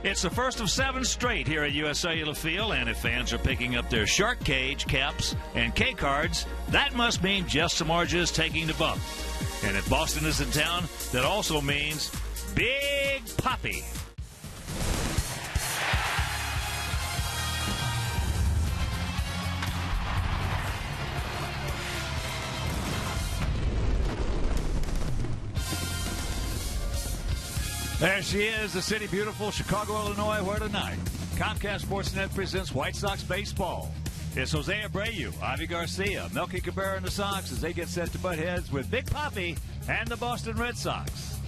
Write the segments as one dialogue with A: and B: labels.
A: It's the first of 7 straight here at US Cellular Field, and if fans are picking up their shark cage, caps, and K cards, that must mean Jeff Samardzija is taking the bump. And if Boston is in town, that also means Big Papi. There she is, the city beautiful, Chicago, Illinois, where tonight Comcast Sportsnet presents White Sox baseball. It's Jose Abreu, Avi Garcia, Melky Cabrera and the Sox as they get set to butt heads with Big Papi and the Boston Red Sox.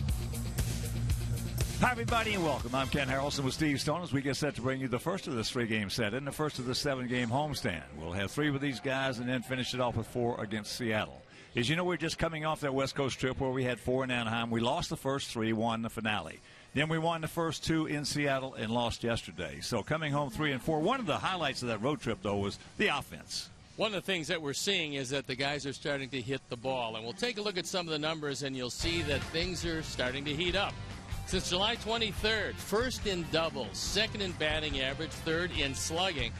A: Hi, everybody, and welcome. I'm Ken Harrelson with Steve Stone as we get set to bring you the first of this 3-game set and the first of the 7-game homestand. We'll have 3 with these guys and then finish it off with 4 against Seattle. As you know, we're just coming off that West Coast trip where we had 4 in Anaheim. We lost the first 3, won the finale. Then we won the first 2 in Seattle and lost yesterday. So coming home 3 and 4. One of the highlights of that road trip, though, was the offense.
B: One of the things that we're seeing is that the guys are starting to hit the ball. And we'll take a look at some of the numbers, and you'll see that things are starting to heat up. Since July 23rd, first in doubles, second in batting average, third in slugging.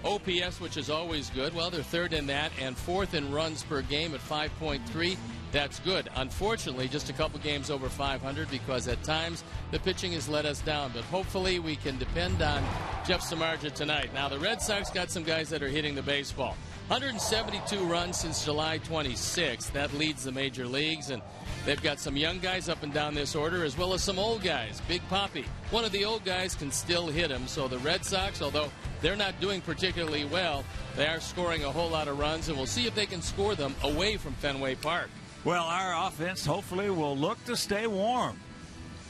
B: OPS, which is always good, well, they're third in that, and fourth in runs per game at 5.3. That's good. Unfortunately, just a couple games over 500 because at times the pitching has let us down. But hopefully we can depend on Jeff Samardzija tonight. Now, the Red Sox got some guys that are hitting the baseball. 172 runs since July 26th. That leads the major leagues, and they've got some young guys up and down this order as well as some old guys. Big Papi, one of the old guys, can still hit him. So the Red Sox, although they're not doing particularly well, they are scoring a whole lot of runs, and we'll see if they can score them away from Fenway Park.
A: Well, our offense hopefully will look to stay warm.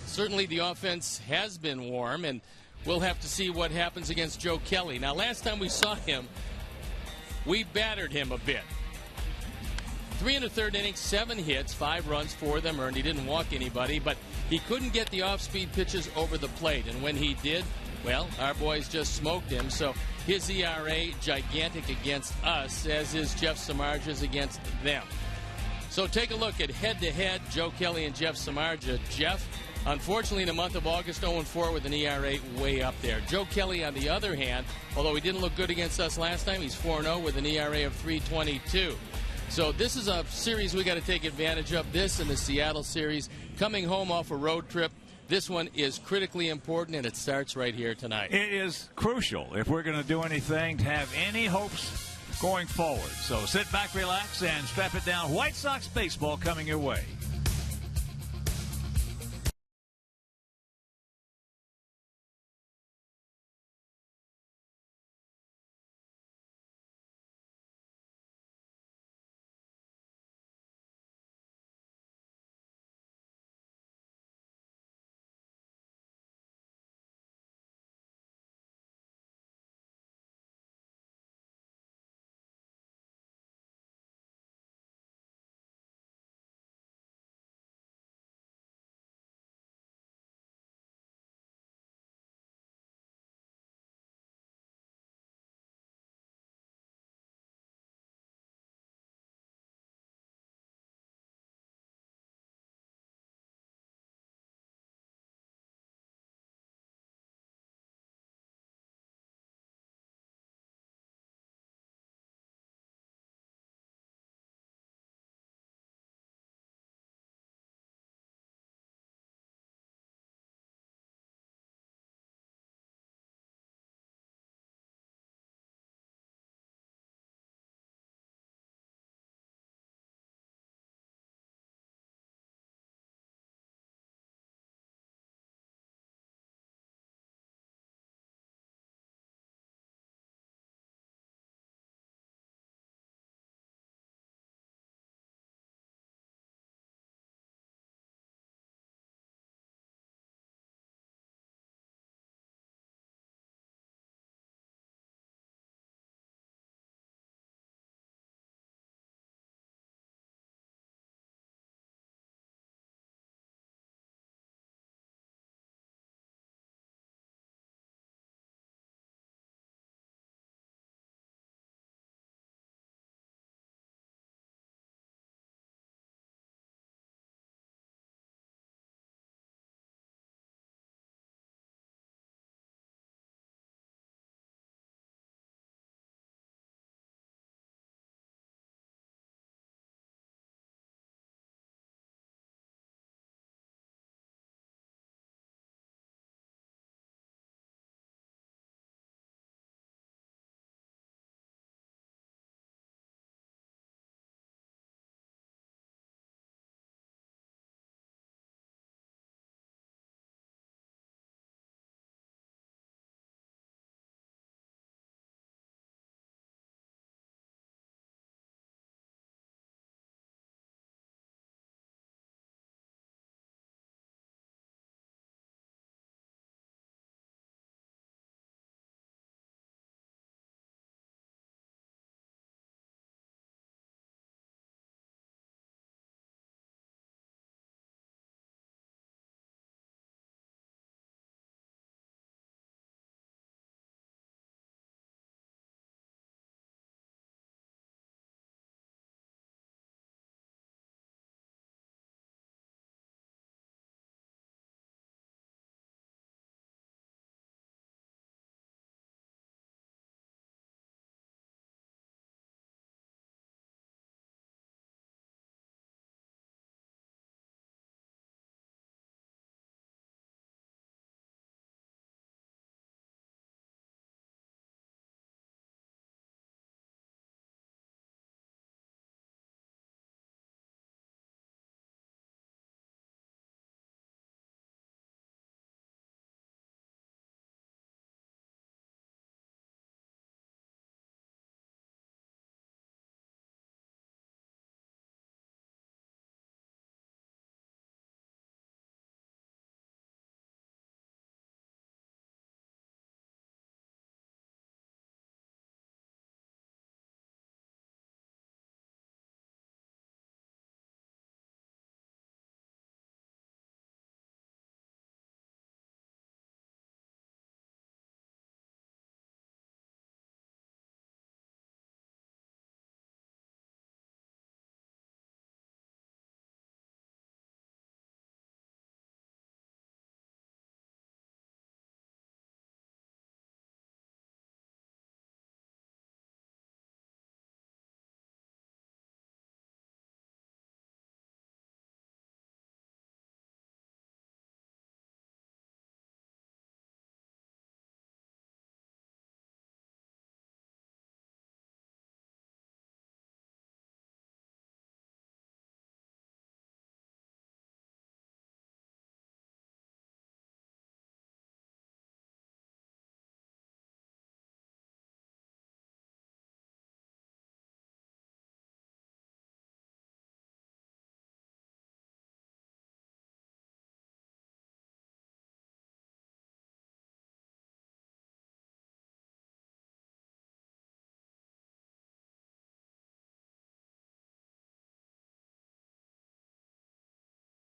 B: Certainly the offense has been warm, and we'll have to see what happens against Joe Kelly. Now, last time we saw him, we battered him a bit. 3 1/3 innings, 7 hits, 5 runs, 4 of them earned. He didn't walk anybody, but he couldn't get the off-speed pitches over the plate. And when he did, well, our boys just smoked him. So his ERA, gigantic against us, as is Jeff Samardzija's against them. So take a look at head-to-head, Joe Kelly and Jeff Samardzija. Jeff, unfortunately, in the month of August, 0-4 with an ERA way up there. Joe Kelly, on the other hand, although he didn't look good against us last time, he's 4-0 with an ERA of 3.22. So this is a series we got to take advantage of. This and the Seattle series, coming home off a road trip. This one is critically important, and it starts right here tonight.
A: It is crucial if we're going to do anything to have any hopes going forward. So sit back, relax, and strap it down. White Sox baseball coming your way.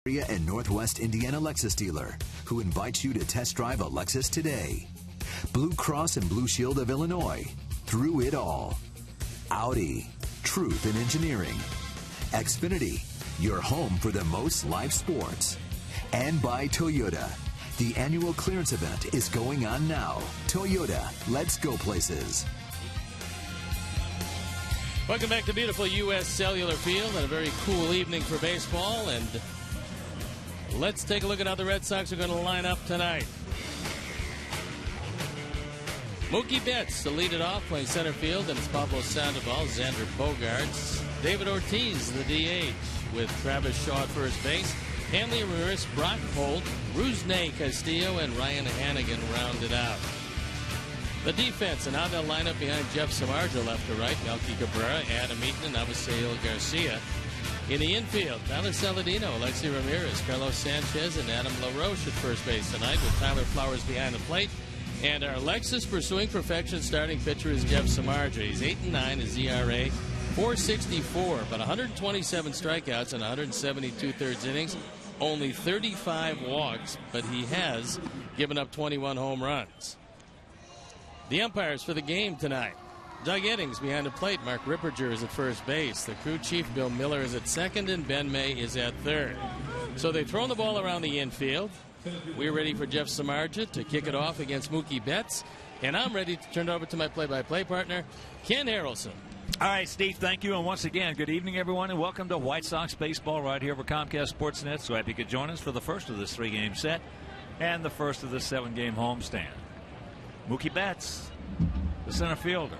C: area and Northwest Indiana Lexus dealer who invites you to test drive a Lexus today. Blue Cross and Blue Shield of Illinois. Through it all. Audi. Truth in engineering. Xfinity. Your home for the most live sports. And by Toyota. The annual clearance event is going on now. Toyota. Let's go places.
B: Welcome back to beautiful U.S. Cellular Field and a very cool evening for baseball. And let's take a look at how the Red Sox are going to line up tonight. Mookie Betts to lead it off, playing center field, and it's Pablo Sandoval, Xander Bogaerts, David Ortiz, the DH, with Travis Shaw at first base, Hanley Ramirez, Brock Holt, Rusney Castillo, and Ryan Hannigan rounded out. The defense, and how they'll line up behind Jeff Samardzija left to right, Melky Cabrera, Adam Eaton, and Abisail Garcia. In the infield, Tyler Saladino, Alexi Ramirez, Carlos Sanchez, and Adam LaRoche at first base tonight, with Tyler Flowers behind the plate. And our Lexus pursuing perfection starting pitcher is Jeff Samardzija. He's 8-9, his ERA .464, but 127 strikeouts and 172 thirds innings, only 35 walks, but he has given up 21 home runs. The umpires for the game tonight: Doug Eddings behind the plate, Mark Ripperger is at first base, the crew chief Bill Miller is at second, and Ben May is at third. So they've thrown the ball around the infield. We're ready for Jeff Samardzija to kick it off against Mookie Betts, and I'm ready to turn it over to my play-by-play partner, Ken Harrelson.
A: All right, Steve, thank you. And once again, good evening, everyone, and welcome to White Sox baseball right here over Comcast Sportsnet. So happy you could join us for the first of this 3-game set and the first of this 7-game homestand. Mookie Betts, the center fielder,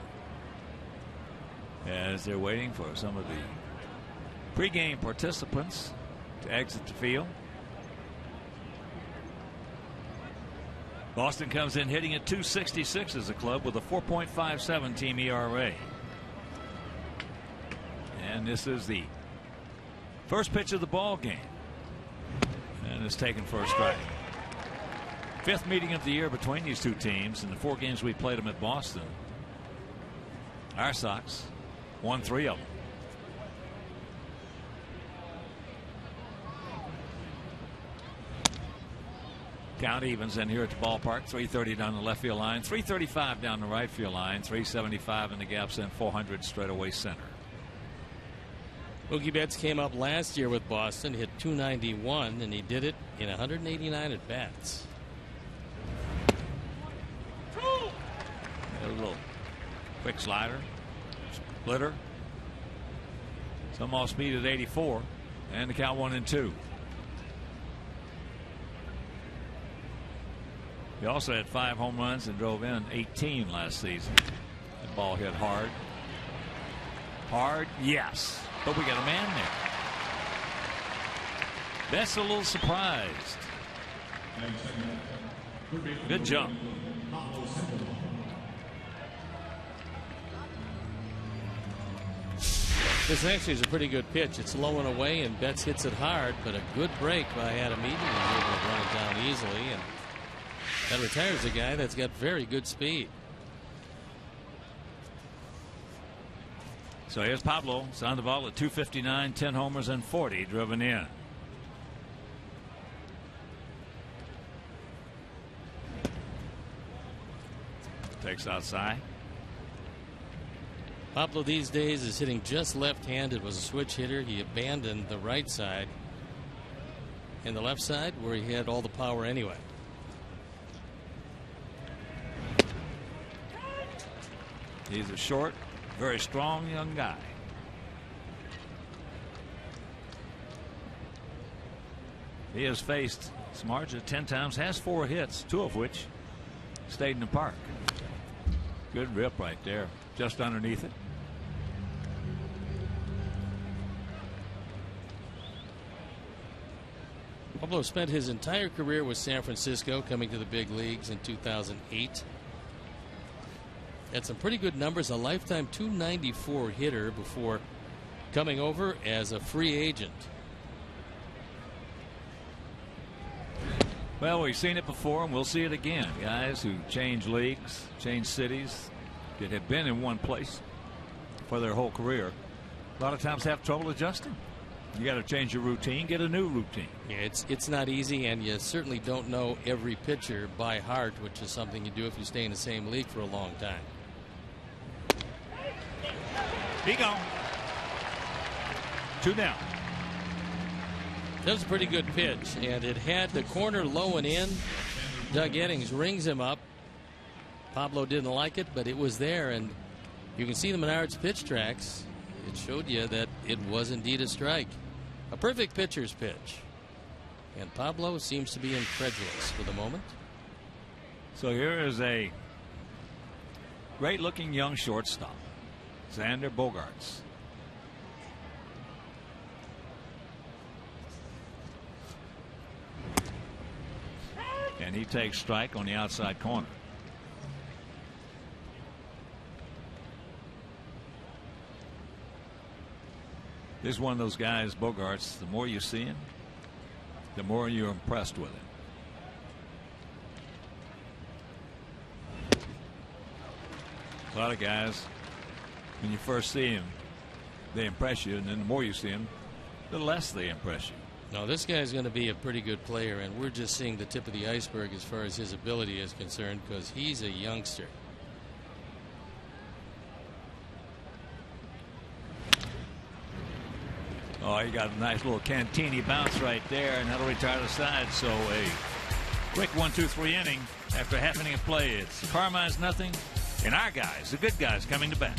A: as they're waiting for some of the pregame participants to exit the field. Boston comes in hitting at .266 as a club with a 4.57 team ERA. And this is the first pitch of the ball game, and it's taken for a strike. Fifth meeting of the year between these two teams. In the 4 games we played them at Boston, our Sox won 3 of them. Count evens in here at the ballpark. 330 down the left field line, 335 down the right field line, 375 in the gaps, and 400 straightaway center.
B: Mookie Betts came up last year with Boston, hit .291, and he did it in 189 at bats. A little
A: quick slider, splitter. Some off speed at 84, and the count 1-2. He also had 5 home runs and drove in 18 last season. The ball hit hard. Hard, yes. But we got a man there. That's a little surprised. Good jump.
B: This actually is a pretty good pitch. It's low and away, and Betts hits it hard, but a good break by Adam Eaton. He's able to run it down easily, and that retires a guy that's got very good speed.
A: So here's Pablo Sandoval at .259, 10 homers and 40 driven in. Takes outside.
B: Pablo these days is hitting just left-handed. Was a switch hitter. He abandoned the right side and the left side, where he had all the power anyway.
A: He's a short, very strong young guy. He has faced Samardzija 10 times, has 4 hits, 2 of which stayed in the park. Good rip right there, just underneath it.
B: Pablo spent his entire career with San Francisco, coming to the big leagues in 2008. Had some pretty good numbers, a lifetime .294 hitter before coming over as a free agent.
A: Well, we've seen it before and we'll see it again. Guys who change leagues, change cities, that have been in one place for their whole career, a lot of times have trouble adjusting. You got to change your routine, get a new routine.
B: Yeah, it's not easy, and you certainly don't know every pitcher by heart, which is something you do if you stay in the same league for a long time.
A: He gone. 2 down.
B: That was a pretty good pitch, and it had the corner low and in. Doug Eddings rings him up. Pablo didn't like it, but it was there, and you can see the Menards pitch tracks. It showed you that it was indeed a strike. A perfect pitcher's pitch. And Pablo seems to be incredulous for the moment.
A: So here is a great-looking young shortstop, Xander Bogaerts. And he takes strike on the outside corner. This is one of those guys, Bogaerts, the more you see him, the more you're impressed with him. A lot of guys, when you first see him, they impress you, and then the more you see him, the less they impress you.
B: No, this guy's going to be a pretty good player, and we're just seeing the tip of the iceberg as far as his ability is concerned, because he's a youngster.
A: Oh, he got a nice little Cantini bounce right there, and that'll retire the side. So a quick 1-2-3 inning after half inning of play. It's Carmine's nothing, and our guys, the good guys, coming to bat.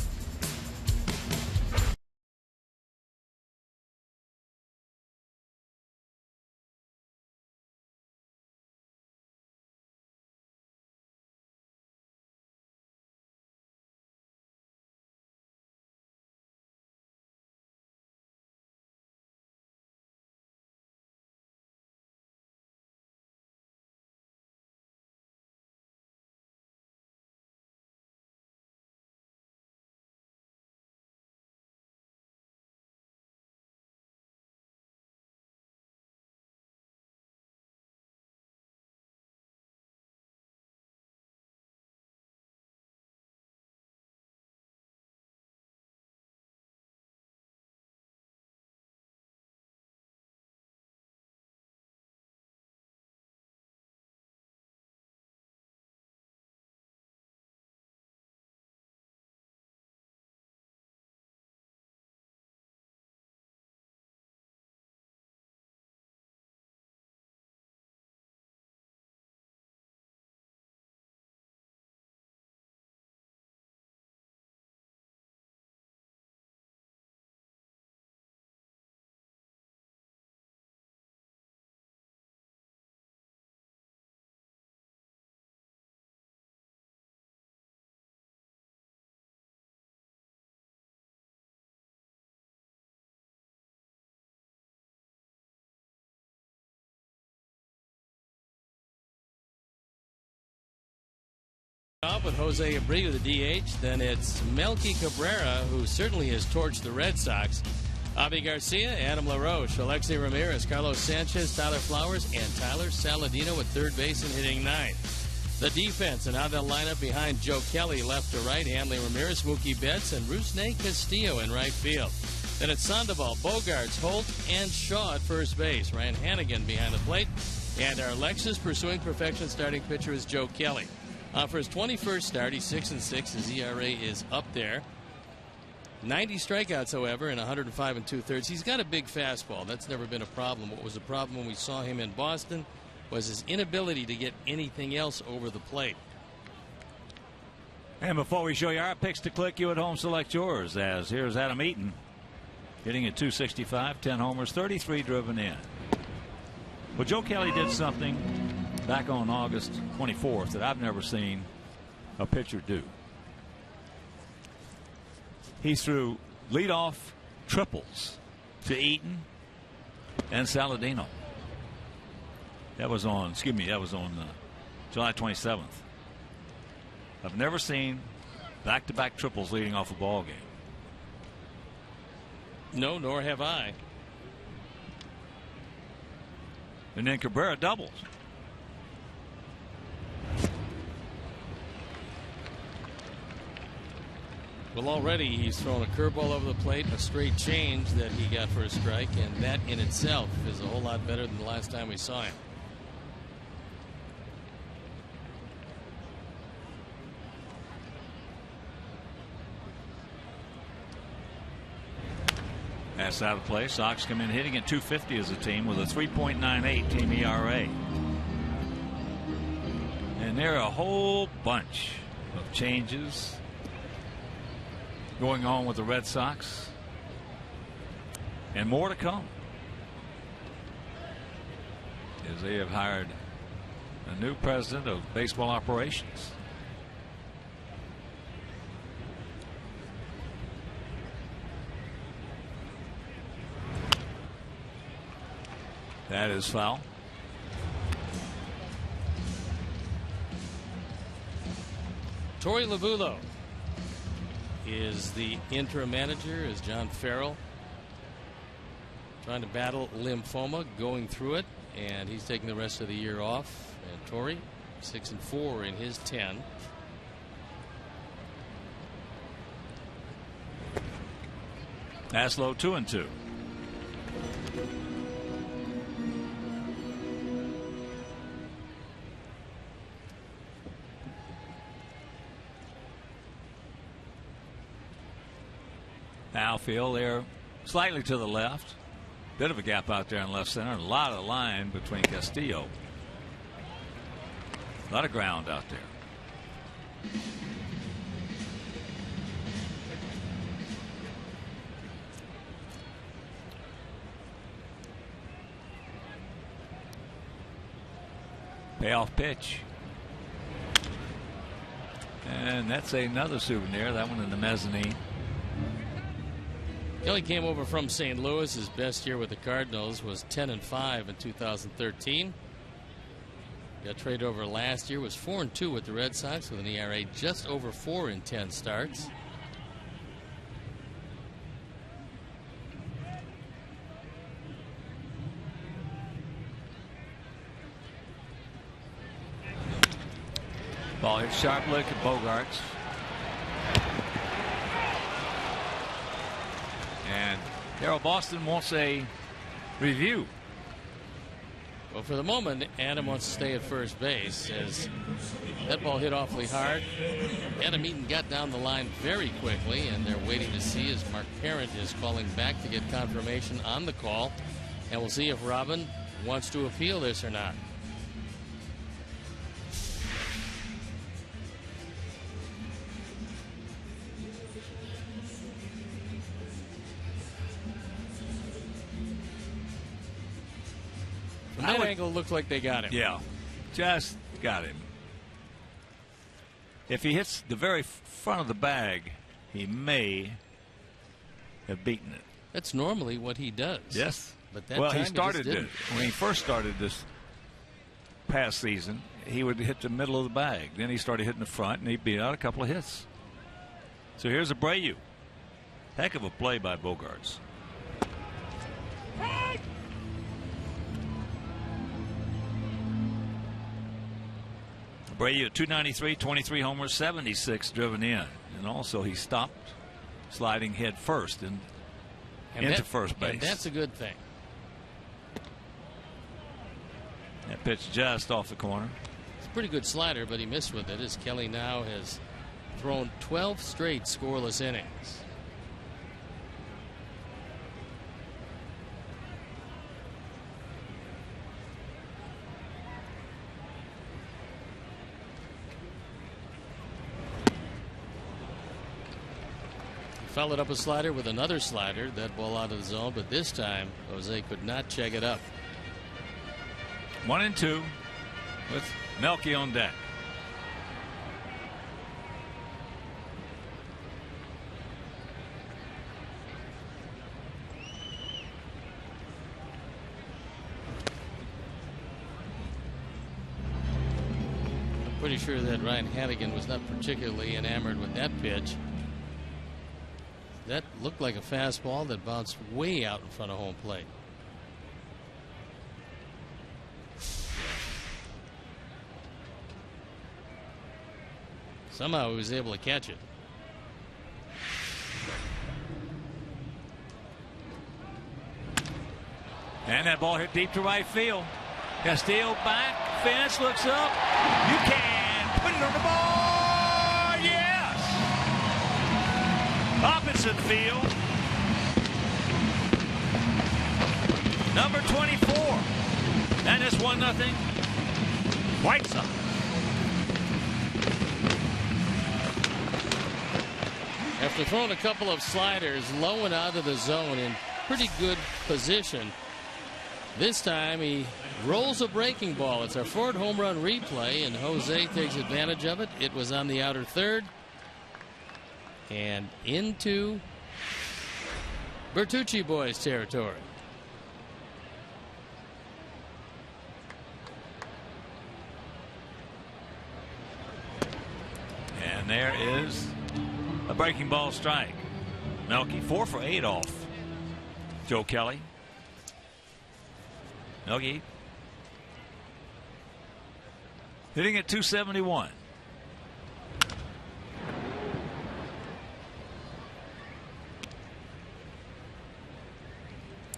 B: Off with Jose Abreu, the DH. Then it's Melky Cabrera, who certainly has torched the Red Sox. Avi Garcia, Adam LaRoche, Alexei Ramirez, Carlos Sanchez, Tyler Flowers, and Tyler Saladino at third base and hitting 9th. The defense, and now they'll line up behind Joe Kelly left to right, Hanley Ramirez, Mookie Betts, and Rusney Castillo in right field. Then it's Sandoval, Bogaerts, Holt, and Shaw at first base. Ryan Hannigan behind the plate. And our Lexus pursuing perfection starting pitcher is Joe Kelly. For his 21st start, he's 6-6. His ERA is up there. 90 strikeouts, however, in 105 2/3. He's got a big fastball. That's never been a problem. What was a problem when we saw him in Boston was his inability to get anything else over the plate.
A: And before we show you our picks to click, you at home select yours. As here's Adam Eaton hitting at .265, 10 homers, 33 driven in. Well, Joe Kelly did something back on August 24th that I've never seen a pitcher do. He threw leadoff triples to Eaton and Saladino. That was on July 27th. I've never seen back-to-back triples leading off a ball game.
B: No, nor have I.
A: And then Cabrera doubles.
B: Well, already he's thrown a curveball over the plate, a straight change that he got for a strike, and that in itself is a whole lot better than the last time we saw him.
A: That's out of play. Sox come in hitting at .250 as a team with a 3.98 team ERA. And there are a whole bunch of changes going on with the Red Sox, and more to come, as they have hired a new president of baseball operations. That is foul.
B: Torey Lovullo is the interim manager, as John Farrell trying to battle lymphoma, going through it, and he's taking the rest of the year off. And Torey 6-4 in his 10.
A: Aslow 2-2. Outfield there slightly to the left. Bit of a gap out there in left center. A lot of line between Castillo. A lot of ground out there. Payoff pitch. And that's another souvenir. That one in the mezzanine.
B: Kelly came over from St. Louis. His best year with the Cardinals was 10-5 in 2013. Got traded over last year, was 4-2 with the Red Sox with an ERA just over 4 in 10 starts.
A: Ball hit sharp look at Bogarts. And Daryl Boston wants a review.
B: Well, for the moment, Adam wants to stay at first base, as that ball hit awfully hard. Adam Eaton got down the line very quickly, and they're waiting to see as Mark Parent is calling back to get confirmation on the call. And we'll see if Robin wants to appeal this or not. From that angle, it looked like they got him.
A: Yeah, just got him. If he hits the very front of the bag, he may have beaten it.
B: That's normally what he does.
A: Yes.
B: But that
A: well,
B: time
A: he started
B: it.
A: When he first started this past season, he would hit the middle of the bag. Then he started hitting the front, and he beat out a couple of hits. So here's Abreu. Heck of a play by Bogarts. Abreu at 293, 23 homers, 76 driven in. And also he stopped sliding head first into first base.
B: And that's a good thing.
A: That pitch just off the corner.
B: It's a pretty good slider, but he missed with it, as Kelly now has thrown 12 straight scoreless innings. Followed up a slider with another slider. That ball out of the zone, but this time Jose could not check it up.
A: 1-2 with Melky on deck.
B: I'm pretty sure that Ryan Hannigan was not particularly enamored with that pitch. That looked like a fastball that bounced way out in front of home plate. Somehow he was able to catch it.
A: And that ball hit deep to right field. Castillo back, fence, looks up. You can put it on the ball. Yes. Opposite field. Number 24. And it's 1-0. White Sox.
B: After throwing a couple of sliders low and out of the zone in pretty good position, this time he rolls a breaking ball. It's our fourth home run replay, and Jose takes advantage of it. It was on the outer third and into Bertucci boys territory.
A: And there is a breaking ball strike. Melky 4 for 8 off Joe Kelly. Melky hitting at 271.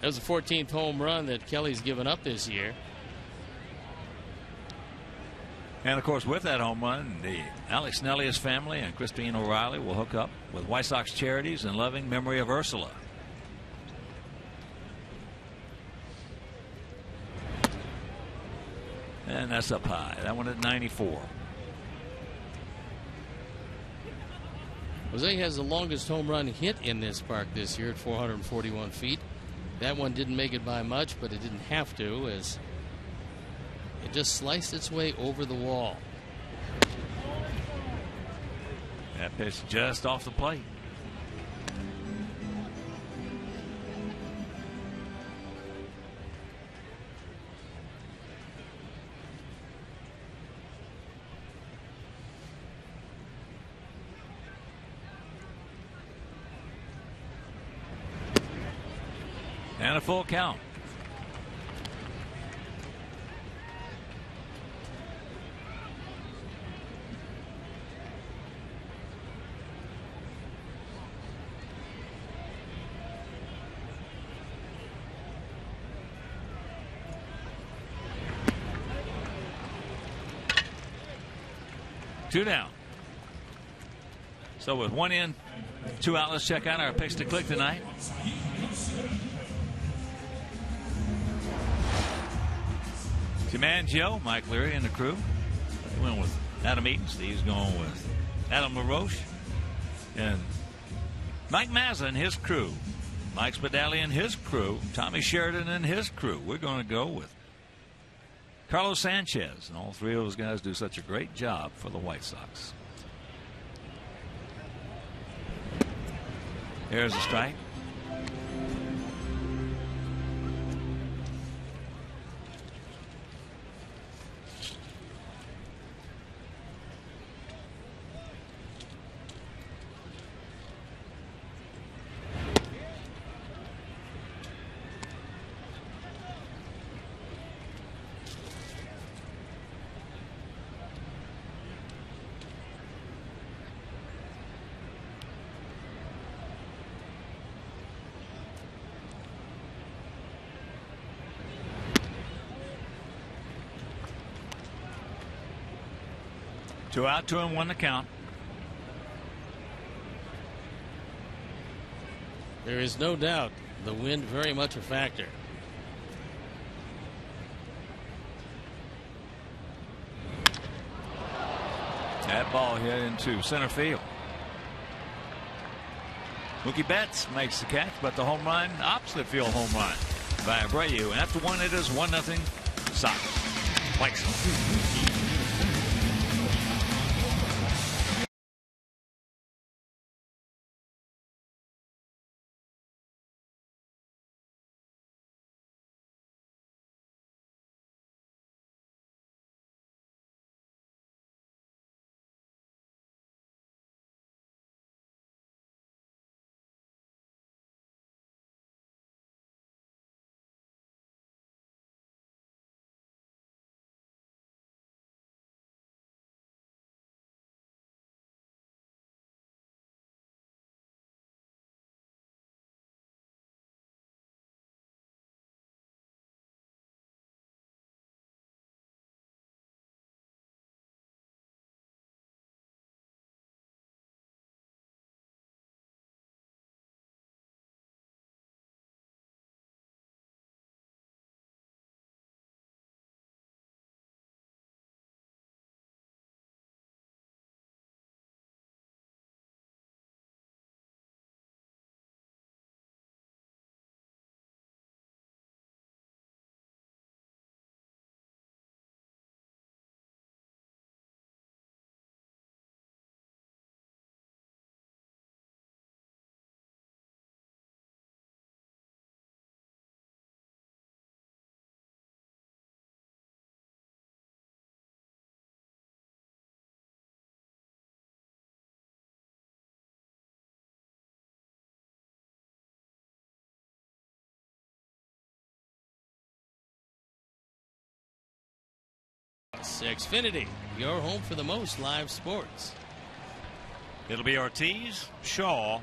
B: That was the 14th home run that Kelly's given up this year.
A: And of course, with that home run, the Alex Nellius family and Christine O'Reilly will hook up with White Sox charities in loving memory of Ursula. And that's up high. That one at 94.
B: Jose has the longest home run hit in this park this year at 441 feet. That one didn't make it by much, but it didn't have to, as it just sliced its way over the wall.
A: That pitch just off the plate. And a full count. Two down. So with one in, two out, let's check out our picks to click tonight. Command Joe, Mike Leary and the crew. He went with Adam Eaton. Steve's going with Adam LaRoche. And Mike Mazza and his crew. Mike Spadali and his crew. Tommy Sheridan and his crew. We're going to go with Carlos Sanchez. And all three of those guys do such a great job for the White Sox. Here's a strike. Two out, 2-1 to count.
B: There is no doubt the wind very much a factor.
A: That ball hit into center field. Mookie Betts makes the catch, but the home run, opposite field home run by Abreu. And after one, it is 1-0 Sox. White Sox.
B: Sports. Xfinity, your home for the most live sports.
A: It'll be Ortiz, Shaw,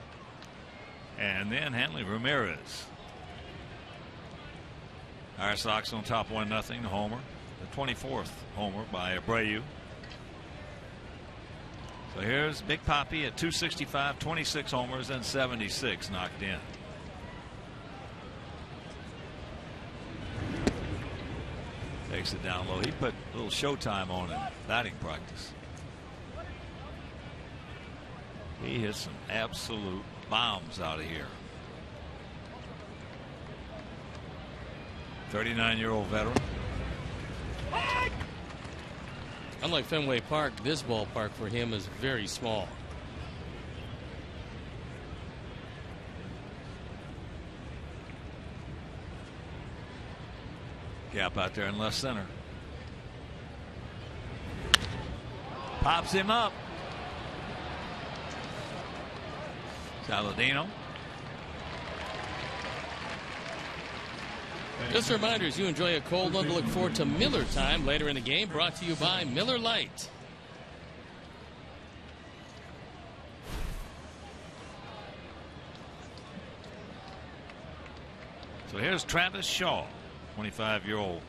A: and then Hanley Ramirez. Our Sox on top 1-0. Homer. The 24th homer by Abreu. So here's Big Papi at 265, 26 homers, and 76 knocked in. Takes it down low. He put a little showtime on in batting practice. He hit some absolute bombs out of here. 39-year-old veteran.
B: Unlike Fenway Park, this ballpark for him is very small.
A: Gap out there in left center. Pops him up. Saladino.
B: Just a reminder, as you enjoy a cold one, to look forward to Miller Time later in the game, brought to you by Miller Lite.
A: So here's Travis Shaw, 25-year-old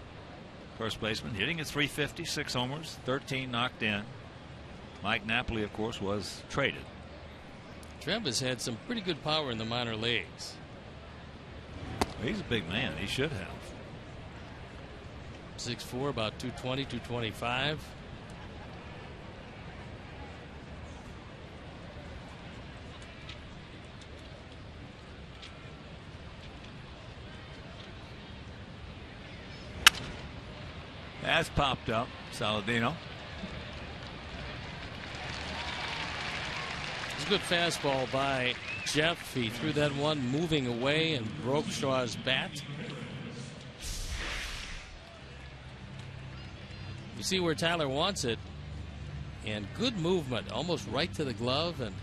A: first baseman, hitting at 350, 6 homers, 13 knocked in. Mike Napoli, of course, was traded.
B: Travis had some pretty good power in the minor leagues.
A: He's a big man. He should have.
B: 6'4", about 220, 225.
A: That's popped up. Saladino.
B: It's a good fastball by Jeff. He threw that one moving away and broke Shaw's bat. You see where Tyler wants it, and good movement, almost right to the glove, and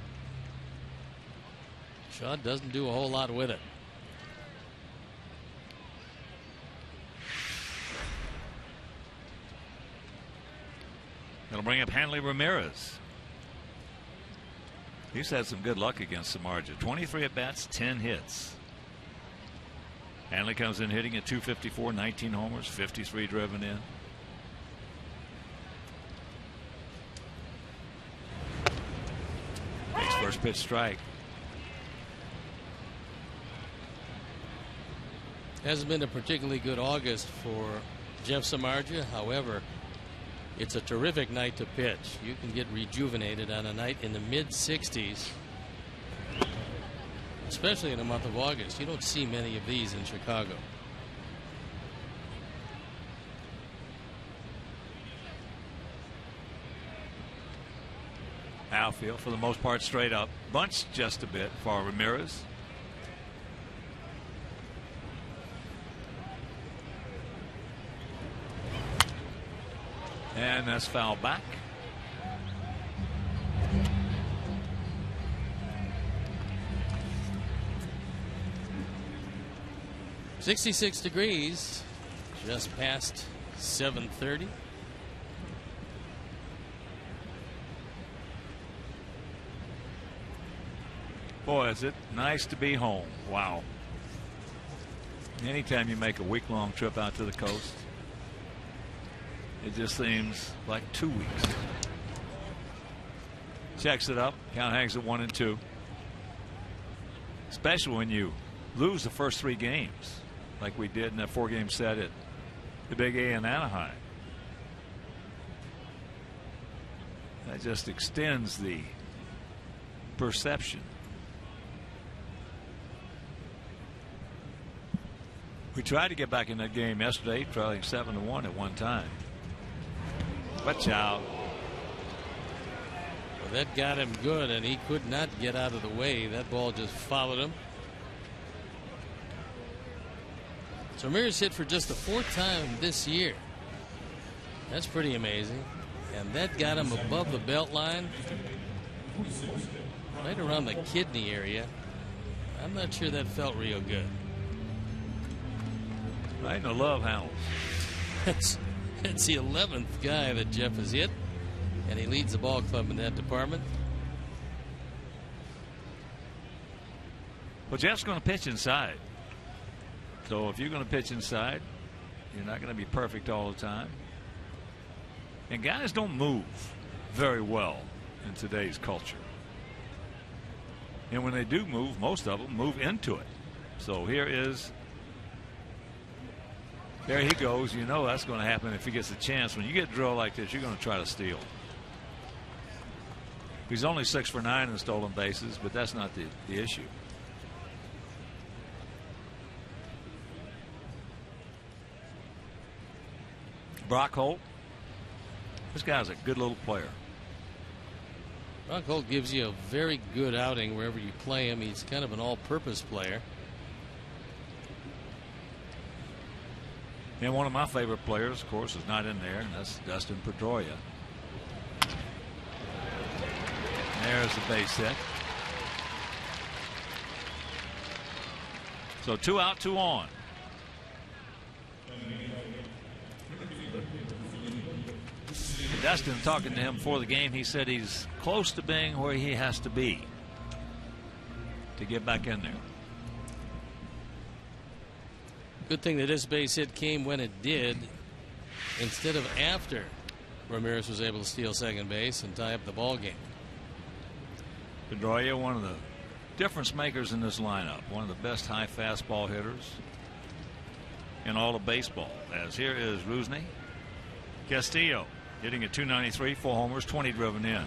B: Shaw doesn't do a whole lot with it.
A: That'll bring up Hanley Ramirez. He's had some good luck against Samardzija. 23 at bats, 10 hits. Hanley comes in hitting at 254, 19 homers, 53 driven in. Makes first pitch strike.
B: Hasn't been a particularly good August for Jeff Samardzija. However, it's a terrific night to pitch. You can get rejuvenated on a night in the mid-60s, especially in the month of August. You don't see many of these in Chicago.
A: Outfield for the most part straight up. Bunched just a bit for Ramirez. And that's foul back.
B: .66 degrees, just past 7:30.
A: Boy, is it nice to be home. Wow. Anytime you make a week-long trip out to the coast, it just seems like 2 weeks. Checks it up. Count hangs at 1-2. Especially when you lose the first 3 games, like we did in that 4-game set at the Big A in Anaheim. That just extends the perception. We tried to get back in that game yesterday, trailing 7-1 at one time. Watch out.
B: Well, that got him good, and he could not get out of the way. That ball just followed him. So Ramirez hit for just the 4th time this year. That's pretty amazing. And that got him above the belt line, right around the kidney area. I'm not sure that felt real good.
A: Right in the love handle.
B: It's the 11th guy that Jeff has hit, and he leads the ball club in that department.
A: Well, Jeff's going to pitch inside. So if you're going to pitch inside, you're not going to be perfect all the time. And guys don't move very well in today's culture. And when they do move, most of them move into it. So there he goes. You know that's going to happen if he gets a chance. When you get drilled like this, you're going to try to steal. He's only 6 for 9 in stolen bases, but that's not the issue. Brock Holt. This guy's a good little player.
B: Brock Holt gives you a very good outing wherever you play him. He's kind of an all-purpose player.
A: And one of my favorite players, of course, is not in there, and that's Dustin Pedroia. There's the base hit. So 2 out, 2 on. Dustin, talking to him before the game, he said he's close to being where he has to be to get back in there.
B: Good thing that this base hit came when it did, instead of after Ramirez was able to steal second base and tie up the ball game.
A: Pedroia, one of the difference makers in this lineup, one of the best high fastball hitters in all of baseball. As here is Rusney. Castillo hitting at .293, 4 homers, 20 driven in.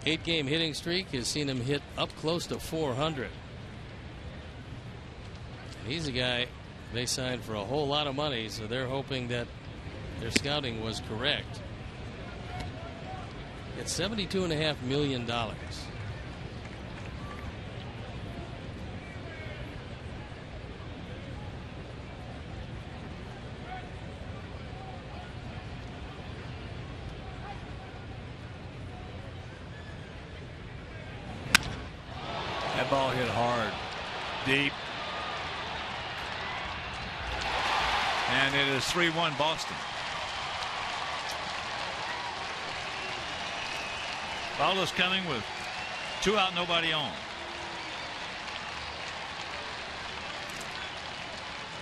B: Eight-game hitting streak has seen him hit up close to 400. And he's a guy they signed for a whole lot of money, so they're hoping that their scouting was correct. It's $72.5 million.
A: That ball hit hard, deep. And it is 3-1 Boston. Fowler's coming with 2 out, nobody on.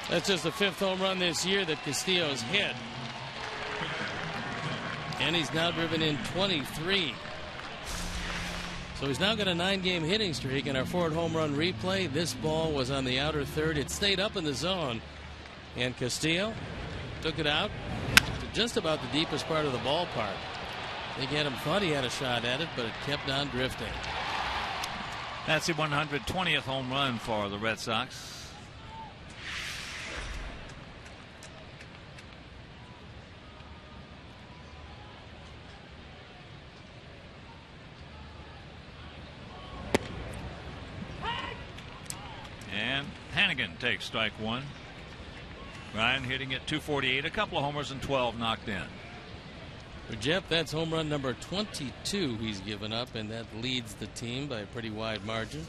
B: That's just the 5th home run this year that Castillo's hit. And he's now driven in 23. So he's now got a 9-game hitting streak. In our Ford home run replay, this ball was on the outer third. It stayed up in the zone. And Castillo took it out to just about the deepest part of the ballpark. I think Adam thought he had a shot at it, but it kept on drifting.
A: That's the 120th home run for the Red Sox. And Hannigan takes strike 1. Ryan hitting at .248, a couple of homers and 12 knocked in.
B: For Jeff, that's home run number 22 he's given up, and that leads the team by a pretty wide margin.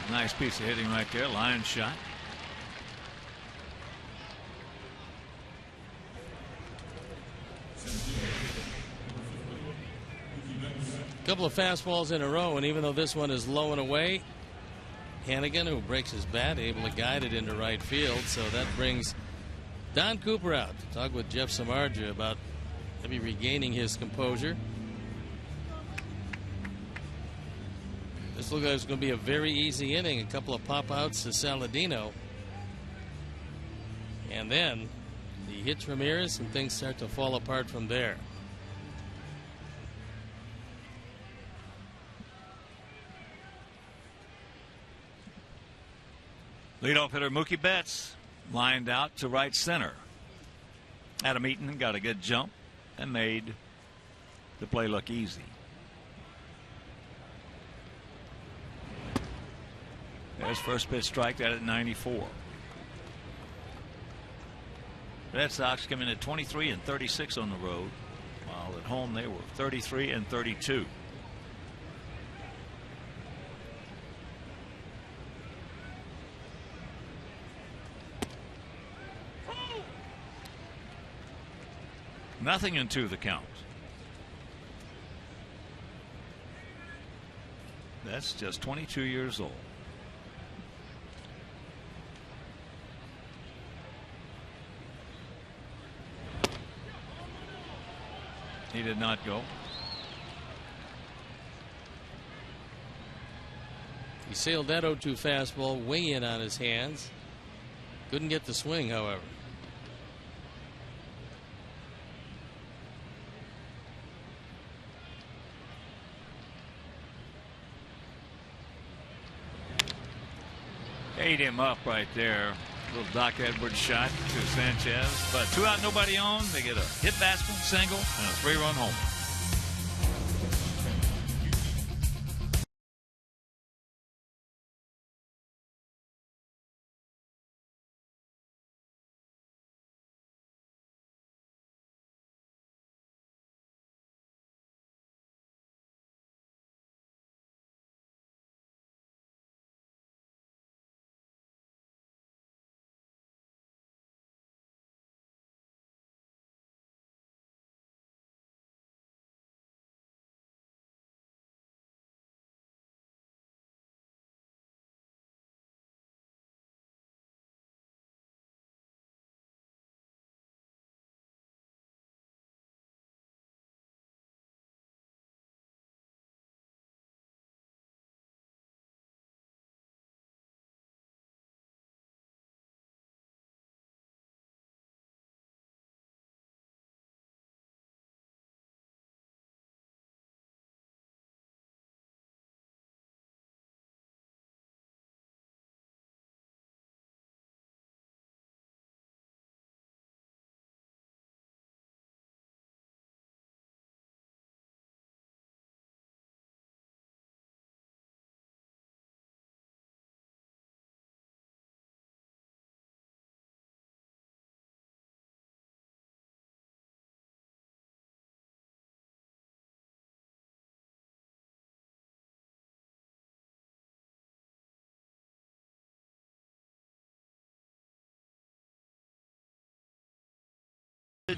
A: Nice piece of hitting right there. Line shot.
B: Couple of fastballs in a row, and even though this one is low and away, Hannigan, who breaks his bat, able to guide it into right field. So that brings Don Cooper out to talk with Jeff Samardzija about maybe regaining his composure. This looks like it's going to be a very easy inning. A couple of pop outs to Saladino. And then he hits Ramirez and things start to fall apart from there.
A: Leadoff hitter Mookie Betts lined out to right center. Adam Eaton got a good jump and made the play look easy. There's first pitch strike out at 94. Red Sox come in at 23-36 on the road, while at home they were 33-32. Nothing into the count. That's just 22 years old. He did not go.
B: He sailed that 0-2 fastball way in on his hands. Couldn't get the swing, however.
A: Ate him up right there. Little Doc Edwards shot to Sanchez, but 2 out, nobody on. They get a hit batsman single and a 3-run homer.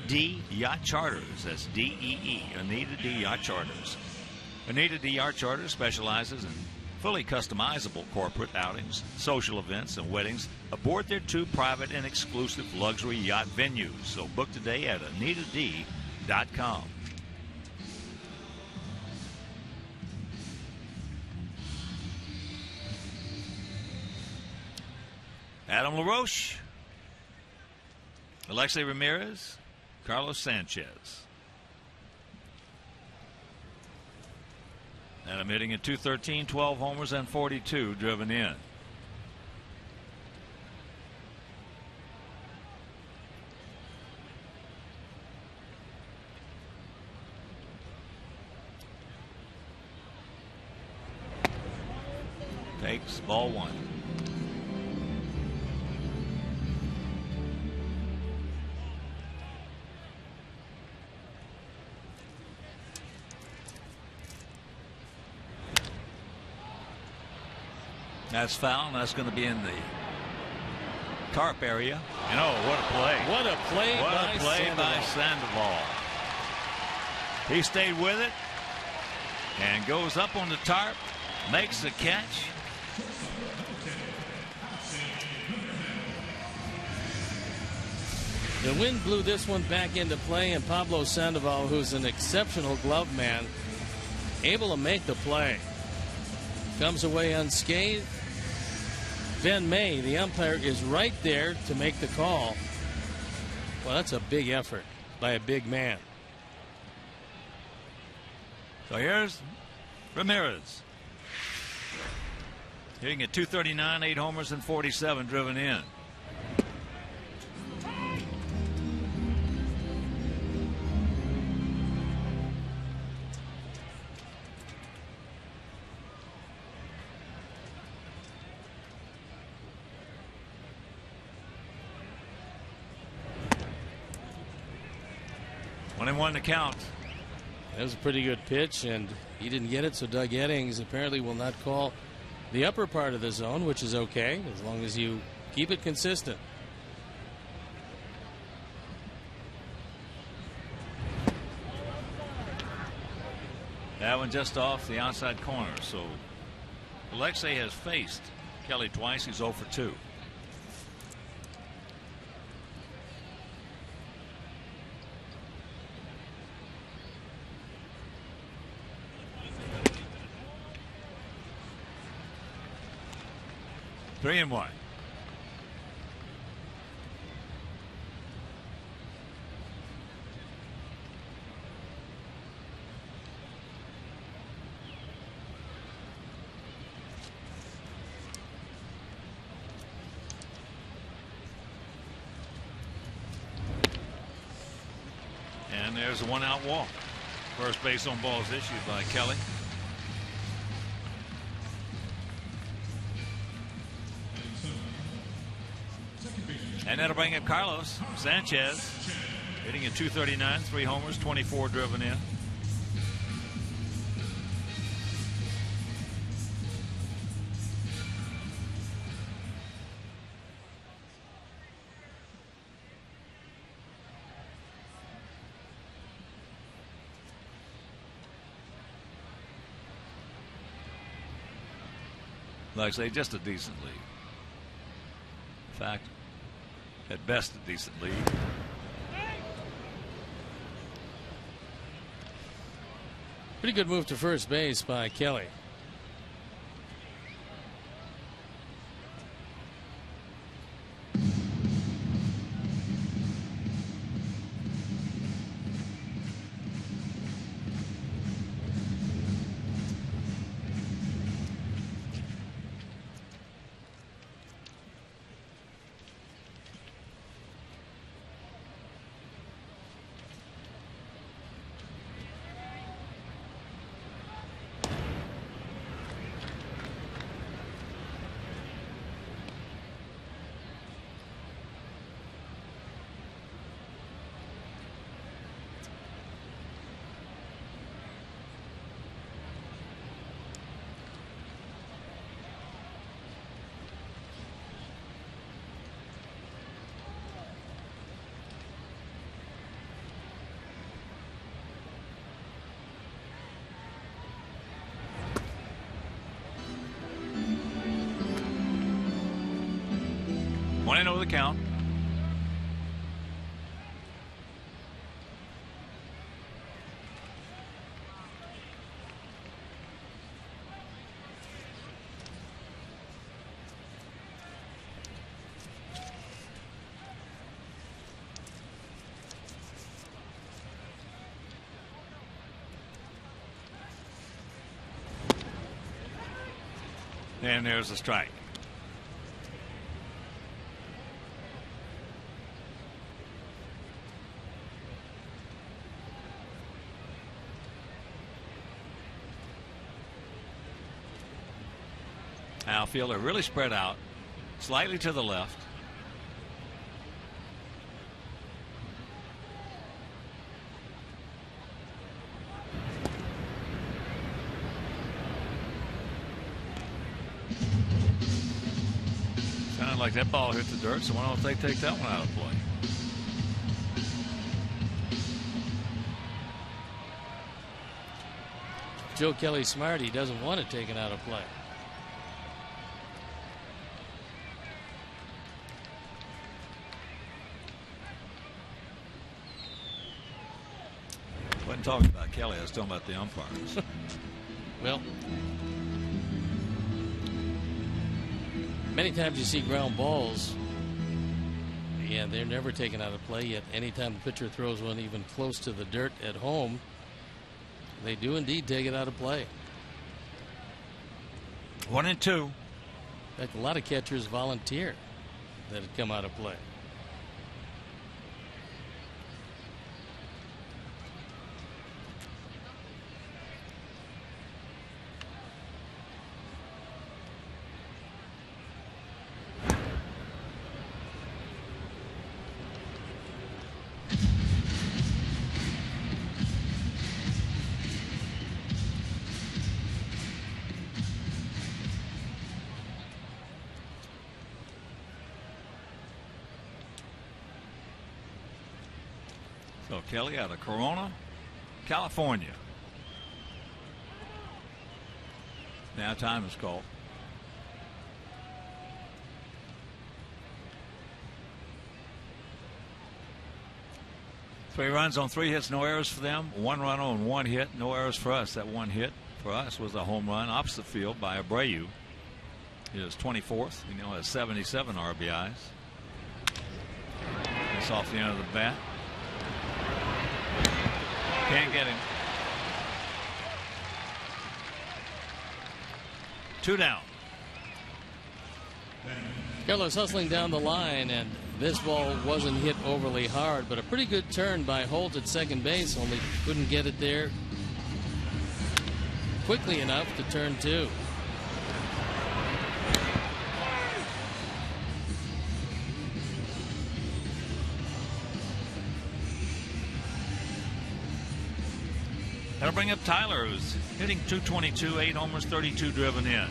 A: D Yacht Charters. That's D-E-E. Anita D Yacht Charters. Anita D Yacht Charters specializes in fully customizable corporate outings, social events, and weddings aboard their 2 private and exclusive luxury yacht venues. So book today at AnitaD.com. Adam LaRoche, Alexei Ramirez, Carlos Sanchez. Adam hitting at .213, 12 homers and 42 driven in. Takes ball 1. That's foul, and that's going to be in the tarp area. And oh, what a play.
B: What a play
A: by Sandoval. He stayed with it and goes up on the tarp, makes the catch.
B: The wind blew this one back into play, and Pablo Sandoval, who's an exceptional glove man, able to make the play. Comes away unscathed. Ben May, the umpire, is right there to make the call. Well, that's a big effort by a big man.
A: So here's Ramirez. Hitting at .239, 8 homers and 47 driven in. 1-1 to count.
B: That was a pretty good pitch, and he didn't get it, so Doug Eddings apparently will not call the upper part of the zone, which is okay as long as you keep it consistent.
A: That one just off the outside corner. So Alexei has faced Kelly twice. He's 0 for 2. Three and 1. And there's a 1-out walk. First base on balls issued by Kelly. And that'll bring up Carlos Sanchez, hitting at .239, 3 homers, 24 driven in. Like I say, just a decent lead. In fact, at best, a decent lead.
B: Pretty good move to first base by Kelly.
A: One over the count. And there's a strike. Outfielder really spread out, slightly to the left. Sounded like that ball hit the dirt, so why don't they take that one out of play?
B: Joe Kelly smart. He doesn't want it taken out of play.
A: I wasn't talking about Kelly. I was talking about the umpires.
B: Well, many times you see ground balls, and they're never taken out of play. Yet anytime the pitcher throws one even close to the dirt at home, they do indeed take it out of play.
A: 1-2.
B: In fact, a lot of catchers volunteer that it come out of play.
A: So Kelly out of Corona, California. Now time is called. 3 runs on 3 hits, no errors for them. 1 run on 1 hit, no errors for us. That 1 hit for us was a home run opposite field by Abreu. He is 24th. He now has 77 RBIs. That's off the end of the bat. Can't get him. 2 down.
B: Carlos hustling down the line, and this ball wasn't hit overly hard, but a pretty good turn by Holt at second base, only couldn't get it there quickly enough to turn 2.
A: That'll bring up Tyler, who's hitting .222, 8 homers, 32 driven in.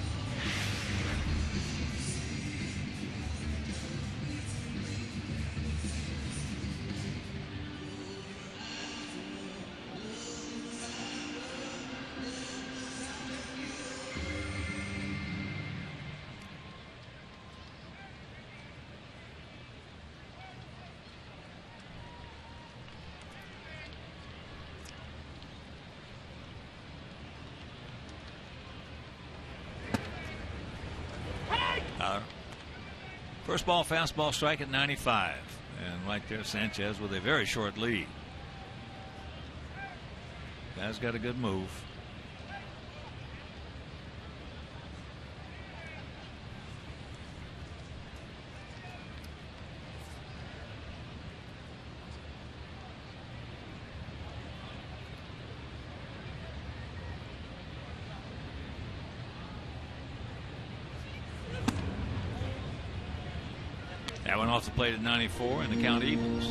A: First ball, fastball, strike at 95. And right there, Sanchez with a very short lead. Guy's got a good move. That went off the plate at 94, and the count evens.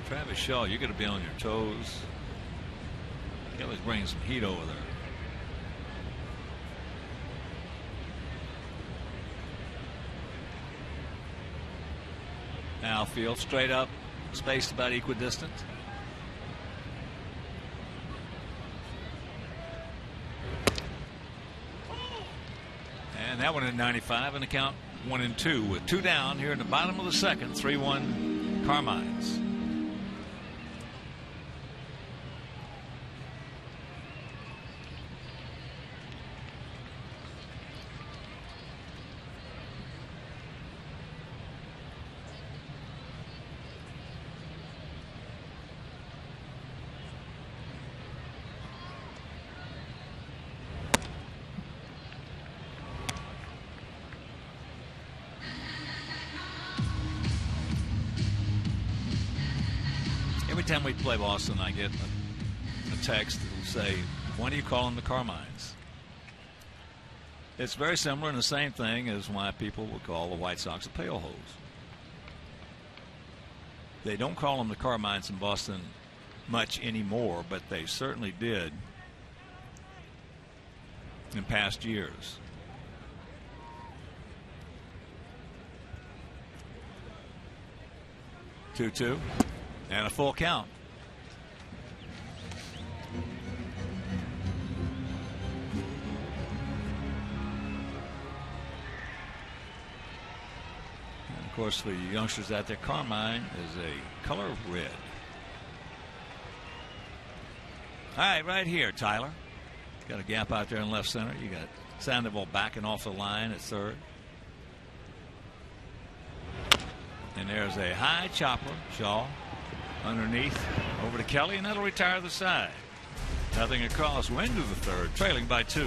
A: Travis Shaw, you're going to be on your toes. Kelly's bringing some heat over there. Outfield straight up, spaced about equidistant. And that one at 95, and the count 1-2 with 2 down here in the bottom of the second. 3-1 Carmines. Every time we play Boston, I get a text that will say, "Why do you call them the Carmines?" It's very similar and the same thing as why people would call the White Sox a pale hose. They don't call them the Carmines in Boston much anymore, but they certainly did in past years. 2-2. And a full count. And of course, for you youngsters out there, Carmine is a color of red. All right, right here, Tyler. Got a gap out there in left center. You got Sandoval backing off the line at third. And there's a high chopper, Shaw. Underneath, over to Kelly, and that'll retire the side. Nothing across, wind to the third, trailing by 2.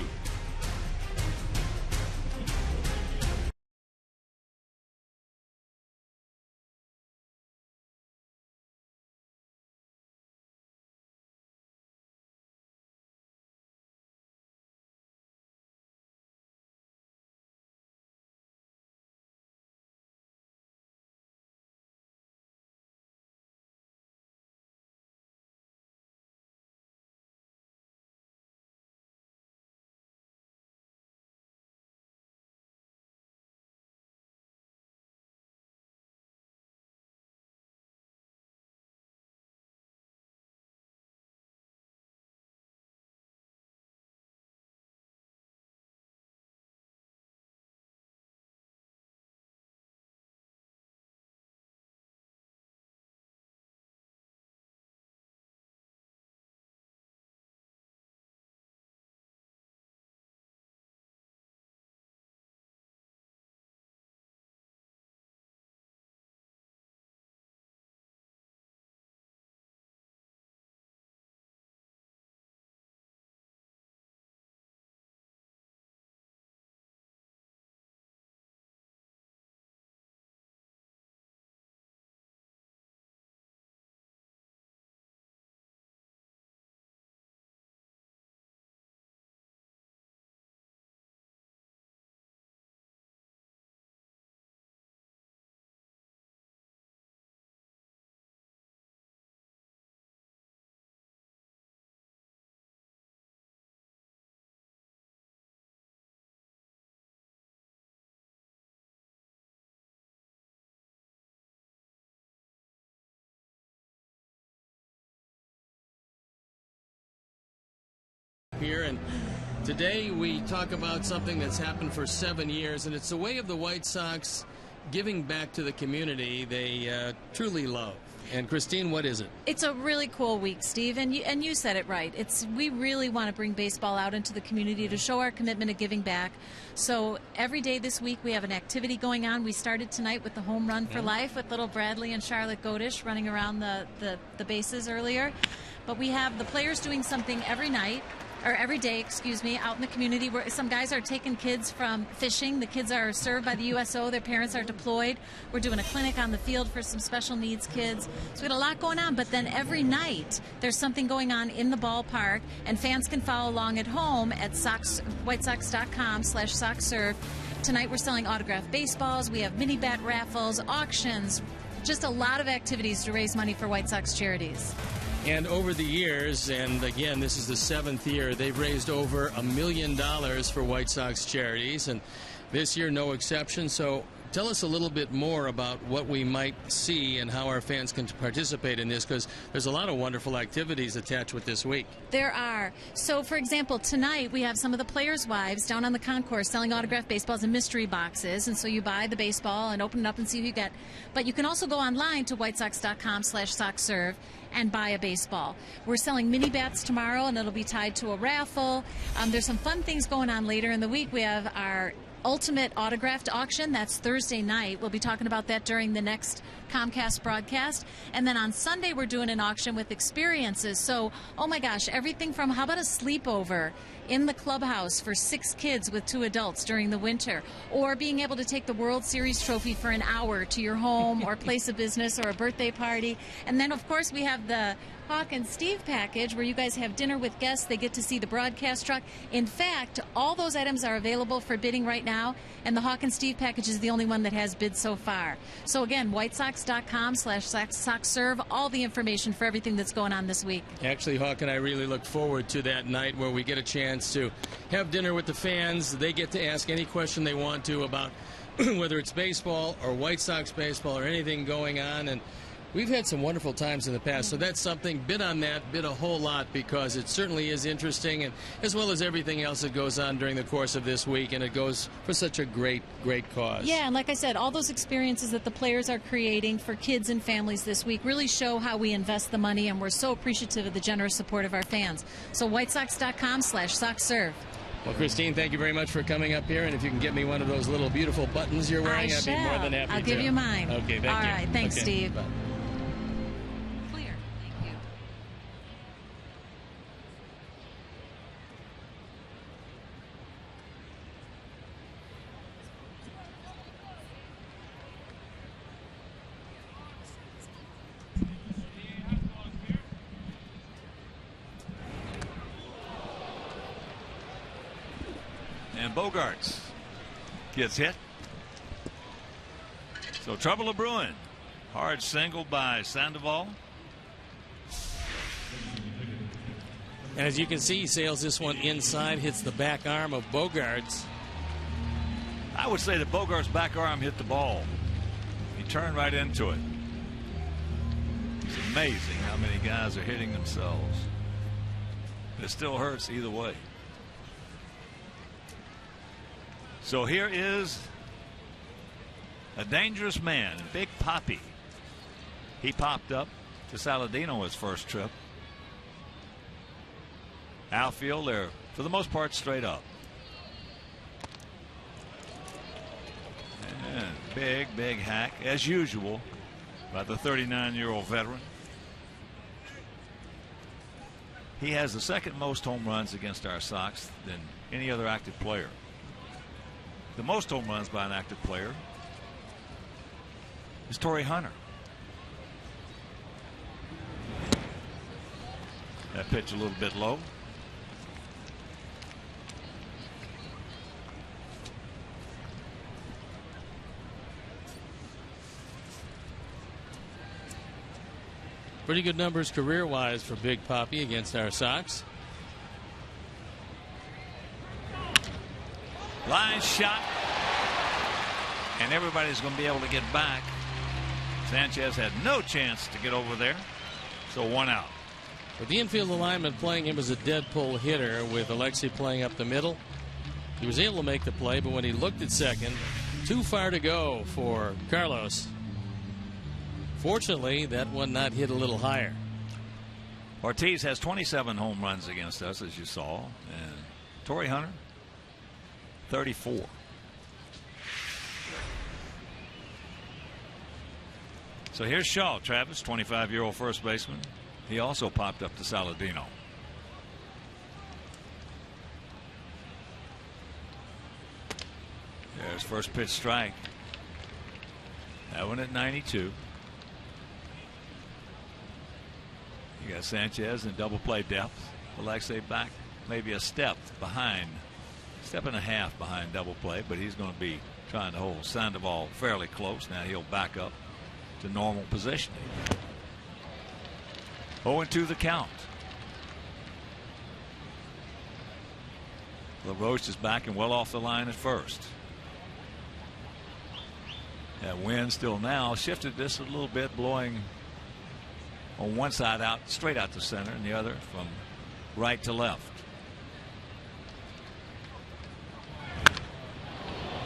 B: here, and today we talk about something that's happened for 7 years, and it's the way of the White Sox giving back to the community they truly love. And Christine, what is it?
D: It's a really cool week, Steve, and you said it right. We really want to bring baseball out into the community to show our commitment to giving back. So every day this week we have an activity going on. We started tonight with the Home Run for Life with little Bradley and Charlotte Godish running around the bases earlier. But we have the players doing something every night. Or every day, excuse me, out in the community where some guys are taking kids from fishing. The kids are served by the USO. Their parents are deployed. We're doing a clinic on the field for some special needs kids. So we had a lot going on. But then every night there's something going on in the ballpark, and fans can follow along at home at whitesox.com/SoxServe. Tonight we're selling autographed baseballs. We have mini bat raffles, auctions, just a lot of activities to raise money for White Sox charities.
B: And over the years, and again, this is the 7th year, they've raised over $1 million for White Sox charities, and this year no exception. So tell us a little bit more about what we might see and how our fans can participate in this, because there's a lot of wonderful activities attached with this week.
D: There are. So, for example, tonight we have some of the players' wives down on the concourse selling autographed baseballs in mystery boxes, and so you buy the baseball and open it up and see who you get. But you can also go online to whitesox.com/SoxServe and buy a baseball. We're selling mini bats tomorrow, and it'll be tied to a raffle. There's some fun things going on later in the week. We have our Ultimate Autographed Auction. That's Thursday night. We'll be talking about that during the next Comcast broadcast. And then on Sunday, we're doing an auction with experiences. So, oh my gosh, everything from how about a sleepover in the clubhouse for 6 kids with 2 adults during the winter, or being able to take the World Series trophy for an hour to your home or place of business or a birthday party. And then, of course, we have the Hawk and Steve package where you guys have dinner with guests. They get to see the broadcast truck. In fact, all those items are available for bidding right now, and the Hawk and Steve package is the only one that has bid so far. So again, whitesox.com/SoxServe, all the information for everything that's going on this week.
B: Actually, Hawk and I really look forward to that night where we get a chance to have dinner with the fans. They get to ask any question they want to about whether it's baseball or White Sox baseball or anything going on, and we've had some wonderful times in the past, so that's something. Bid on that, bid a whole lot, because it certainly is interesting, and as well as everything else that goes on during the course of this week, and it goes for such a great cause.
D: Yeah, and like I said, all those experiences that the players are creating for kids and families this week really show how we invest the money, and we're so appreciative of the generous support of our fans. So whitesox.com/SoxServe.
B: Well, Christine, thank you very much for coming up here, and if you can get me one of those little beautiful buttons you're wearing, I'd be more than happy to.
D: I'll give you mine.
B: Okay, thank you.
D: All right, thanks,
B: okay,
D: Steve.
B: bye.
D: Clear. Thank you.
A: And Bogarts gets hit. So trouble a brewing. Hard single by Sandoval.
B: And as you can see, he sails this one inside, hits the back arm of Bogarts.
A: I would say that Bogart's back arm hit the ball. He turned right into it. It's amazing how many guys are hitting themselves. It still hurts either way. So here is a dangerous man, Big Papi. He popped up to Saladino his first trip. Outfield, they're for the most part straight up. And big hack as usual by the 39-year-old veteran. He has the second most home runs against our Sox than any other active player. The most home runs by an active player is Torrey Hunter. That pitch a little bit low.
B: Pretty good numbers career-wise for Big Papi against our Sox.
A: Line shot, and everybody's going to be able to get back. Sanchez had no chance to get over there, so 1 out.
B: With the infield alignment playing him as a dead pull hitter with Alexei playing up the middle, he was able to make the play, but when he looked at second, too far to go for Carlos. Fortunately, that one not hit a little higher.
A: Ortiz has 27 home runs against us, as you saw, and Torrey Hunter, 34. So here's Shaw, Travis, 25-year-old first baseman. He also popped up to Saladino. There's first pitch strike. That one at 92. You got Sanchez in double play depth. Alexei back maybe a step behind, step and a half behind double play, but he's going to be trying to hold Sandoval fairly close. Now he'll back up to normal positioning. 0-2 the count. LaRoche is back and well off the line at first. That wind still now shifted this a little bit, blowing on one side out straight out to center and the other from right to left.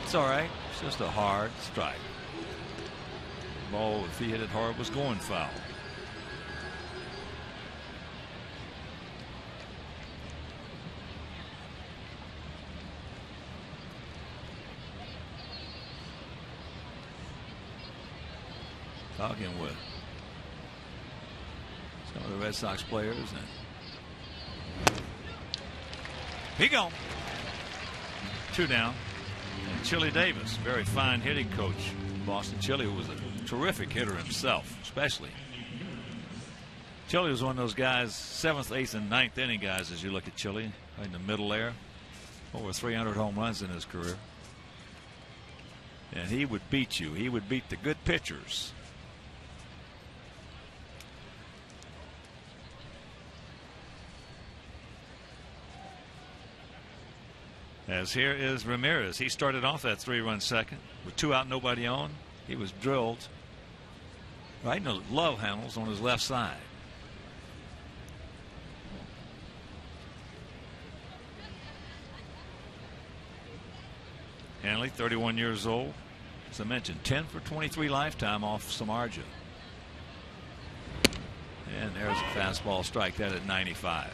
A: It's all right. It's just a hard strike. Ball, if he hit it hard, was going foul. Talking with some of the Red Sox players, and he gone. 2 down. And Chili Davis, very fine hitting coach, Boston Chili, who was a terrific hitter himself, especially. Chili was one of those guys, 7th, 8th, and 9th inning guys. As you look at Chili in the middle there, over 300 home runs in his career, and he would beat you. He would beat the good pitchers. As here is Ramirez. He started off that 3-run second with 2 out, nobody on. He was drilled right in the love handles on his left side. Hanley, 31 years old. As I mentioned, 10 for 23 lifetime off Samardzija. And there's a fastball strike, that at 95.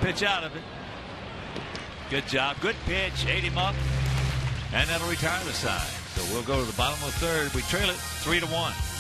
A: Pitch out of it. Good job. Good pitch. Ate him up. And that'll retire the side. So we'll go to the bottom of the 3rd. We trail it 3-1.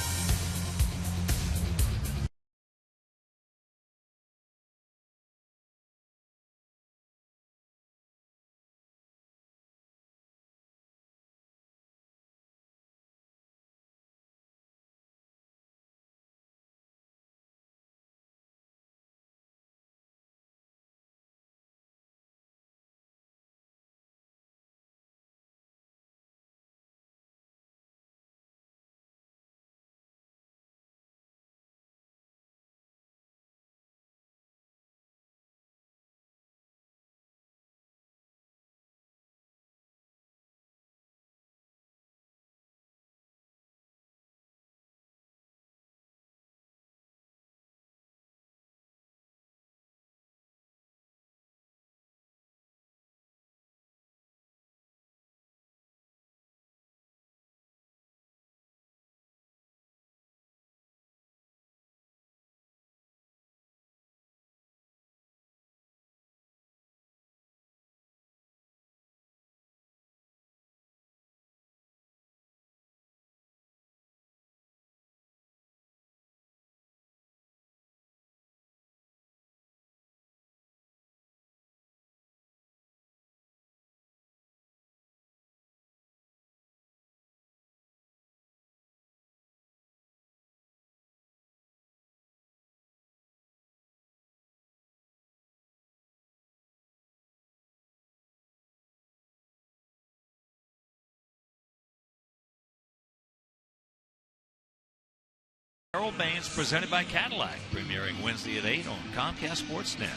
A: Harold Baines, presented by Cadillac, premiering Wednesday at 8 on Comcast Sportsnet.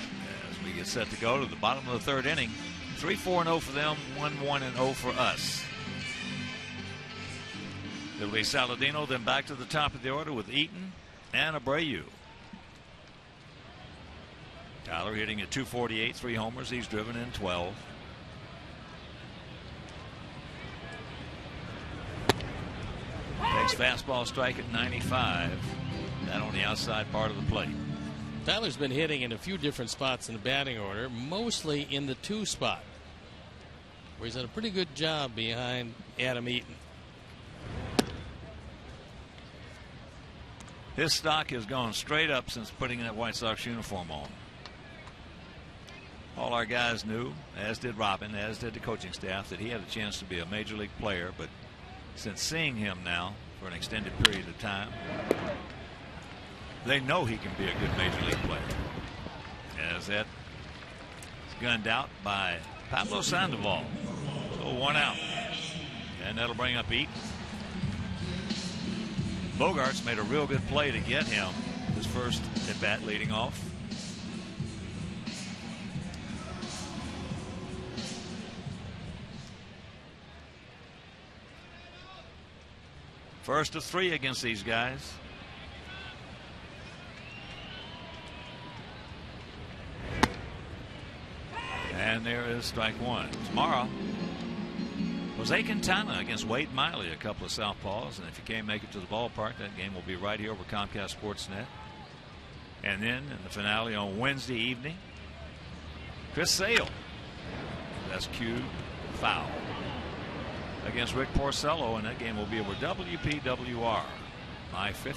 A: As we get set to go to the bottom of the third inning, 3-4-0 for them, 1-1-0 for us. It'll be Saladino, then back to the top of the order with Eaton and Abreu. Tyler hitting at .248, 3 homers. He's driven in 12. Takes fastball strike at 95. That on the outside part of the plate.
B: Tyler's been hitting in a few different spots in the batting order, mostly in the 2 spot, where he's done a pretty good job behind Adam Eaton.
A: His stock has gone straight up since putting that White Sox uniform on. All our guys knew, as did Robin, as did the coaching staff, that he had a chance to be a major league player, but since seeing him now for an extended period of time, they know he can be a good major league player. As that is gunned out by Pablo Sandoval. So 1 out. And that'll bring up Eaton. Bogarts made a real good play to get him his first at bat leading off. First of 3 against these guys. And there is strike 1. Tomorrow, Jose Quintana against Wade Miley, a couple of southpaws. And if you can't make it to the ballpark, that game will be right here over Comcast Sportsnet. And then in the finale on Wednesday evening, Chris Sale. That's cue foul against Rick Porcello, and that game will be over WPWR, I-50.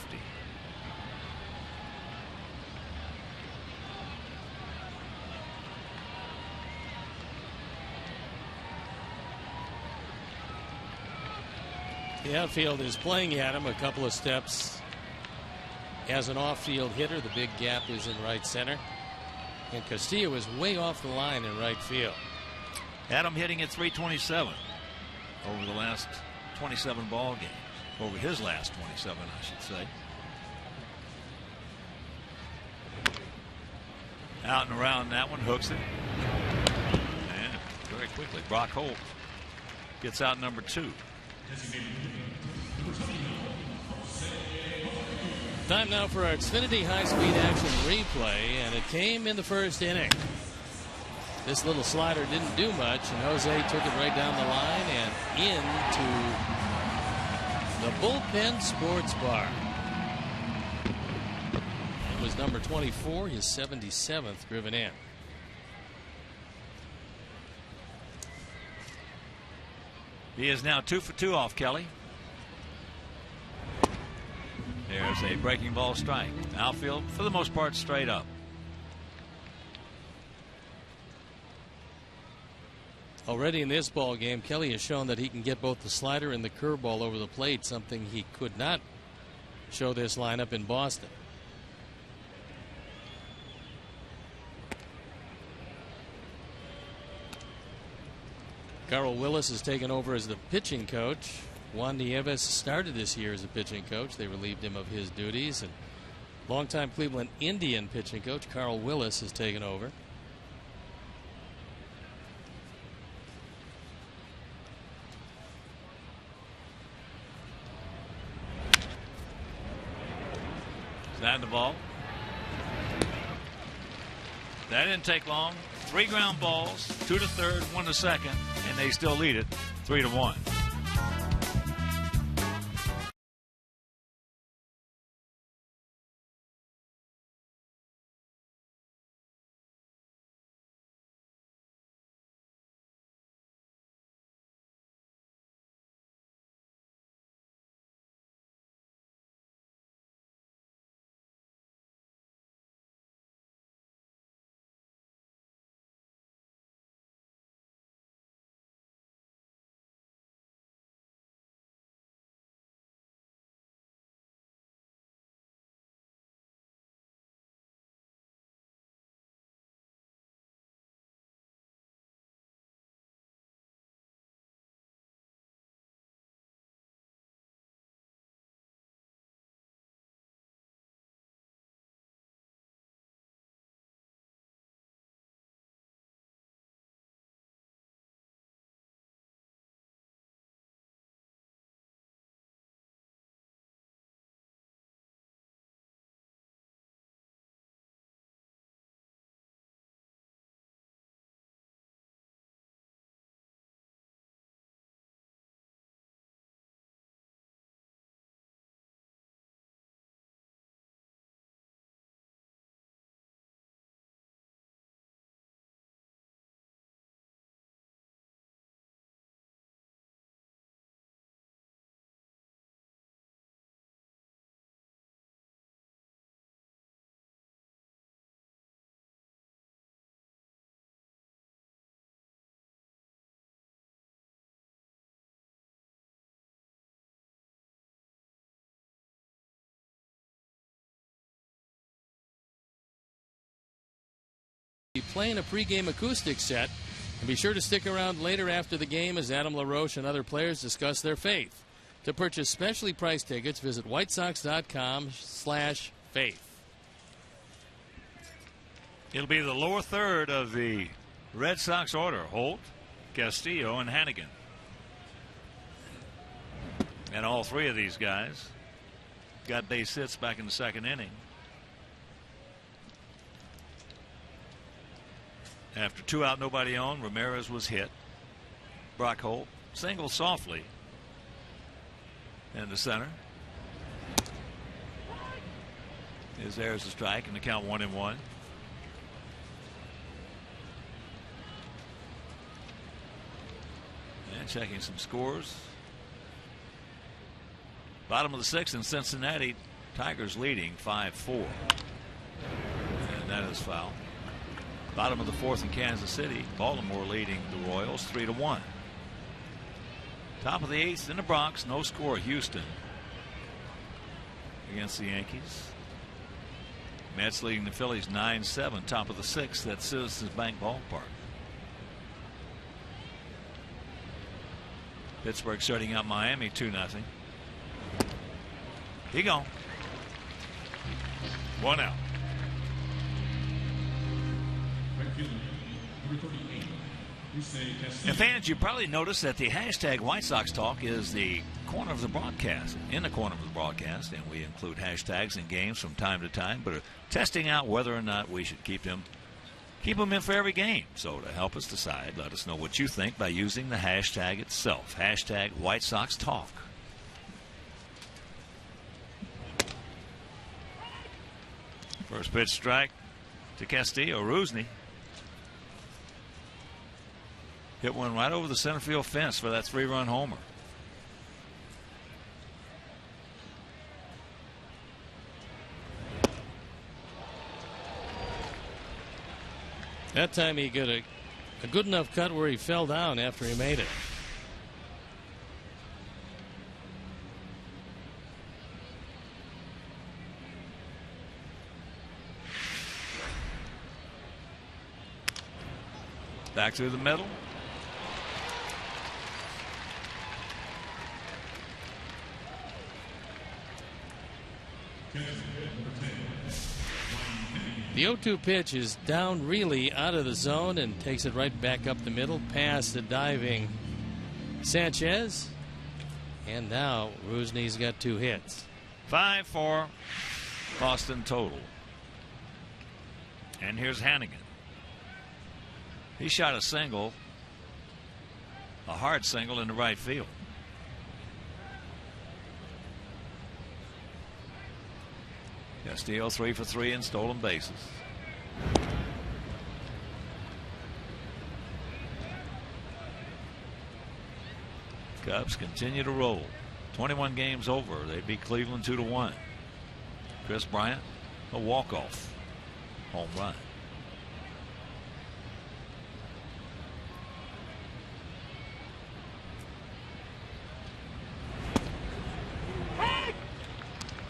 B: The outfield is playing at him a couple of steps. As an off-field hitter, the big gap is in right center. And Castillo is way off the line in right field.
A: Adam hitting at .327 over the last 27 ball games. Over his last 27, I should say. Out and around that one, hooks it. And very quickly, Brock Holt gets out number 2.
B: Time now for our Xfinity high-speed action replay, and it came in the first inning. This little slider didn't do much, and Jose took it right down the line and into the bullpen sports bar. It was number 24, his 77th driven in.
A: He is now 2 for 2 off Kelly. There's a breaking ball strike. Outfield, for the most part, straight up.
B: Already in this ball game, Kelly has shown that he can get both the slider and the curveball over the plate, something he could not show this lineup in Boston. Carl Willis has taken over as the pitching coach. Juan Nieves started this year as a pitching coach. They relieved him of his duties, and longtime Cleveland Indian pitching coach Carl Willis has taken over.
A: Sandoval. That didn't take long. 3 ground balls, 2 to third, 1 to second, and they still lead it 3-1.
B: Be playing a pregame acoustic set. And be sure to stick around later after the game as Adam LaRoche and other players discuss their faith. To purchase specially priced tickets, visit whitesox.com/faith.
A: It'll be the lower third of the Red Sox order. Holt, Castillo, and Hannigan. And all three of these guys got base hits back in the second inning. After 2 out, nobody on, Ramirez was hit. Brock Holt singled softly in the center. There's a strike, and the count 1-1. And checking some scores. Bottom of the 6th in Cincinnati, Tigers leading 5-4. And that is foul. Bottom of the 4th in Kansas City, Baltimore leading the Royals 3-1. Top of the 8th in the Bronx, no score, Houston against the Yankees. Mets leading the Phillies 9-7. Top of the 6th at Citizens Bank Ballpark. Pittsburgh shutting out Miami 2-0. He gone. 1 out. And fans, you probably noticed that the hashtag White Sox Talk is the corner of the broadcast, in the corner of the broadcast, and we include hashtags in games from time to time, but are testing out whether or not we should keep them in for every game. So to help us decide, let us know what you think by using the hashtag itself, hashtag White Sox Talk. First pitch strike to Castillo. Rusney hit one right over the center field fence for that 3-run homer.
B: That time he got a good enough cut where he fell down after he made it.
A: Back through the middle.
B: The 0-2 pitch is down really out of the zone and takes it right back up the middle past the diving Sanchez. And now Rusney's got 2 hits.
A: 5-4 Boston total. And here's Hannigan. He shot a single, a hard single into right field. Castillo 3 for 3 in stolen bases. Cubs continue to roll. 21 games over. They beat Cleveland 2-1. Chris Bryant, a walk-off home run.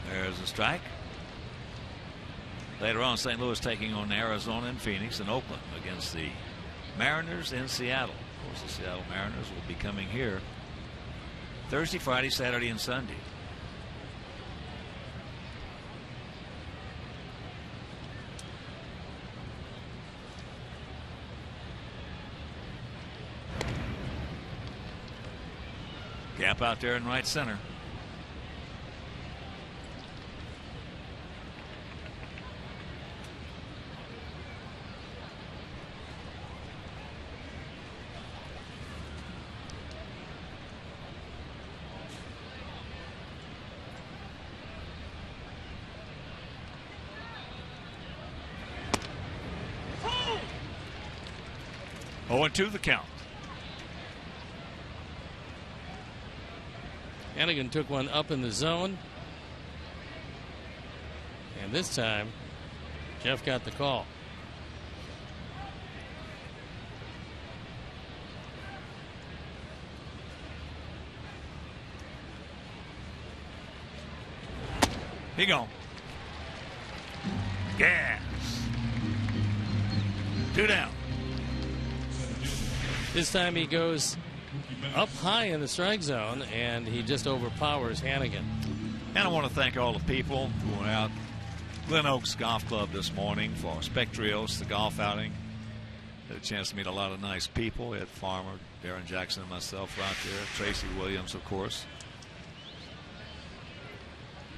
A: There's a strike. Later on, St. Louis taking on Arizona and Phoenix and Oakland against the Mariners in Seattle. Of course, the Seattle Mariners will be coming here Thursday, Friday, Saturday, and Sunday. Gap out there in right center. Oh, 0-2 the count.
B: Hannigan took one up in the zone. And this time, Jeff got the call.
A: He gone. Gas. 2 down.
B: This time he goes up high in the strike zone, and he just overpowers Hannigan.
A: And I want to thank all the people who went out Glen Oaks Golf Club this morning for Spectrios, the golf outing. Had a chance to meet a lot of nice people. Ed Farmer, Darren Jackson, and myself were out there. Tracy Williams, of course.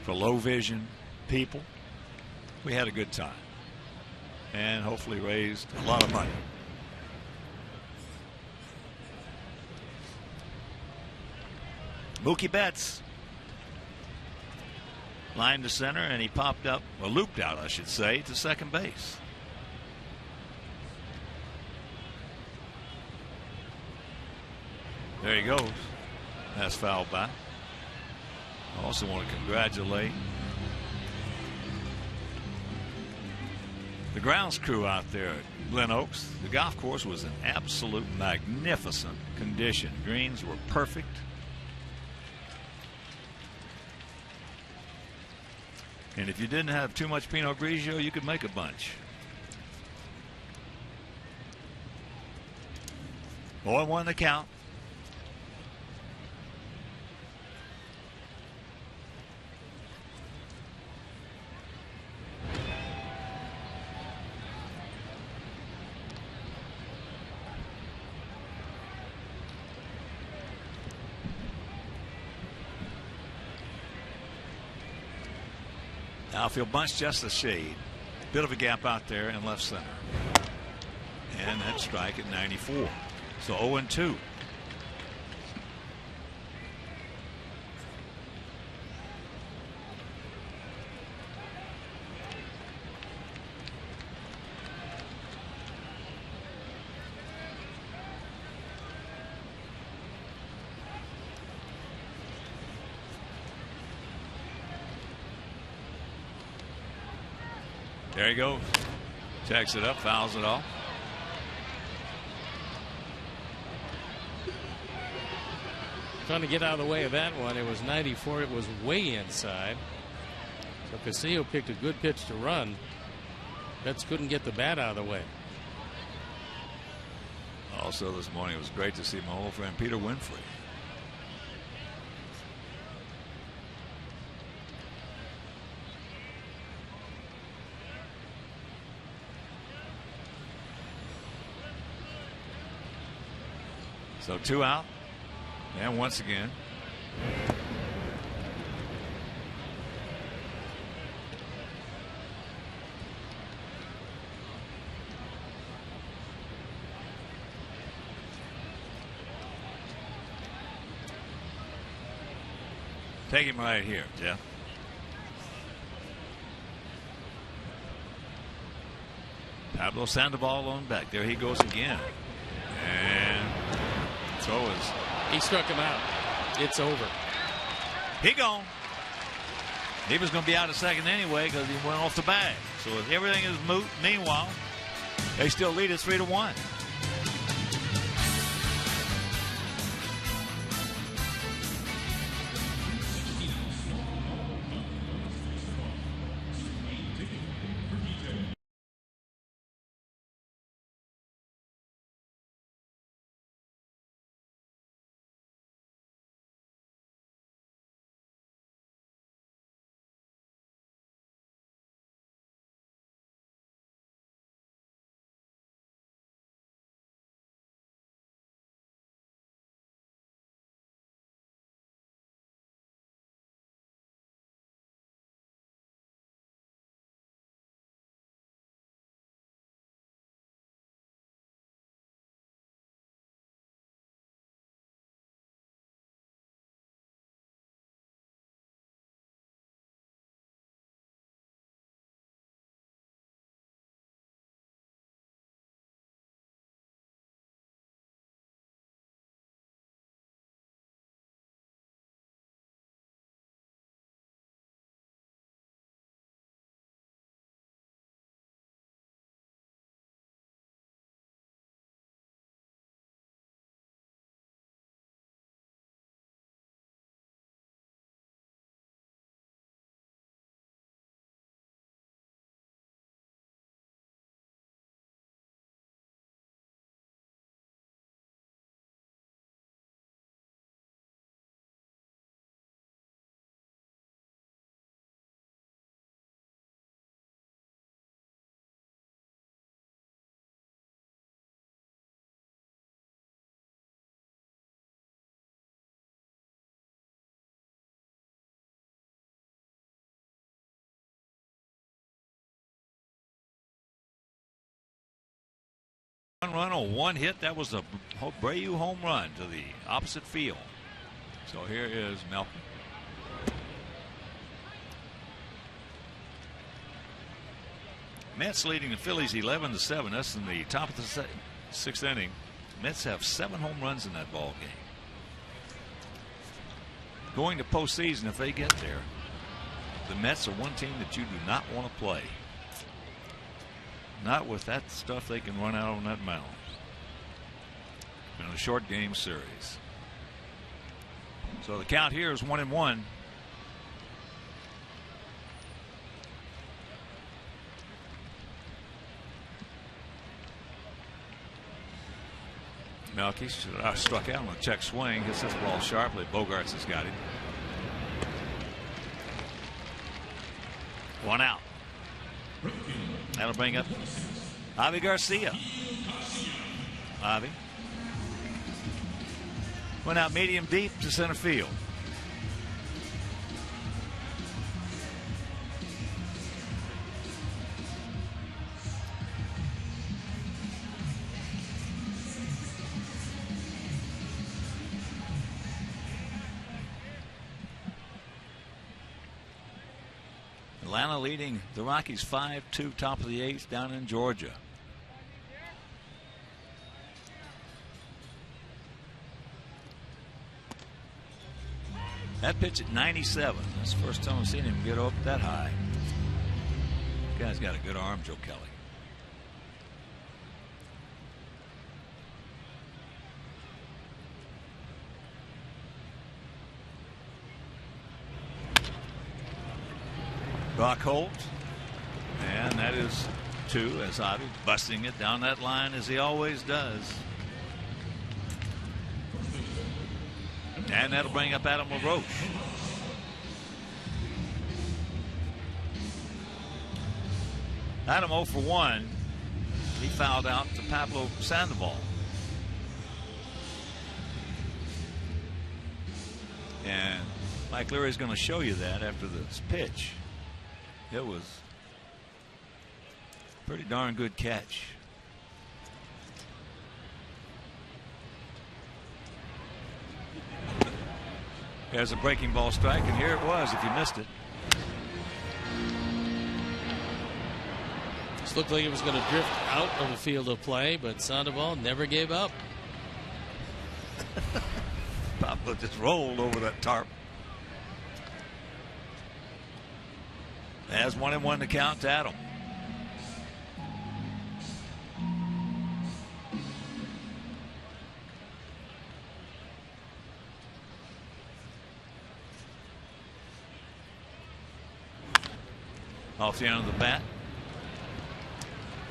A: For low vision people, we had a good time. And hopefully raised a lot of money. Mookie Betts lined to center, and he popped up, or looped out, I should say, to second base. There he goes. That's fouled back. I also want to congratulate the grounds crew out there at Glen Oaks. The golf course was in absolute magnificent condition. Greens were perfect. And if you didn't have too much Pinot Grigio, you could make a bunch. 0-1 the count. Outfield bunch just a shade. Bit of a gap out there in left center. And that strike at 94. So 0-2. There he goes. Checks it up, fouls it off.
B: Trying to get out of the way of that one. It was 94. It was way inside. So Castillo picked a good pitch to run. Betts couldn't get the bat out of the way.
A: Also this morning, it was great to see my old friend Peter Winfrey. So 2 out. And once again, take him right here, Jeff. Pablo Sandoval on back. There he goes again. And throw is.
B: He struck him out. It's over.
A: He gone. He was going to be out of second anyway because he went off the bag. So everything is moot. Meanwhile, they still lead it 3-1. run on one hit. That was a Abreu home run to the opposite field. So here is Melky. Mets leading the Phillies 11-7. That's in the top of the sixth inning. Mets have 7 home runs in that ball game. Going to postseason, if they get there, the Mets are one team that you do not want to play. Not with that stuff they can run out on that mound. In a short game series. So the count here is 1-1. Melky struck out on a check swing. Hits this ball sharply. Bogarts has got him. 1 out. That'll bring up Avi Garcia. Avi went out medium deep to center field. Atlanta leading the Rockies 5-2, top of the 8th down in Georgia. That pitch at 97. That's the first time I've seen him get up that high. The guy's got a good arm, Joe Kelly. Rock hold, and that is 2 as Avi busting it down that line as he always does. And that'll bring up Adam LaRoche. Adam 0 for 1. He fouled out to Pablo Sandoval. And Mike Leary's going to show you that after this pitch. It was a pretty darn good catch. There's a breaking ball strike, and here it was if you missed it.
B: This looked like it was going to drift out of the field of play, but Sandoval never gave up.
A: Pablo just rolled over that tarp. As 1-1 to count to Adam. Off the end of the bat.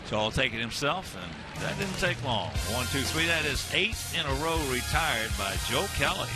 A: So I'll take it himself, and that didn't take long. 1, 2, 3. That is 8 in a row retired by Joe Kelly.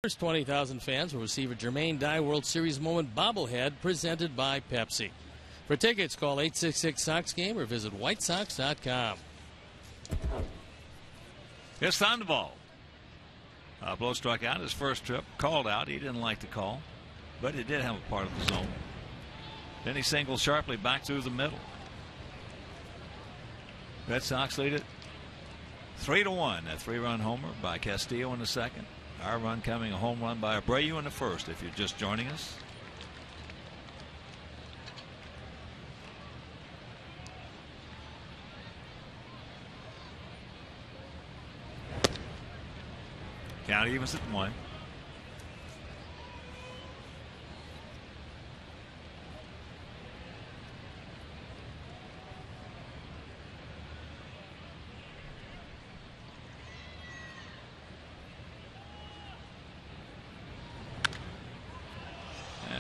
B: First 20,000 fans will receive a Jermaine Dye World Series moment bobblehead presented by Pepsi. For tickets, call 866-SOX-GAME or visit whitesox.com.
A: It's Sandoval. Blow struck out his first trip, called out. He didn't like the call, but he did have a part of the zone. Then he singled sharply back through the middle. Red Sox lead it 3-1. A 3-run homer by Castillo in the second. Our run coming, a home run by Abreu in the first, if you're just joining us. Count evens at 1.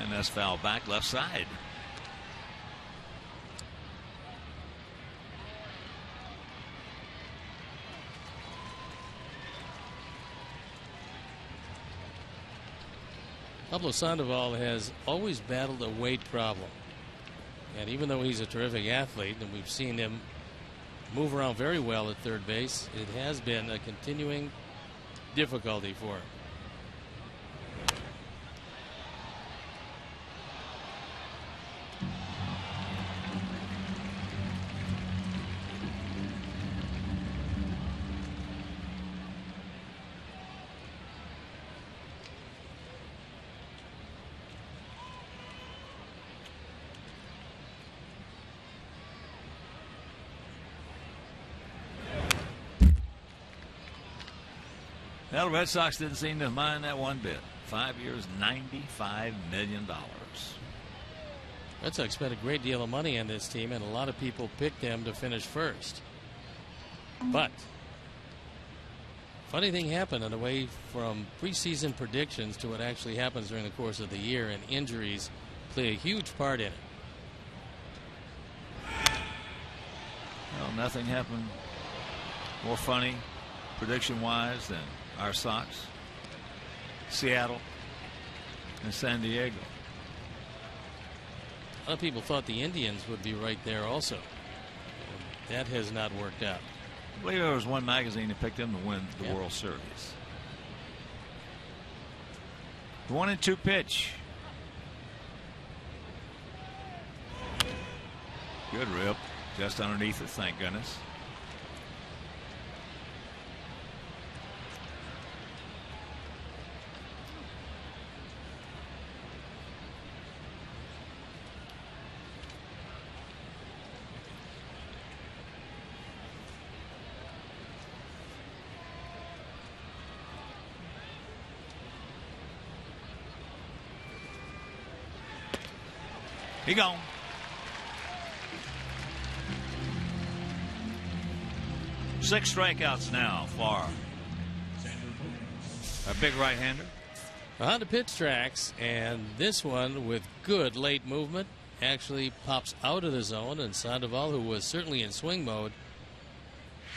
A: And that's foul back left side.
B: Pablo Sandoval has always battled a weight problem. And even though he's a terrific athlete, and we've seen him move around very well at third base, it has been a continuing difficulty for him.
A: Well, the Red Sox didn't seem to mind that one bit. 5 years, $95 million.
B: Red Sox spent a great deal of money on this team, and a lot of people picked them to finish first. But funny thing happened on the way from preseason predictions to what actually happens during the course of the year, and injuries play a huge part in it.
A: Well, nothing happened more funny prediction-wise than our Sox, Seattle, and San Diego.
B: A lot of people thought the Indians would be right there also. That has not worked out.
A: I believe there was one magazine that picked them to win the World Series. The 1-2 pitch. Good rip. Just underneath it, thank goodness. He gone. Six strikeouts now for a big right-hander.
B: On the pitch tracks, and this one with good late movement actually pops out of the zone, and Sandoval, who was certainly in swing mode,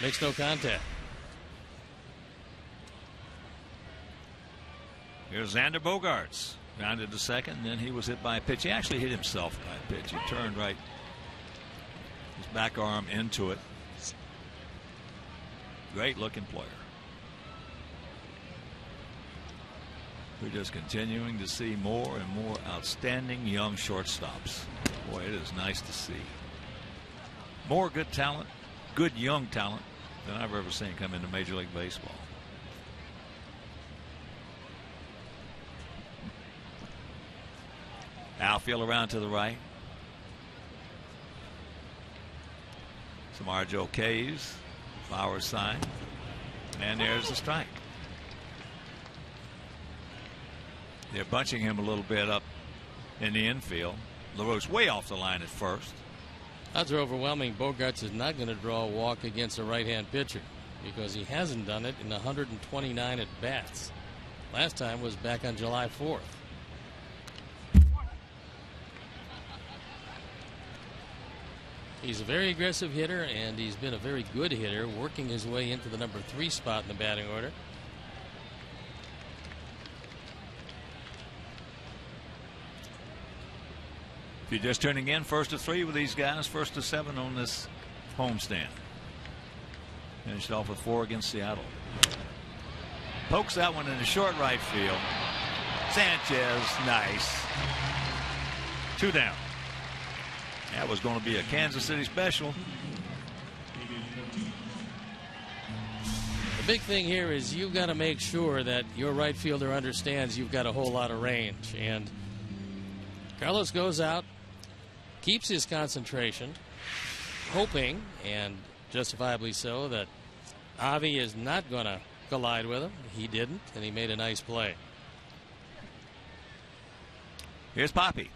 B: makes no contact.
A: Here's Xander Bogaerts. Grounded to second, and then he was hit by a pitch. He actually hit himself by a pitch. He turned right, his back arm into it. Great looking player. We're just continuing to see more and more outstanding young shortstops. Boy, it is nice to see. More good talent, good young talent than I've ever seen come into Major League Baseball. Outfield around to the right. Some Joe K's. Flowers sign. And there's the strike. They're bunching him a little bit up in the infield. LaRoche way off the line at first.
B: Odds are overwhelming. Bogaerts is not going to draw a walk against a right-hand pitcher because he hasn't done it in 129 at bats. Last time was back on July 4th. He's a very aggressive hitter, and he's been a very good hitter, working his way into the number 3 spot in the batting order.
A: If you're just tuning in, 1st to 3 with these guys, 1st to 7 on this homestand. Finished off with 4 against Seattle. Pokes that one in the short right field. Sanchez, nice. 2 down. That was going to be a Kansas City special.
B: The big thing here is you've got to make sure that your right fielder understands you've got a whole lot of range. And Carlos goes out, keeps his concentration, hoping, and justifiably so, that Avi is not going to collide with him. He didn't, and he made a nice play.
A: Here's Poppy.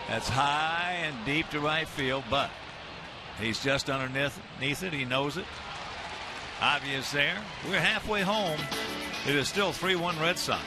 A: That's high and deep to right field, but he's just underneath it. He knows it. Avi is there. We're halfway home. It is still 3-1 Red Sox.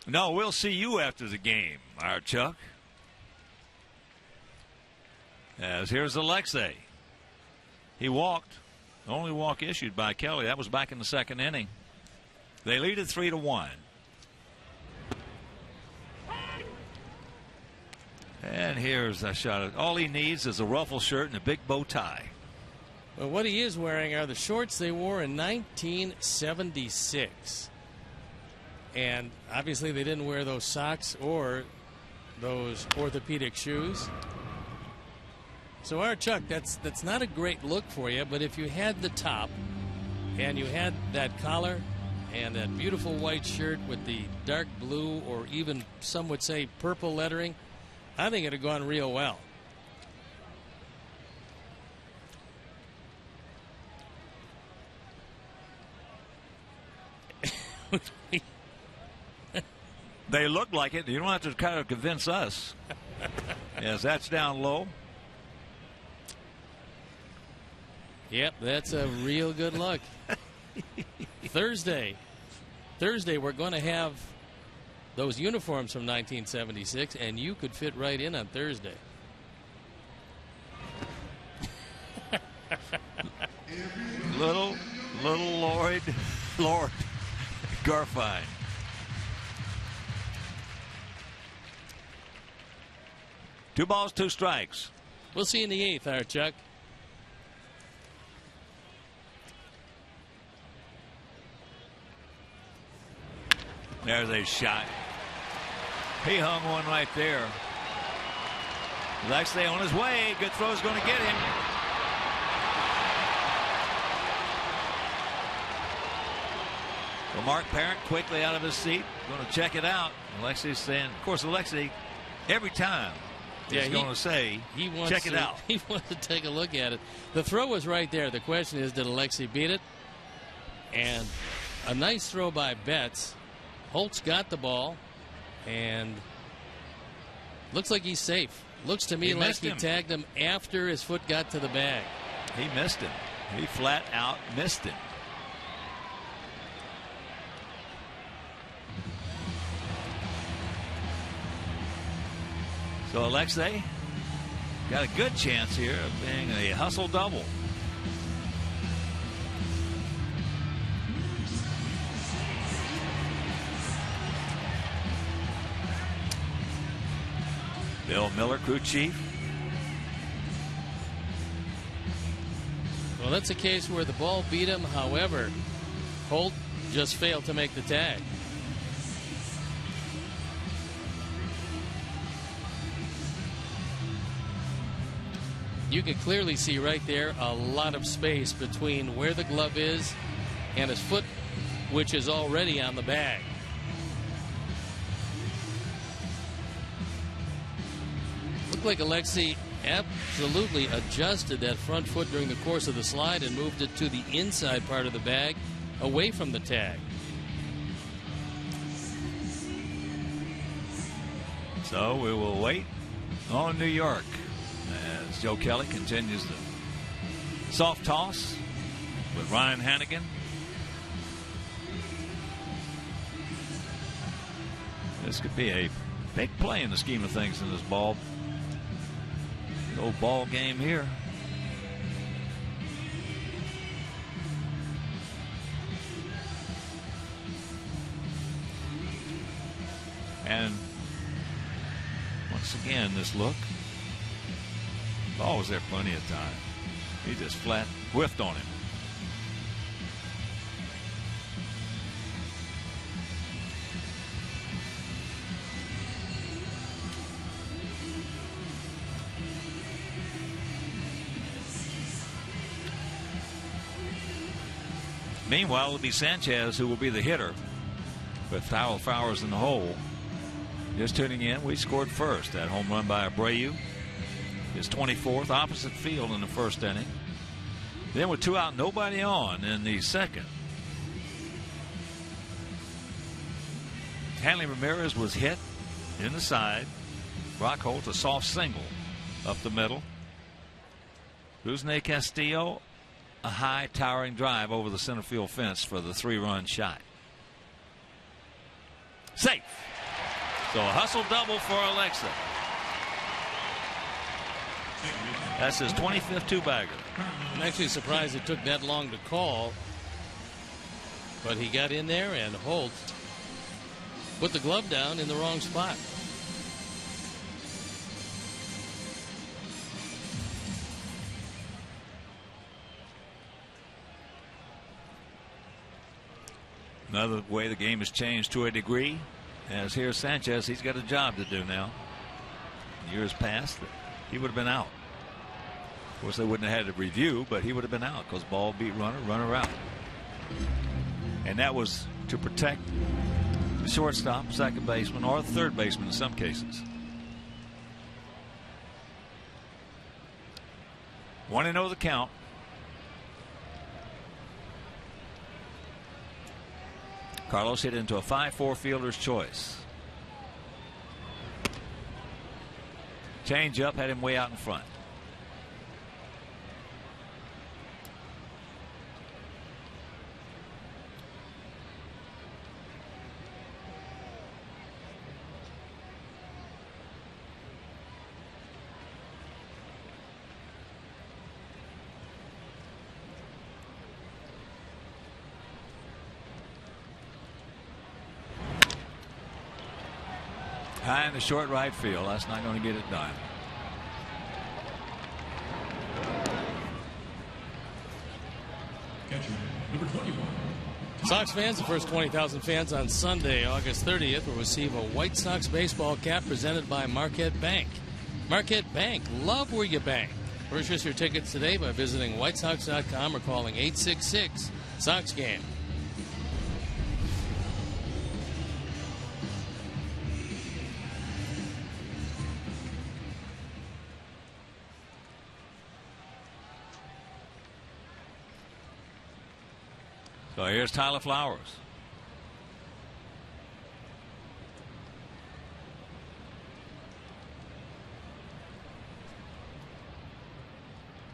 A: No, we'll see you after the game, our Chuck. As here's Alexei. He walked. The only walk issued by Kelly. That was back in the 2nd inning. They lead it 3-1. And here's a shot at all he needs is a ruffle shirt and a big bow tie.
B: Well, what he is wearing are the shorts they wore in 1976. And obviously they didn't wear those socks or those orthopedic shoes. So our Chuck, that's not a great look for you, but if you had the top and you had that collar and that beautiful white shirt with the dark blue or even some would say purple lettering, I think it'd have gone real well.
A: They look like it. You don't have to kind of convince us. Yes, that's down low.
B: Yep, that's a real good look. Thursday, we're going to have those uniforms from 1976, and you could fit right in on Thursday.
A: little Lord Garfine. Two balls, two strikes.
B: We'll see you in the 8th, our Chuck.
A: There's a shot. He hung one right there. Alexei on his way. Good throw is going to get him. Well, Mark Parent quickly out of his seat, going to check it out. Alexi's saying, of course, Alexi, every time he's going to say, check it out.
B: He wants to take a look at it. The throw was right there. The question is, did Alexi beat it? And a nice throw by Betts. Holtz got the ball, and looks like he's safe. Looks to me like he tagged him after his foot got to the bag.
A: He missed him. He flat out missed him. So Alexei got a good chance here of being a hustle double. Bill Miller, crew chief.
B: Well, that's a case where the ball beat him. However, Holt just failed to make the tag. You can clearly see right there a lot of space between where the glove is and his foot, which is already on the bag. Looked like Alexi absolutely adjusted that front foot during the course of the slide and moved it to the inside part of the bag, away from the tag.
A: So we will wait on New York as Joe Kelly continues the soft toss with Ryan Hannigan. This could be a big play in the scheme of things in this ball game here. And once again, this look. Ball was there plenty of time. He just flat whiffed on him. Meanwhile, it'll be Sanchez who will be the hitter with Kyle Flowers in the hole. Just tuning in, we scored first. That home run by Abreu, his 24th, opposite field in the first inning. Then with 2 out, nobody on in the second. Hanley Ramirez was hit in the side. Brock Holt, a soft single up the middle. Rusney Castillo, a high towering drive over the center field fence for the 3-run shot. Safe. So a hustle double for Alexa. That's his 25th two-bagger.
B: I'm actually surprised it took that long to call, but he got in there and Holt put the glove down in the wrong spot.
A: Another way the game has changed to a degree, as here's Sanchez. He's got a job to do now. Years past, he would have been out. Of course, they wouldn't have had a review, but he would have been out because ball beat runner, runner out. And that was to protect the shortstop, second baseman, or the third baseman in some cases. 1-0 the count. Carlos hit into a 5-4 fielder's choice. Change up had him way out in front. High in the short right field. That's not going to get it done.
B: Sox fans, the first 20,000 fans on Sunday, August 30th, will receive a White Sox baseball cap presented by Marquette Bank. Marquette Bank, love where you bank. Purchase your tickets today by visiting whitesox.com or calling 866-SOX-GAME.
A: here's Tyler Flowers.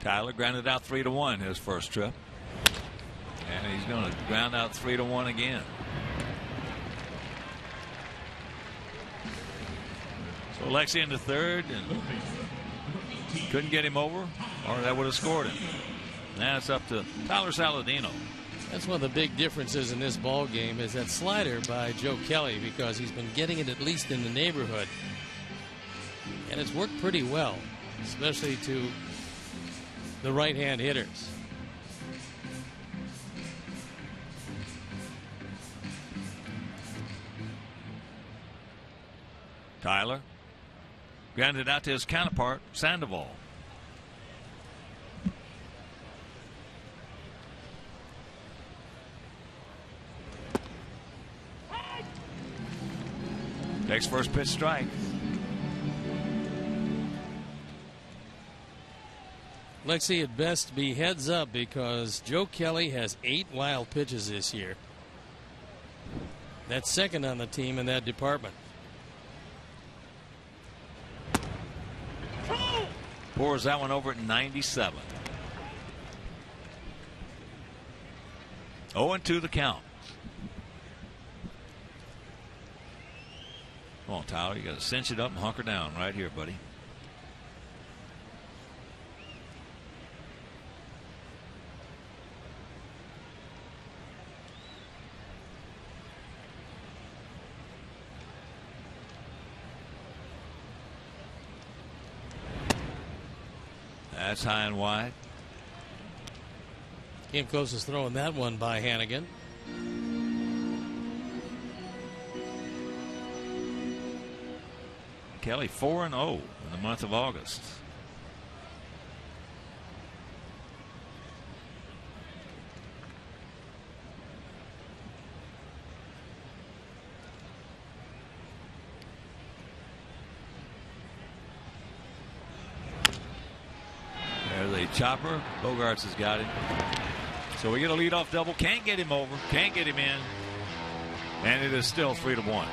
A: Tyler grounded out 3-1 his first trip. And he's going to ground out 3-1 again. So Lexi in the third, and couldn't get him over, or that would have scored him. Now it's up to Tyler Saladino.
B: That's one of the big differences in this ball game is that slider by Joe Kelly, because he's been getting it at least in the neighborhood. And it's worked pretty well, especially to the right-hand hitters.
A: Tyler grounded out to his counterpart, Sandoval. Takes first pitch strike.
B: Lexi, at best be heads up because Joe Kelly has 8 wild pitches this year. That's second on the team in that department.
A: Pours that one over at 97. 0-2 the count. Come on, Tyler, you got to cinch it up and hunker down right here, buddy. That's high and wide.
B: Came closest throwing that one by Hannigan.
A: Kelly 4-0 in the month of August. There's a chopper. Bogarts has got it. So we get a leadoff double. Can't get him over. Can't get him in. And it is still 3-1.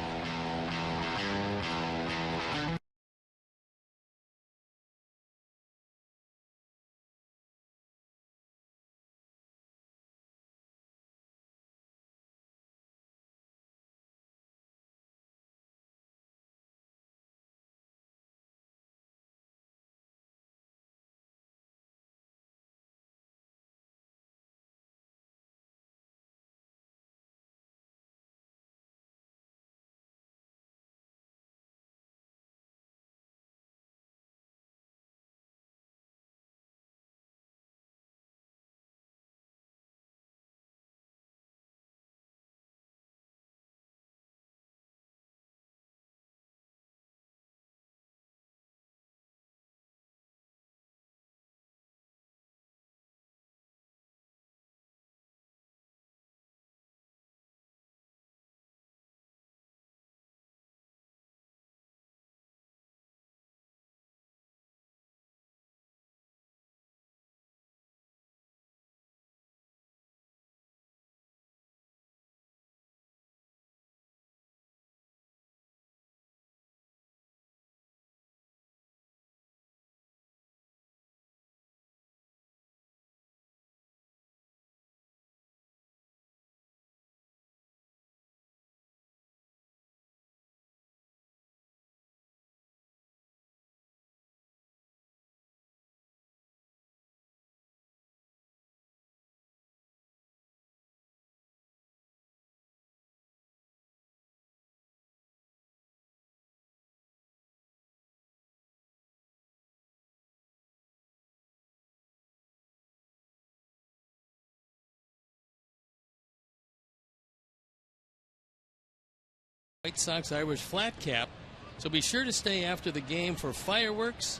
B: White Sox Irish flat cap. So be sure to stay after the game for fireworks.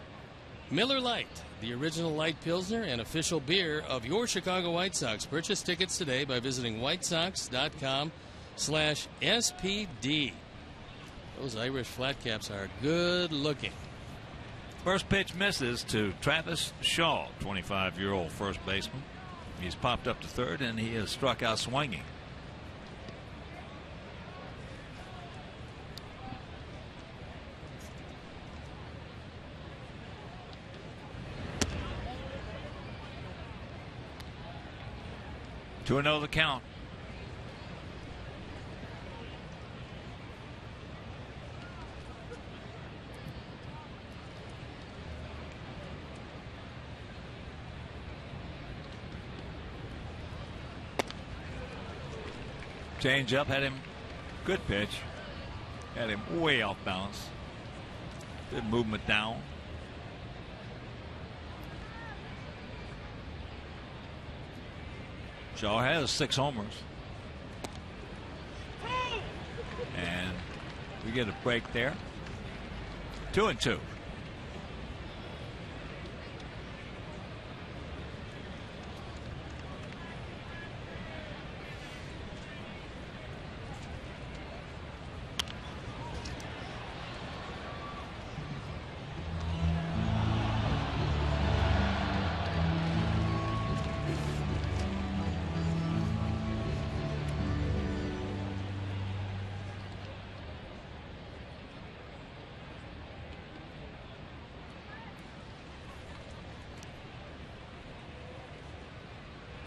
B: Miller Lite, the original light Pilsner and official beer of your Chicago White Sox. Purchase tickets today by visiting whitesox.com/SPD. Those Irish flat caps are good looking.
A: First pitch misses to Travis Shaw, 25-year-old first baseman. He's popped up to third, and he has struck out swinging. To another count. Change up, had him, good pitch, had him way off balance. Good movement down. Shaw has 6 homers. And we get a break there. 2-2.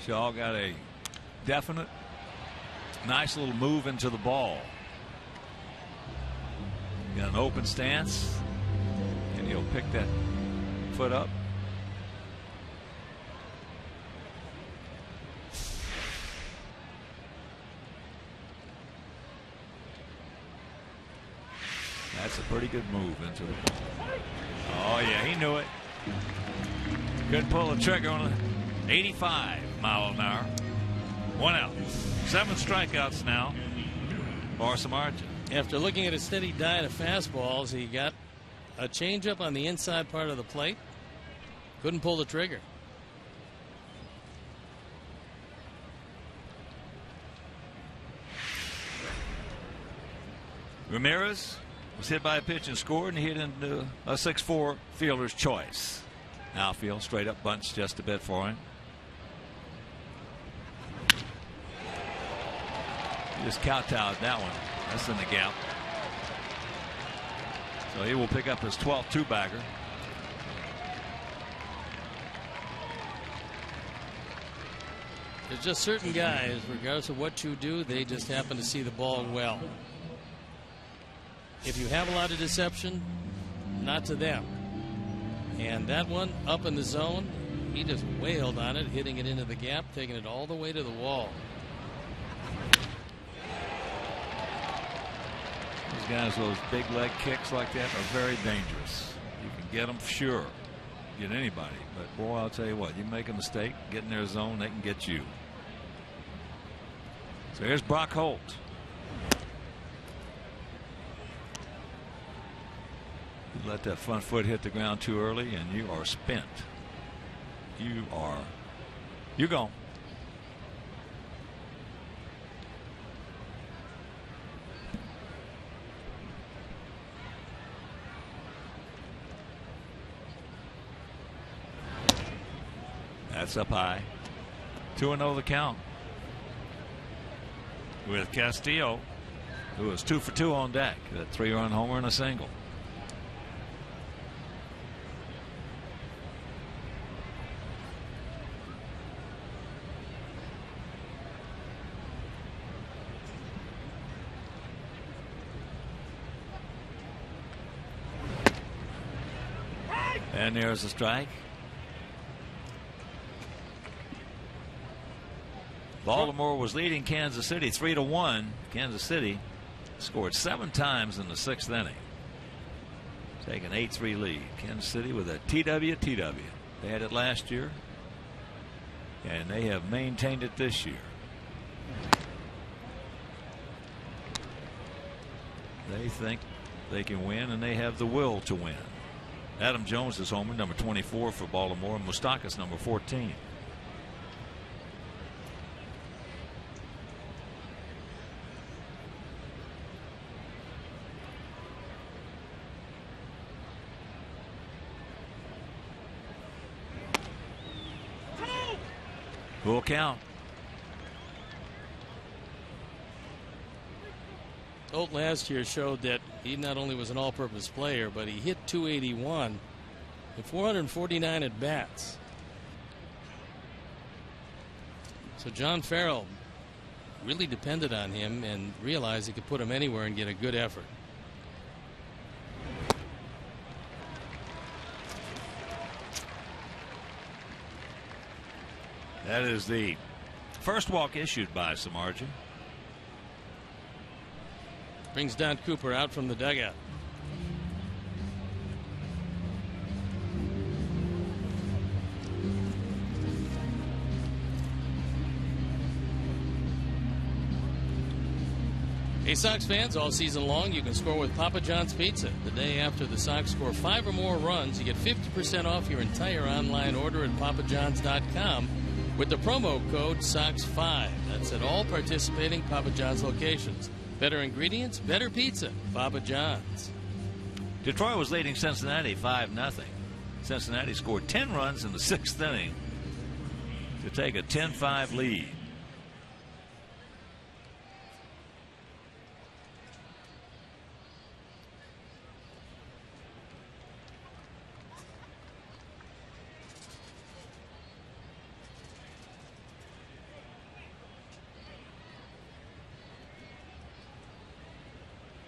A: Shaw got a definite, nice little move into the ball. Got an open stance, and he'll pick that foot up. That's a pretty good move into the ball. Oh, yeah, he knew it. Couldn't pull the trigger on it. 85 mile an hour. 1 out. 7 strikeouts now for Samardzija.
B: After looking at a steady diet of fastballs, he got a changeup on the inside part of the plate. Couldn't pull the trigger.
A: Ramirez was hit by a pitch and scored, and hit into a 6-4 fielder's choice. Outfield straight up bunts just a bit for him. He just kowtowed that one. That's in the gap. So he will pick up his 12th two-bagger.
B: There's just certain guys, regardless of what you do, they just happen to see the ball well. If you have a lot of deception, not to them. And that one up in the zone, he just wailed on it, hitting it into the gap, taking it all the way to the wall.
A: These guys, those big leg kicks like that are very dangerous. You can get them, sure. Get anybody. But, boy, I'll tell you what, you make a mistake, get in their zone, they can get you. So here's Brock Holt. You let that front foot hit the ground too early, and you are spent. You're gone. That's up high. 2-0 the count. With Castillo, who was 2 for 2 on deck. A 3-run homer and a single. And there's a strike. Baltimore was leading Kansas City 3-1. Kansas City scored 7 times in the 6th inning. Taking 8-3 lead. Kansas City with a TW. They had it last year, and they have maintained it this year. They think they can win, and they have the will to win. Adam Jones is homer, number 24 for Baltimore, and Moustakas number 14. Full count.
B: Holt last year showed that he not only was an all-purpose player, but he hit .281 in 449 at bats. So John Farrell really depended on him and realized he could put him anywhere and get a good effort.
A: That is the first walk issued by Samardzija.
B: Brings Don Cooper out from the dugout. Hey, Sox fans, all season long you can score with Papa John's Pizza. The day after the Sox score 5 or more runs, you get 50% off your entire online order at papajohns.com with the promo code SOX5. That's at all participating Papa John's locations. Better ingredients, better pizza. Papa John's.
A: Detroit was leading Cincinnati 5-0. Cincinnati scored 10 runs in the 6th inning to take a 10-5 lead.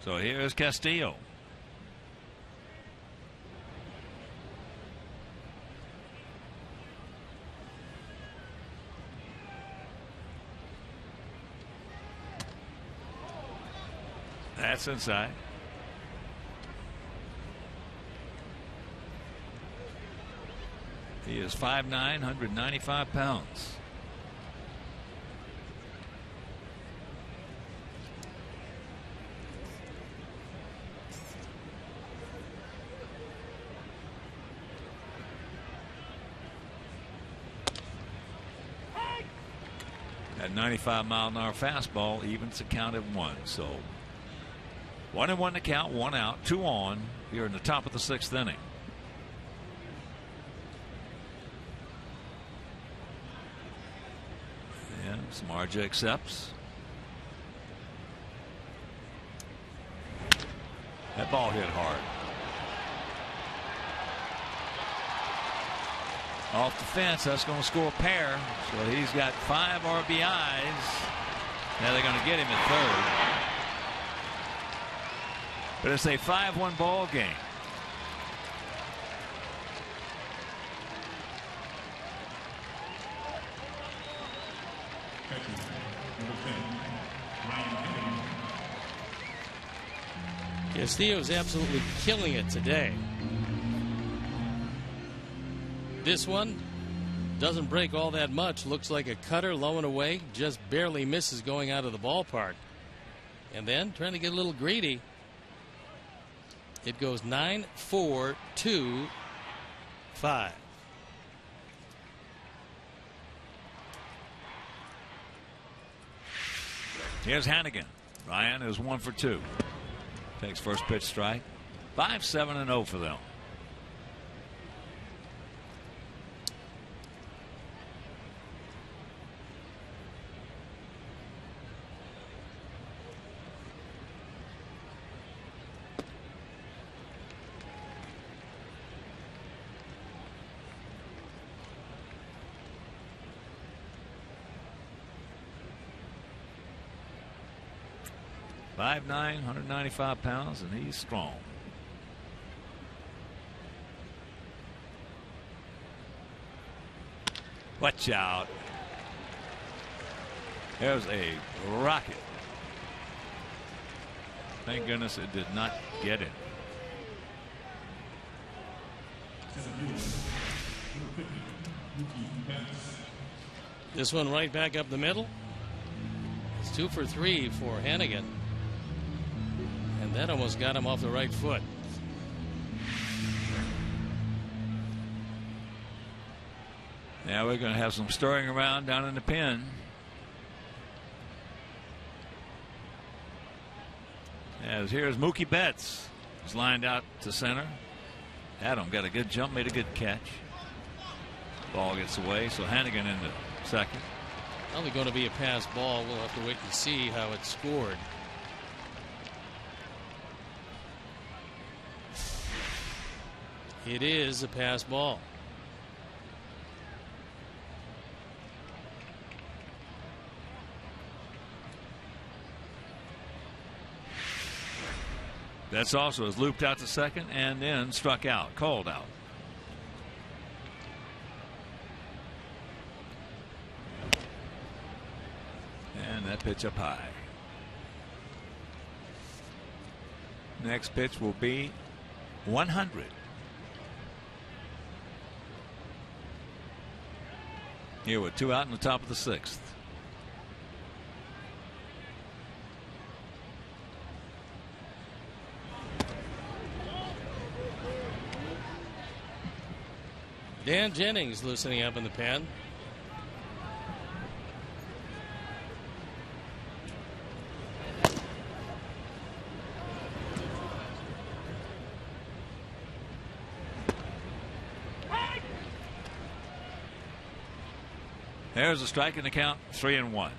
A: So here's Castillo. That's inside. He is 5'9", 195 pounds. That 95-mile-an-hour fastball evens the count at 1. So 1-1 to count, 1 out, 2 on here in the top of the 6th inning. And Samardzija accepts. That ball hit hard. Off the fence, that's going to score a pair. So he's got 5 RBIs. Now they're going to get him at third. But it's a 5-1 ball game.
B: Castillo's absolutely killing it today. This one doesn't break all that much. Looks like a cutter low and away. Just barely misses going out of the ballpark. And then trying to get a little greedy. It goes 9-4-2-5.
A: Here's Hannigan. Ryan is 1 for 2. Takes first pitch strike. 5-7-0 for them. .5'9", 195 pounds, and he's strong. Watch out. There's a rocket. Thank goodness it did not get it.
B: This one right back up the middle. It's 2 for 3 for Hannigan. And that almost got him off the right foot.
A: Now we're going to have some stirring around down in the pen. As here's Mookie Betts. He's lined out to center. Adam got a good jump, made a good catch. Ball gets away, so Hannigan in the second.
B: Probably going to be a pass ball. We'll have to wait and see how it's scored. It is a pass ball.
A: That's also is looped out to second and then struck out, called out. And that pitch up high. Next pitch will be 100. Here with 2 out in the top of the 6th.
B: Dan Jennings loosening up in the pen.
A: There's a strike in the count, 3-1.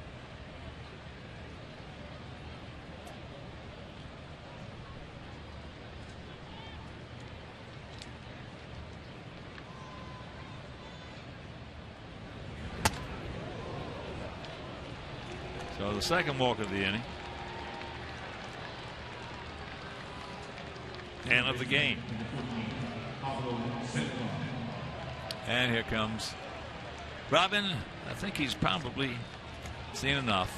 A: So the second walk of the inning. And of the game. And here comes Robin. I think he's probably seen enough.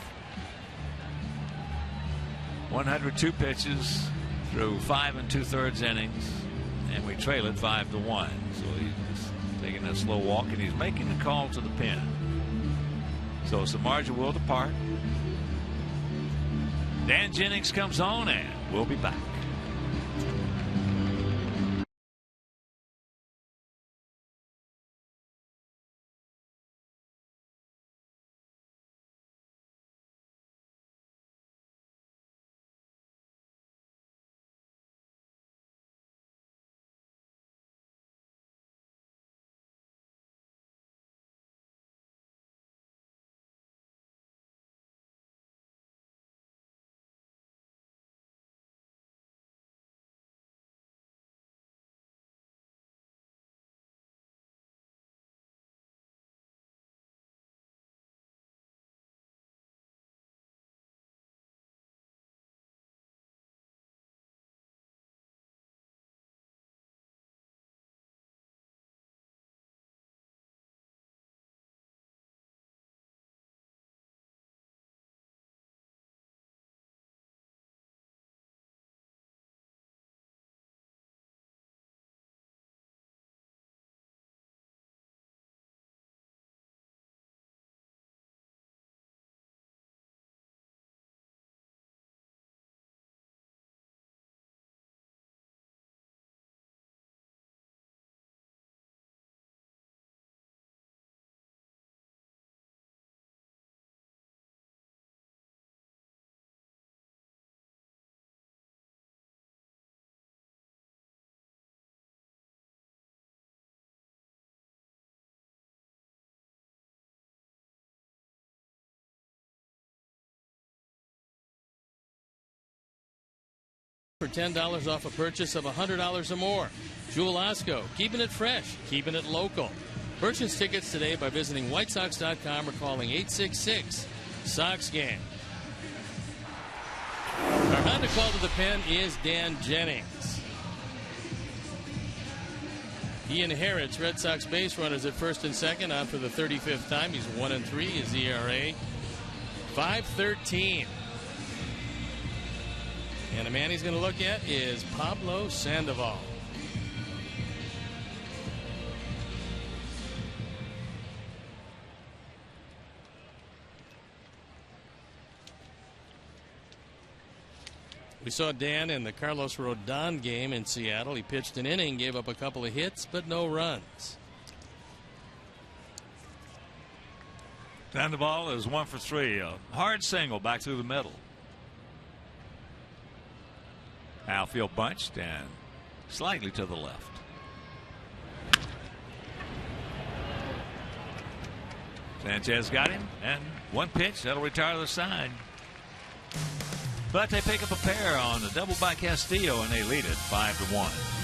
A: 102 pitches through 5 2/3 innings, and we trail it 5-1. So he's taking a slow walk, and he's making the call to the pen. So Samardzija will depart. Dan Jennings comes on, and we'll be back.
B: For $10 off a purchase of $100 or more. Jewel Osco, keeping it fresh, keeping it local. Purchase tickets today by visiting WhiteSox.com or calling 866-SOX-GAME. Our Honda call to the pen is Dan Jennings. He inherits Red Sox base runners at first and second on for the 35th time. He's 1-3. His ERA 5.13. And the man he's going to look at is Pablo Sandoval. We saw Dan in the Carlos Rodon game in Seattle. He pitched an inning, gave up a couple of hits, but no runs.
A: Sandoval is 1 for 3. A hard single back through the middle. Outfield bunched and slightly to the left. Sanchez got him, and one pitch that'll retire to the side. But they pick up a pair on the double by Castillo, and they lead it 5-1.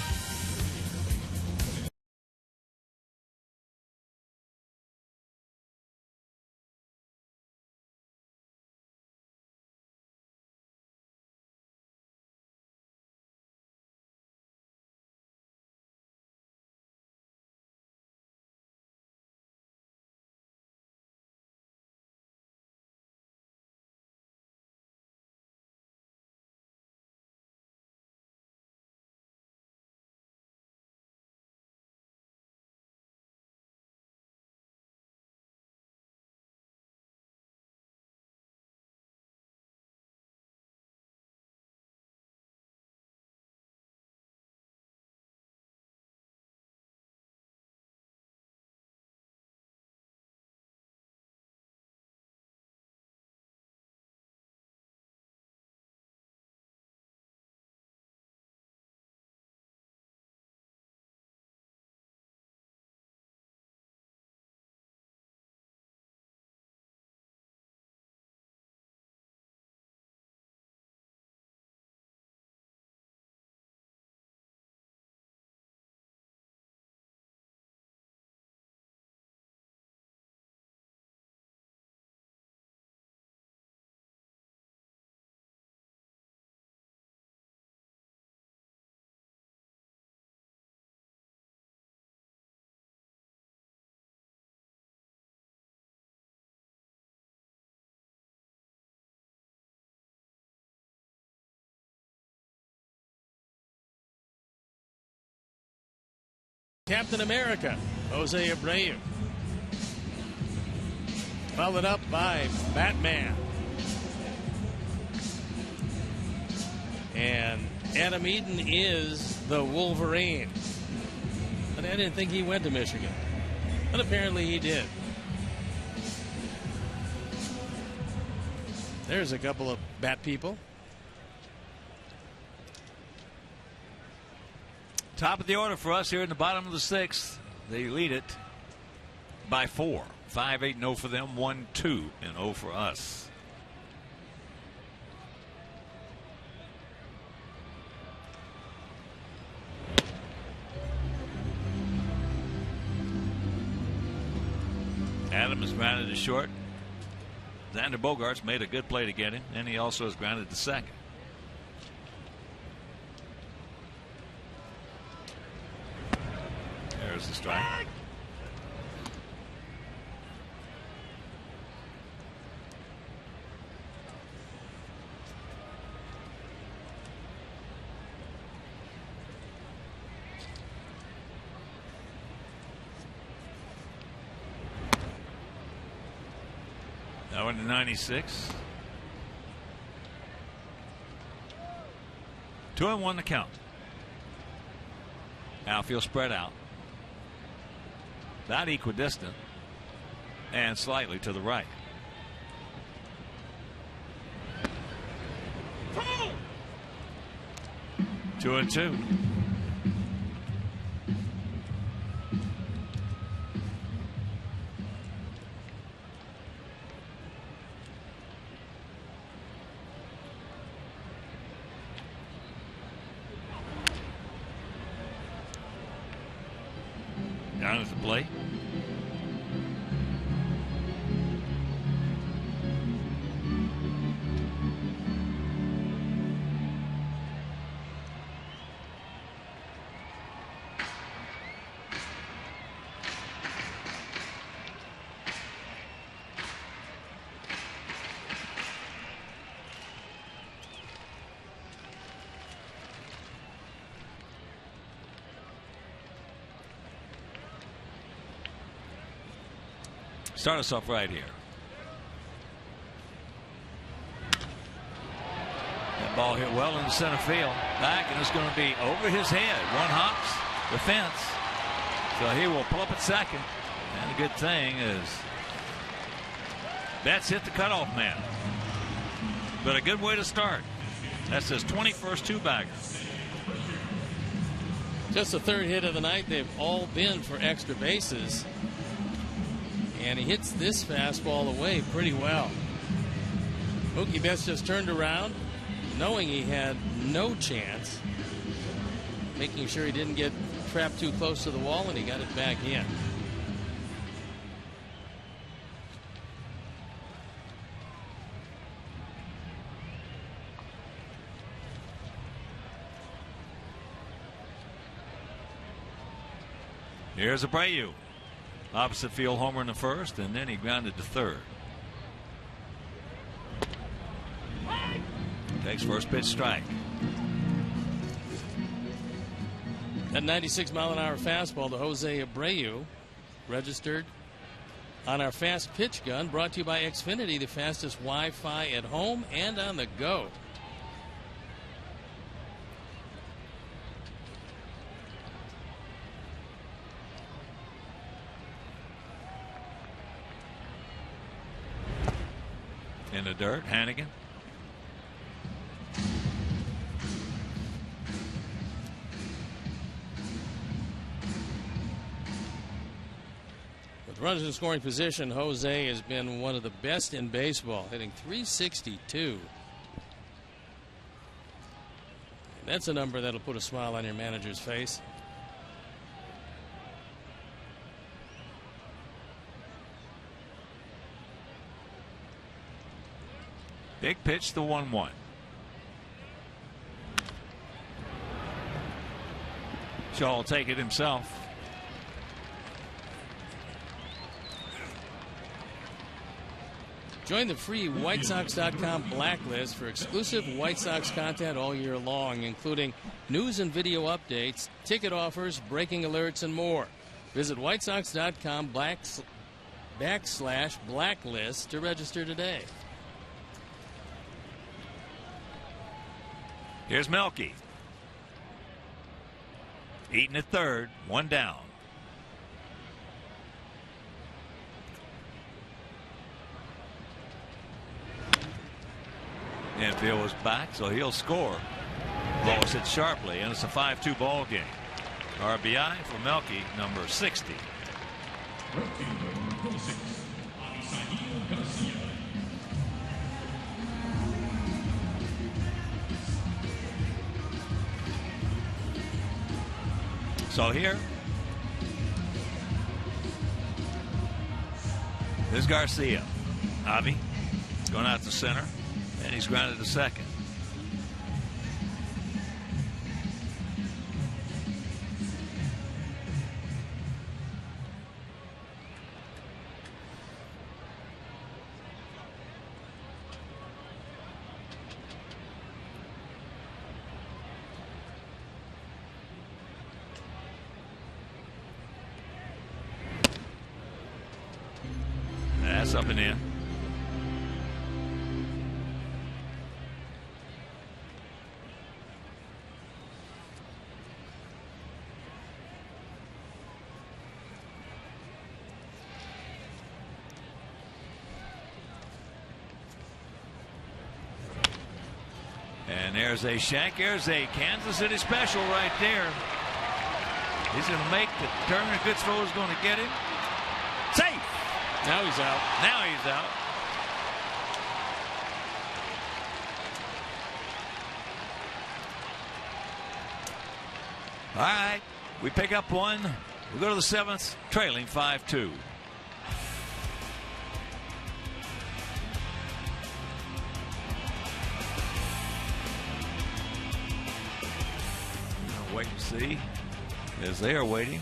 B: Captain America, Jose Abreu. Followed up by Batman. And Adam Eden is the Wolverine. But I didn't think he went to Michigan. But apparently he did. There's a couple of bat people.
A: Top of the order for us here in the bottom of the sixth. They lead it by 4. 5-8-0 for them, 1-2 and 0 for us. Adam is grounded to short. Xander Bogaerts made a good play to get him, and he also is grounded to second. There's the strike. Now into 96. 2-1 the count. Outfield spread out. Not equidistant, and slightly to the right. Two and two. Down at the plate. Start us off right here. That ball hit well in the center field. Back, and it's going to be over his head. One hops the fence. So he will pull up at second. And the good thing is that's hit the cutoff man. But a good way to start. That's his 21st two-bagger.
B: Just the third hit of the night. They've all been for extra bases. And he hits this fastball away pretty well. Mookie Betts just turned around, knowing he had no chance, making sure he didn't get trapped too close to the wall, and he got it back in.
A: Here's Abreu. Opposite field homer in the first, and then he grounded to third. Takes first pitch strike.
B: That 96-mile-an-hour fastball to Jose Abreu, registered on our fast pitch gun, brought to you by Xfinity, the fastest Wi-Fi at home and on the go.
A: In the dirt, Hannigan.
B: With runners in scoring position, Jose has been one of the best in baseball, hitting .362. That's a number that'll put a smile on your manager's face.
A: Big pitch, the 1-1. Shaw will take it himself.
B: Join the free WhiteSox.com blacklist for exclusive White Sox content all year long, including news and video updates, ticket offers, breaking alerts, and more. Visit WhiteSox.com /blacklist to register today.
A: Here's Melky. Eaton at third, one down. Infield was back, so he'll score. Ball was hit sharply, and it's a 5-2 ball game. RBI for Melky, number 60. So here is Garcia. Javi going out to center, and he's grounded to second. That's up and in. And there's a shank. There's a Kansas City special right there. He's going to make the turn. A good throw is going to get him. Safe.
B: Now he's out.
A: Now he's out. All right. We pick up one. We go to the seventh, trailing 5-2. Wait and see as they are waiting.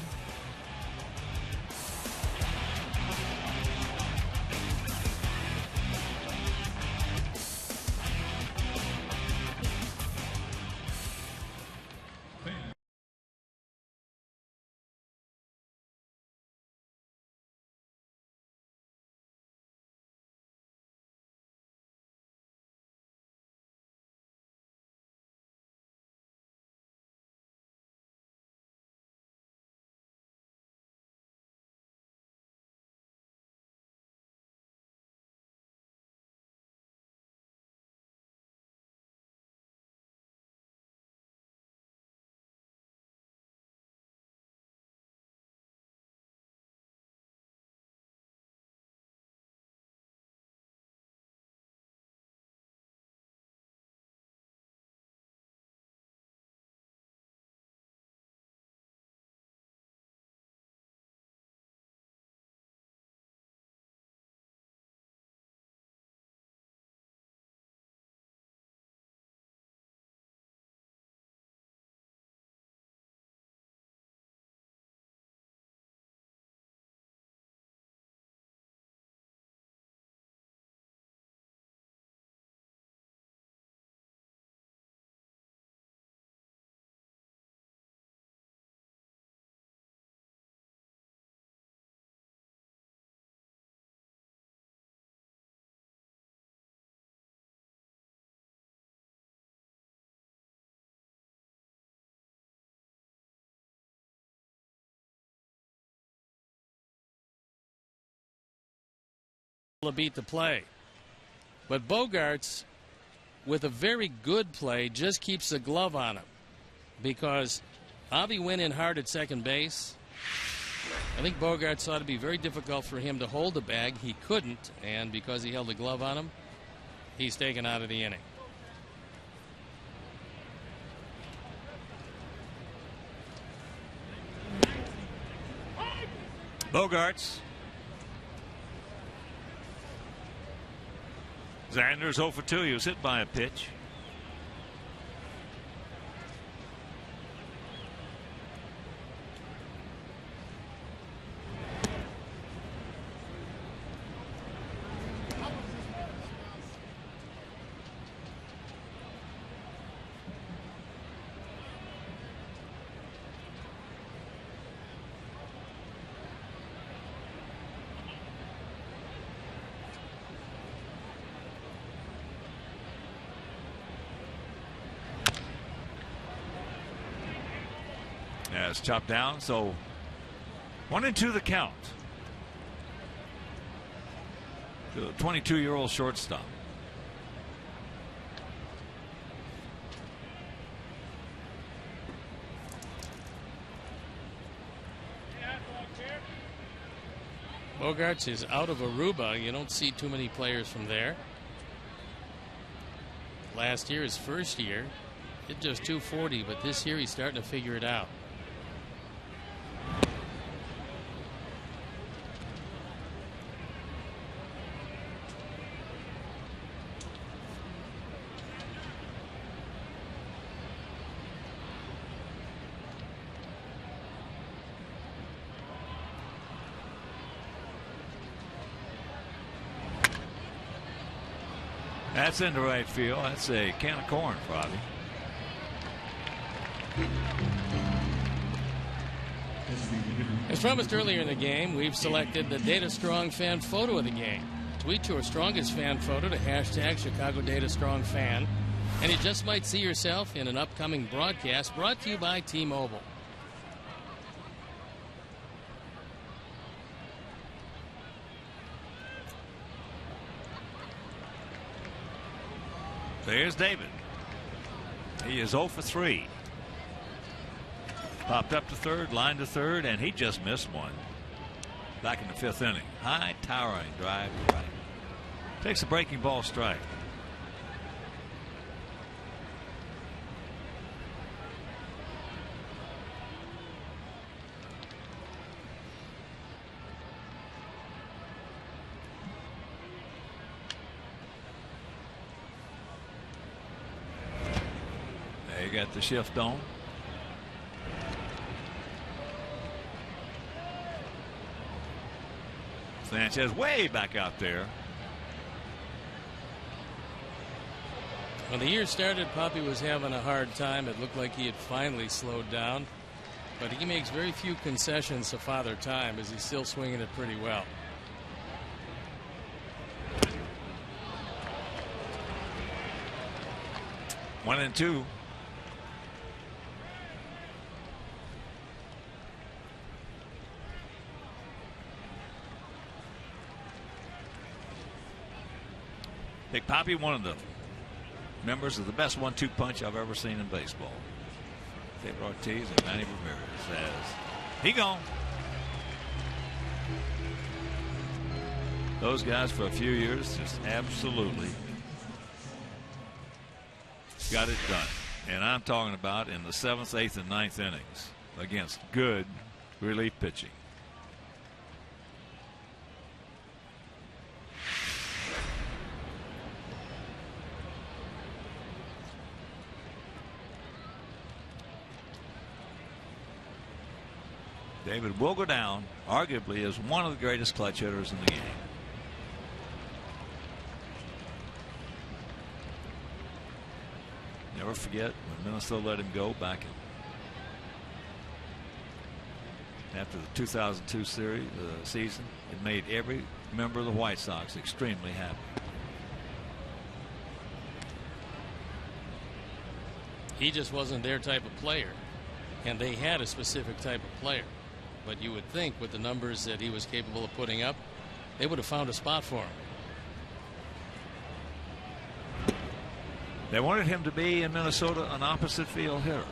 B: to beat the play. But Bogaerts, with a very good play, just keeps the glove on him, because Avi went in hard at second base. I think Bogaerts thought it'd be very difficult for him to hold the bag. He couldn't, and because he held the glove on him, he's taken out of the inning.
A: Bogaerts. Xander's 0 for 2. He was hit by a pitch. Yeah, it's chopped down, so 1-2 the count. The 22-year-old shortstop.
B: Bogaerts is out of Aruba. You don't see too many players from there. Last year, his first year, hit just 240, but this year he's starting to figure it out.
A: That's into right field. That's a can of corn for Avi.
B: As promised earlier in the game, we've selected the Data Strong fan photo of the game. Tweet your strongest fan photo to hashtag Chicago Data Strong Fan, and you just might see yourself in an upcoming broadcast brought to you by T-Mobile.
A: There's David. He is 0 for 3. Popped up to third, line to third, and he just missed one. Back in the 5th inning. High towering drive to right. Takes a breaking ball strike. There you got the shift on. Sanchez way back out there.
B: When the year started, Poppy was having a hard time. It looked like he had finally slowed down, but he makes very few concessions to Father Time, as he's still swinging it pretty well.
A: One and two. Big Poppy, one of the members of the best 1-2 punch I've ever seen in baseball. David Ortiz and Manny Ramirez says he gone. Those guys for a few years just absolutely got it done. And I'm talking about in the 7th, 8th, and 9th innings against good relief pitching. David will go down arguably as one of the greatest clutch hitters in the game. Never forget when Minnesota let him go back after the 2002 season. It made every member of the White Sox extremely happy.
B: He just wasn't their type of player, and they had a specific type of player. But you would think with the numbers that he was capable of putting up, they would have found a spot for him.
A: They wanted him to be in Minnesota an opposite field hitter.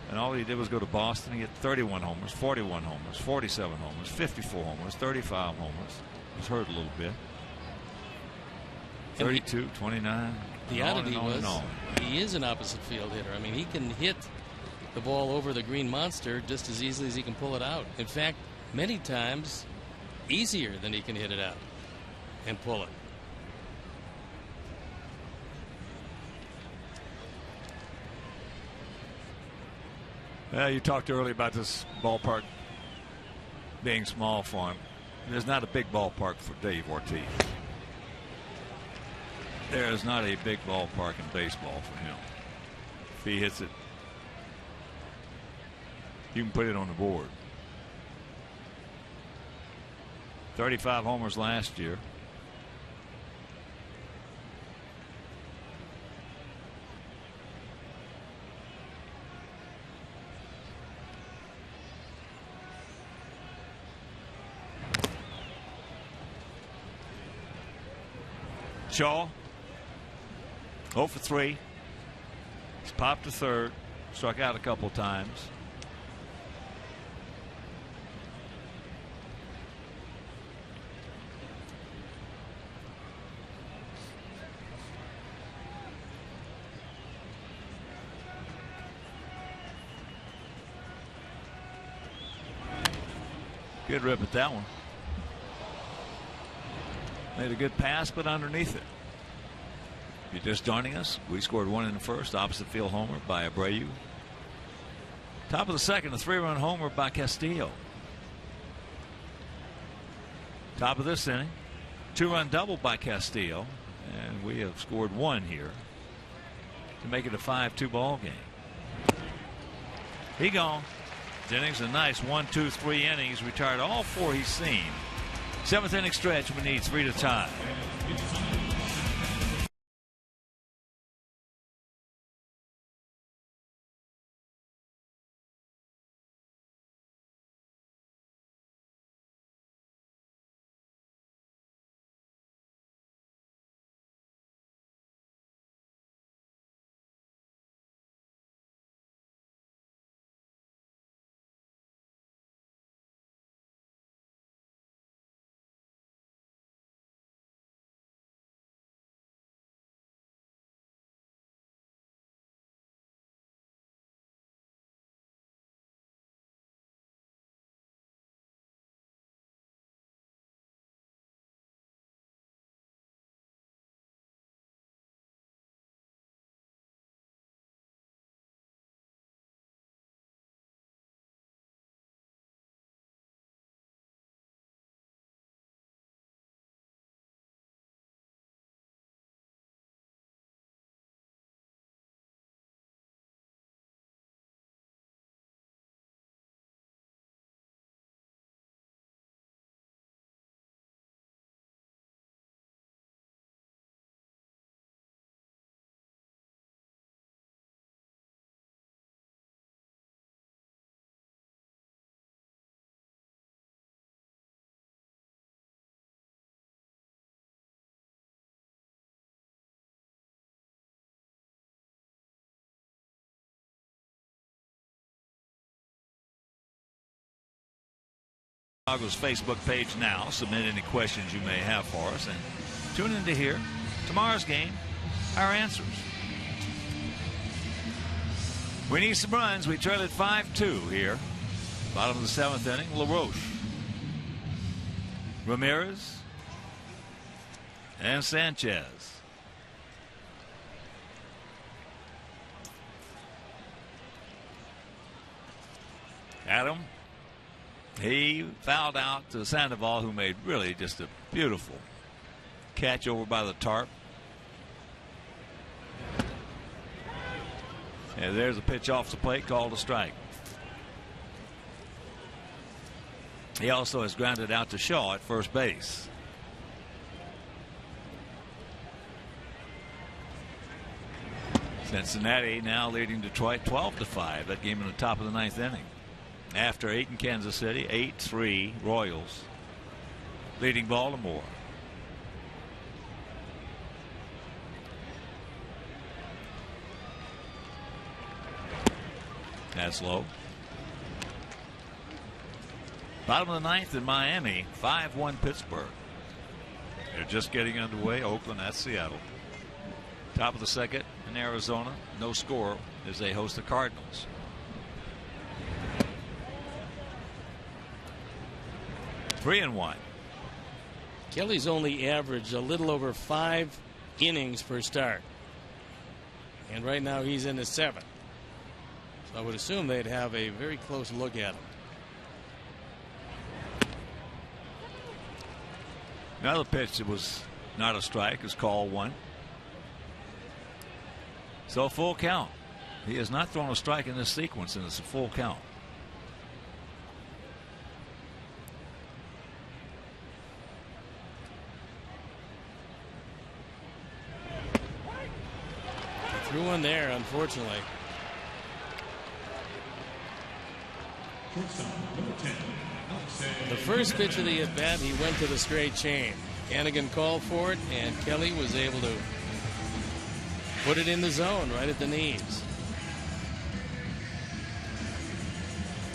A: And all he did was go to Boston. He hit 31 homers, 41 homers, 47 homers, 54 homers, 35 homers. He was hurt a little bit. 32, 29.
B: The oddity was he is an opposite field hitter. I mean, he can hit the ball over the green monster just as easily as he can pull it out. In fact, many times easier than he can hit it out and pull it.
A: You talked earlier about this ballpark being small for him. There's not a big ballpark for Dave Ortiz. There is not a big ballpark in baseball for him. If he hits it, you can put it on the board. 35 homers last year. Shaw, 0 for 3. He's popped to third, struck out a couple times. Good rip at that one. Made a good pass, but underneath it. If you're just joining us, we scored 1 in the first, opposite field homer by Abreu. Top of the second, a 3-run homer by Castillo. Top of this inning, 2-run double by Castillo, and we have scored 1 here to make it a 5-2 ball game. He gone. This inning's a nice 1, 2, 3 innings. Retired all 4 he's seen. 7th inning stretch. We need 3 to tie. Chicago's Facebook page now. Submit any questions you may have for us and tune in to hear tomorrow's game, our answers. We need some runs. We trail at 5-2 here. Bottom of the 7th inning. LaRoche, Ramirez, and Sanchez. Adam. He fouled out to Sandoval, who made really just a beautiful catch over by the tarp. And there's a pitch off the plate called a strike. He also has grounded out to Shaw at first base. Cincinnati now leading Detroit 12-5. That game in the top of the 9th inning. After 8 in Kansas City, 8-3 Royals leading Baltimore. That's low. Bottom of the ninth in Miami, 5-1 Pittsburgh. They're just getting underway. Oakland at Seattle. Top of the second in Arizona. No score as they host the Cardinals. Three and one.
B: Kelly's only averaged a little over 5 innings per start. And right now he's in the 7th. So I would assume they'd have a very close look at him.
A: Another pitch that was not a strike is called one. So full count. He has not thrown a strike in this sequence, and it's a full count.
B: Threw one there, unfortunately. The first pitch of the at-bat, he went to the straight chain. Hannigan called for it, and Kelly was able to put it in the zone right at the knees.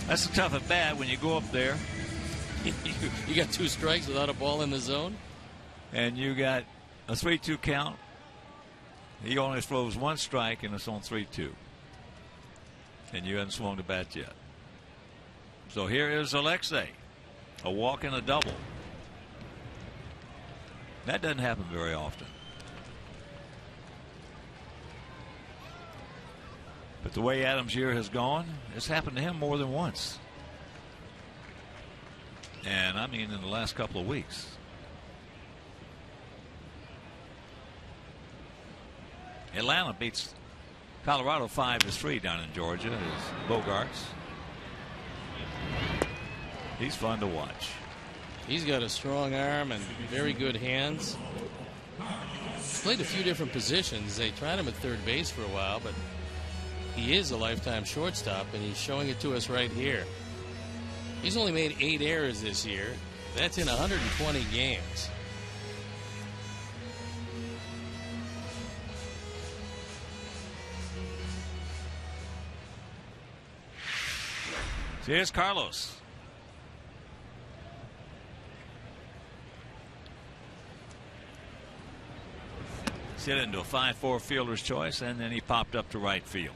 A: That's a tough at-bat when you go up there.
B: You got 2 strikes without a ball in the zone.
A: And you got a 3-2 count. He only throws 1 strike, and it's on 3-2. And you haven't swung the bat yet. So here is Alexei. A walk and a double. That doesn't happen very often. But the way Adams' year has gone, it's happened to him more than once. And I mean in the last couple of weeks. Atlanta beats Colorado 5-3 down in Georgia. Is Bogarts. He's fun to watch.
B: He's got a strong arm and very good hands. Played a few different positions. They tried him at third base for a while, but he is a lifetime shortstop, and he's showing it to us right here. He's only made 8 errors this year. That's in 120 games.
A: Here's Carlos. Hit into a 5-4 fielder's choice, and then he popped up to right field.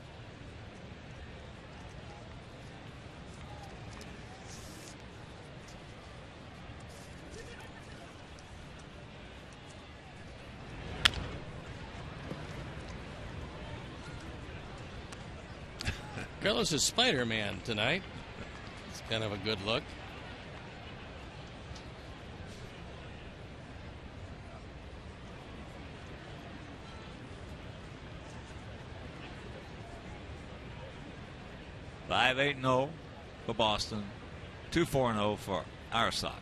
B: Carlos is Spider-Man tonight. It's kind of a good look.
A: Five 8-0 for Boston, 2-4-0 for our Sox.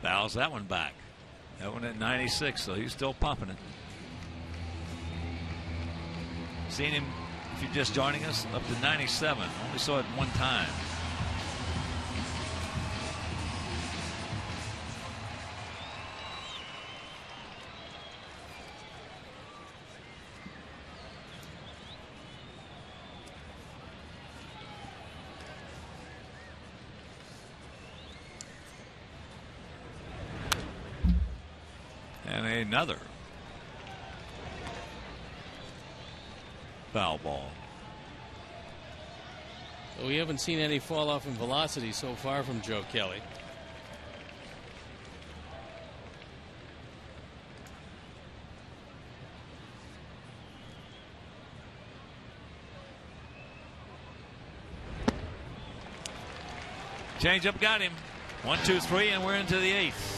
A: Fouls that one back. That one at 96, so he's still pumping it. Seen him, if you're just joining us, up to 97. Only saw it one time. And another foul ball.
B: We haven't seen any fall off in velocity so far from Joe Kelly.
A: Changeup got him. 1, 2, 3, and we're into the 8th.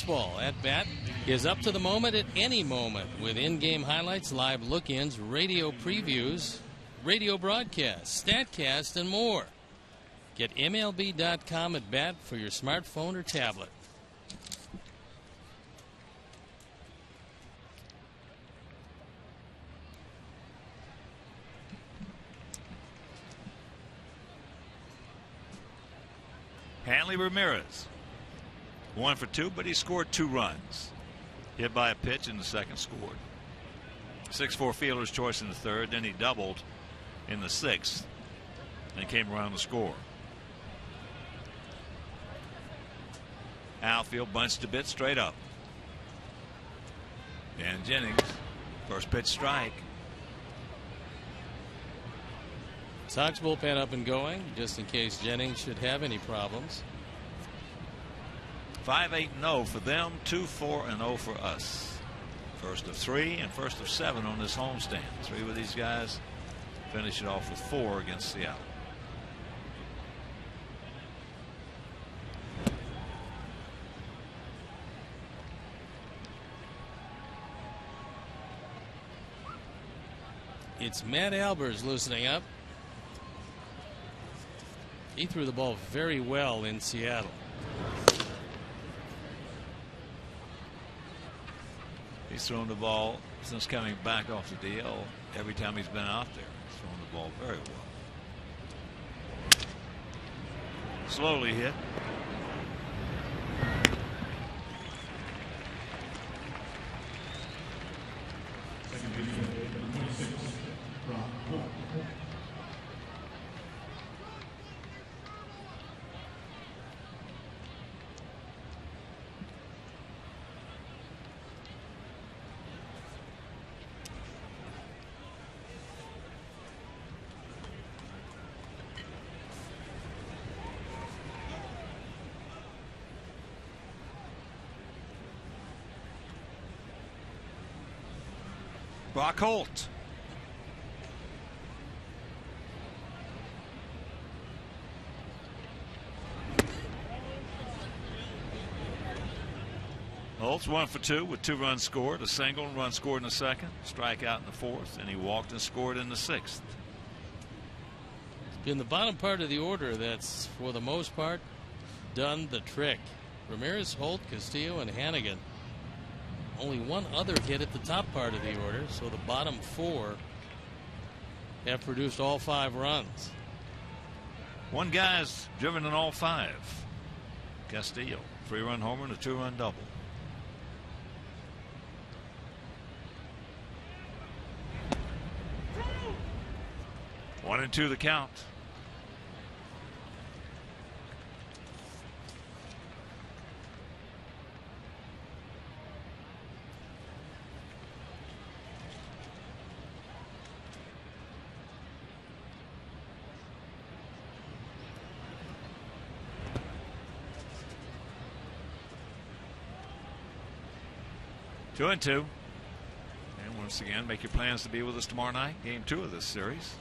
B: Baseball at bat is up to the moment at any moment with in-game highlights, live look-ins, radio previews, radio broadcasts, StatCast, and more. Get MLB.com at bat for your smartphone or tablet.
A: Hanley Ramirez, 1 for 2, but he scored 2 runs. Hit by a pitch in the second, scored. 6-4 fielder's choice in the third, then he doubled in the 6th and came around to score. Outfield bunched a bit straight up. Dan Jennings, first pitch strike.
B: Sox bullpen up and going, just in case Jennings should have any problems.
A: 5-8-0 for them, 2-4-0 for us. First of 3 and first of 7 on this homestand. 3 with these guys. Finish it off with 4 against Seattle.
B: It's Matt Albers loosening up. He threw the ball very well in Seattle.
A: He's thrown the ball since coming back off the DL. Every time he's been out there, he's thrown the ball very well. Slowly hit. Brock Holt. Holt's 1 for 2 with 2 runs scored, a single, and run scored in the second, strikeout in the fourth, and he walked and scored in the sixth.
B: In the bottom part of the order, that's for the most part done the trick. Ramirez, Holt, Castillo, and Hannigan. Only one other hit at the top part of the order, so the bottom 4 have produced all 5 runs.
A: One guy's driven in all 5. Castillo, 3-run homer and a 2-run double. One and 2 the count. Two and 2. And once again, make your plans to be with us tomorrow night. Game 2 of this series.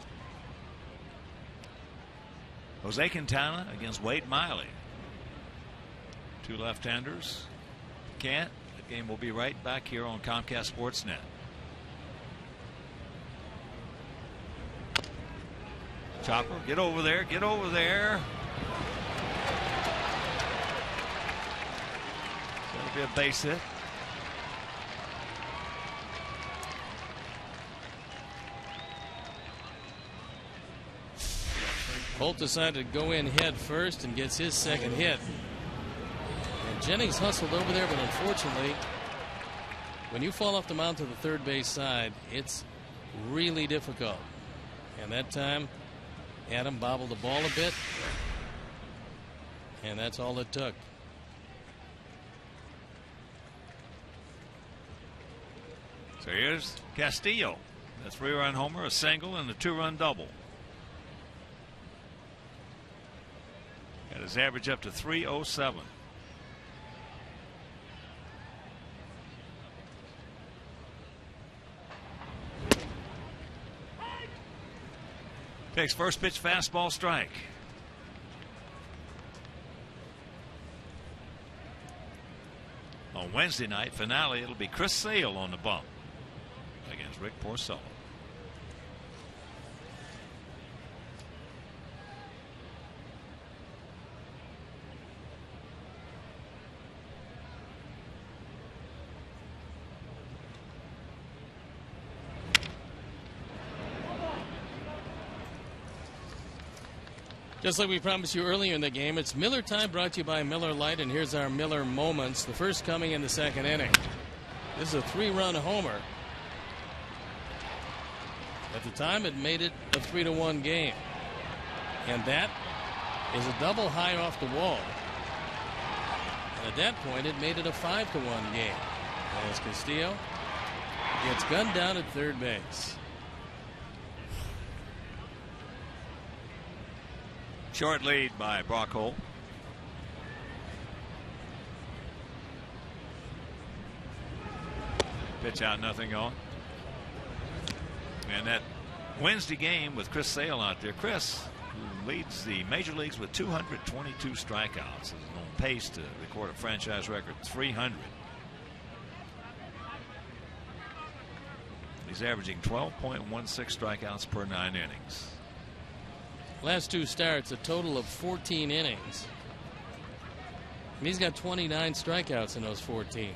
A: Jose Quintana against Wade Miley. 2 left-handers. Can't. The game will be right back here on Comcast Sportsnet. Chopper, get over there. Get over there. That'll be a base hit.
B: Holt decided to go in head first and gets his second hit. And Jennings hustled over there, but unfortunately, when you fall off the mound to the third base side, it's really difficult. And that time, Adam bobbled the ball a bit, and that's all it took.
A: So here's Castillo. A 3-run homer, a single, and a 2-run double. Got his average up to 307. Takes first pitch fastball strike. Wednesday night finale, it'll be Chris Sale on the bump against Rick Porcello.
B: Just like we promised you earlier in the game, it's Miller time, brought to you by Miller Lite, and here's our Miller moments. The first coming in the second inning. This is a 3-run homer. At the time, it made it a 3-1 game. And that is a double high off the wall. And at that point, it made it a 5-1 game. As Castillo gets gunned down at third base.
A: Short lead by Brock Holt. Pitch out, nothing on. And that Wednesday game with Chris Sale out there. Chris, who leads the major leagues with 222 strikeouts, is on pace to record a franchise record 300. He's averaging 12.16 strikeouts per 9 innings.
B: Last 2 starts, a total of 14 innings. And he's got 29 strikeouts in those 14.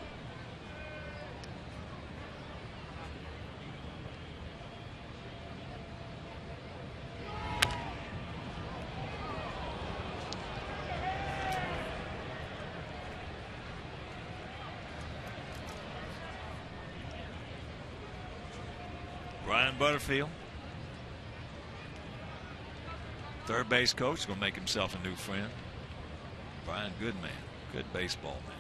A: Brian Butterfield, third base coach, is going to make himself a new friend. Brian, good man, good baseball man.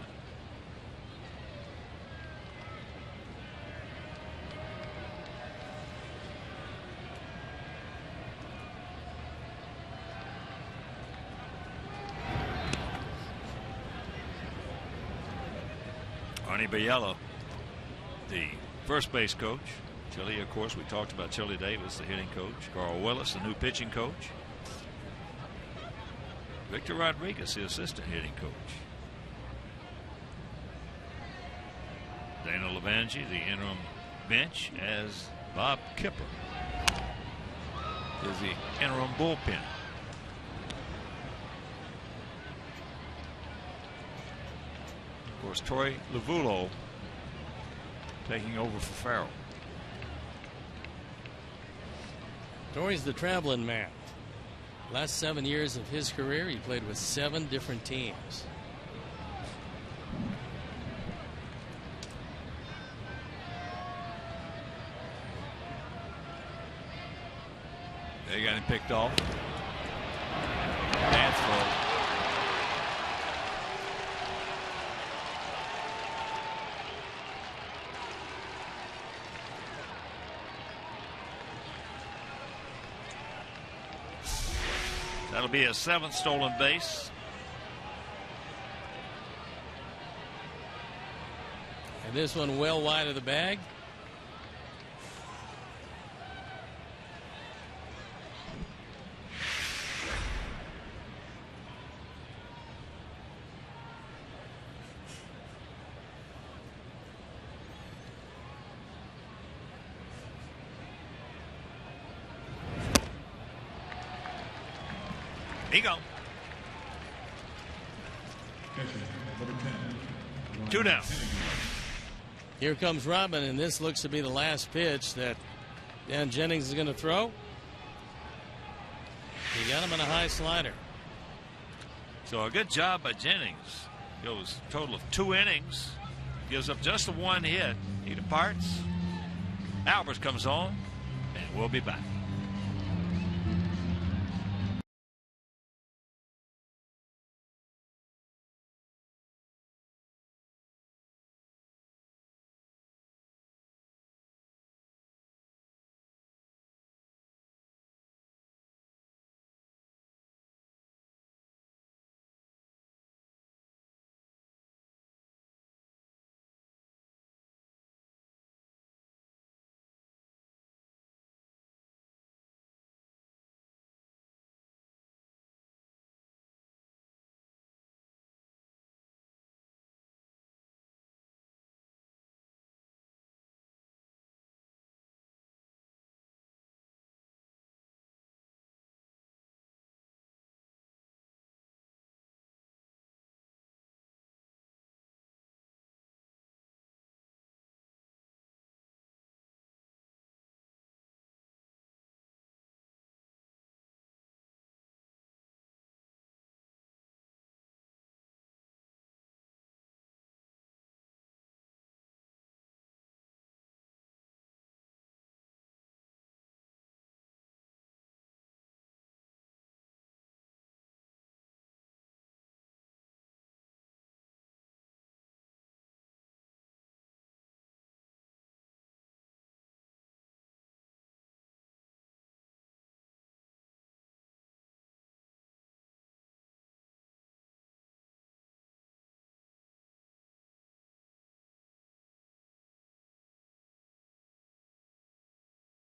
A: Arnie Biella, the first base coach. Chili, of course, we talked about Chili Davis, the hitting coach. Carl Willis, the new pitching coach. Victor Rodriguez, the assistant hitting coach. Dana Levangie, the interim bench, as Bob Kipper is the interim bullpen. Of course, Troy Lavulo taking over for Farrell.
B: Torrey's the traveling man. Last 7 years of his career, he played with 7 different teams.
A: They got him picked off. Bad throw. That'll be a 7th stolen base.
B: And this one well wide of the bag.
A: He go. 2 down.
B: Here comes Robin, and this looks to be the last pitch that Dan Jennings is going to throw. He got him on a high slider.
A: So a good job by Jennings. Goes a total of 2 innings. Gives up just the 1 hit. He departs. Albers comes on, and we'll be back.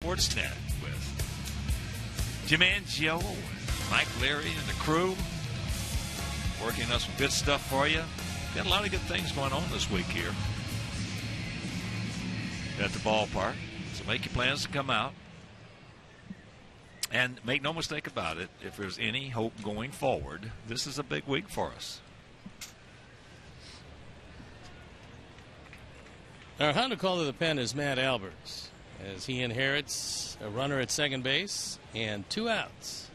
A: Sportsnet with Jim Angio, Mike Leary, and the crew. Working on some good stuff for you. Got a lot of good things going on this week here at the ballpark. So make your plans to come out. And make no mistake about it, if there's any hope going forward, this is a big week for us.
B: Our Honda call to the pen is Matt Alberts as he inherits a runner at second base and 2 outs.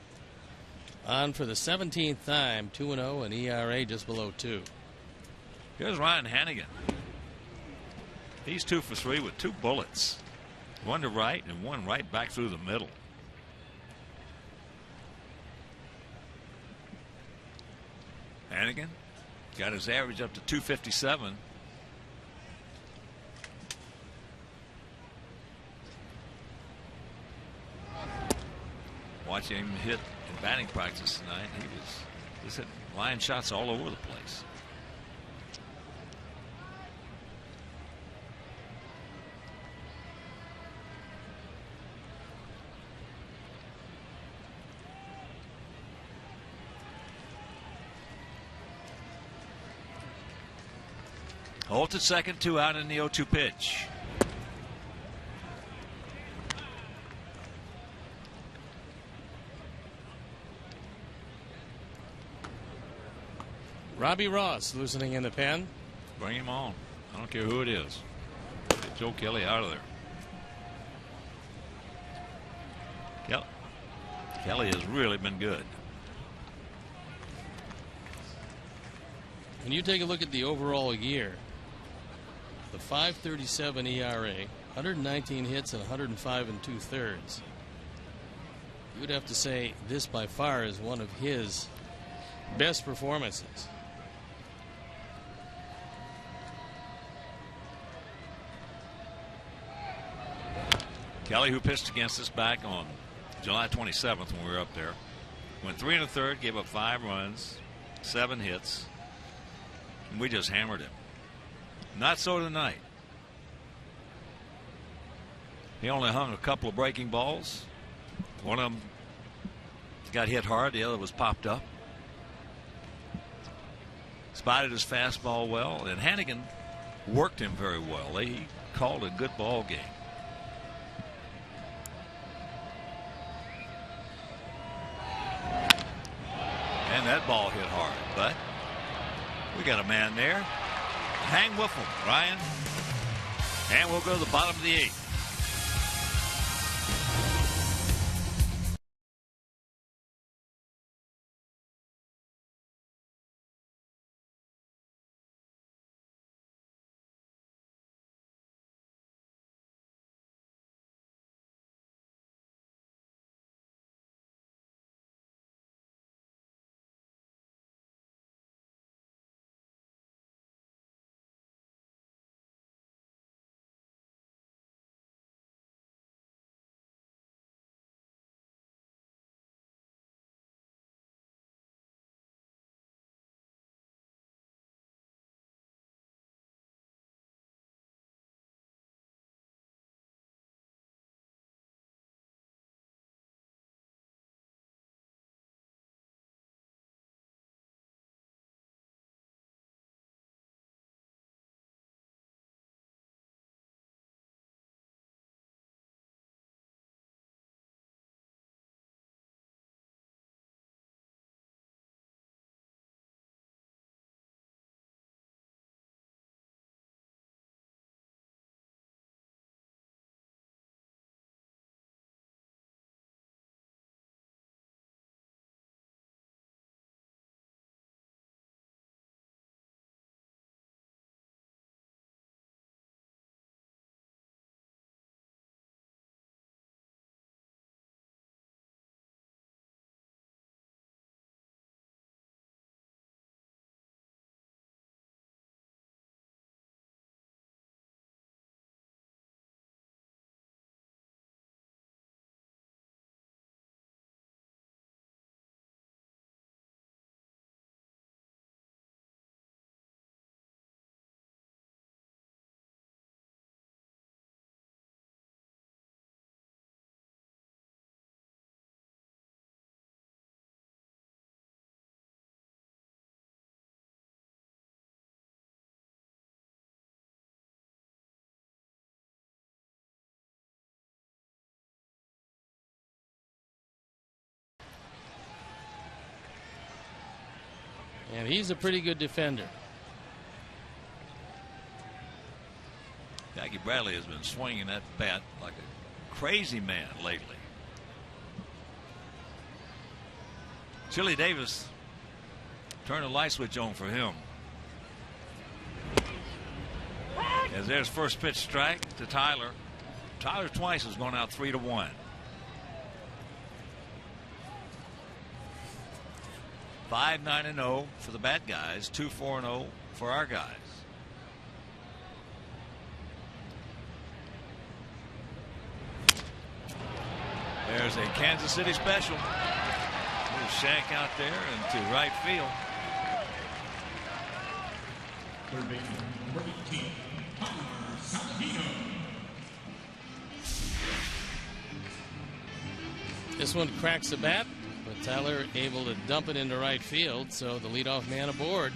B: On for the 17th time, 2-0, and ERA just below 2.
A: Here's Ryan Hannigan. He's 2 for 3 with 2 bullets. 1 to right and 1 right back through the middle. Hannigan got his average up to 257. Watching him hit in batting practice tonight, he was just hitting line shots all over the place. Holt at second, 2 out in the 0-2 pitch.
B: Robbie Ross loosening in the pen.
A: Bring him on. I don't care who it is. Get Joe Kelly out of there. Kelly has really been good.
B: When you take a look at the overall year, the 5.37 ERA, 119 hits and 105 2/3. You would have to say this by far is one of his best performances.
A: Kelly, who pitched against us back on July 27th when we were up there, went 3 1/3, gave up 5 runs, 7 hits, and we just hammered him. Not so tonight. He only hung a couple of breaking balls. One of them got hit hard, the other was popped up. Spotted his fastball well, and Hannigan worked him very well. He called a good ball game. And that ball hit hard, but we got a man there. Hang with him, Ryan. And we'll go to the bottom of the 8th.
B: And he's a pretty good defender.
A: Jackie Bradley has been swinging that bat like a crazy man lately. Chili Davis turned the light switch on for him. As there's first pitch strike to Tyler. Tyler twice has gone out 3-1. Five 9-0 for the bad guys, 2-4-0 for our guys. There's a Kansas City special. Little shank out there into right field.
B: This one cracks the bat, but Tyler able to dump it into right field, so the leadoff man aboard.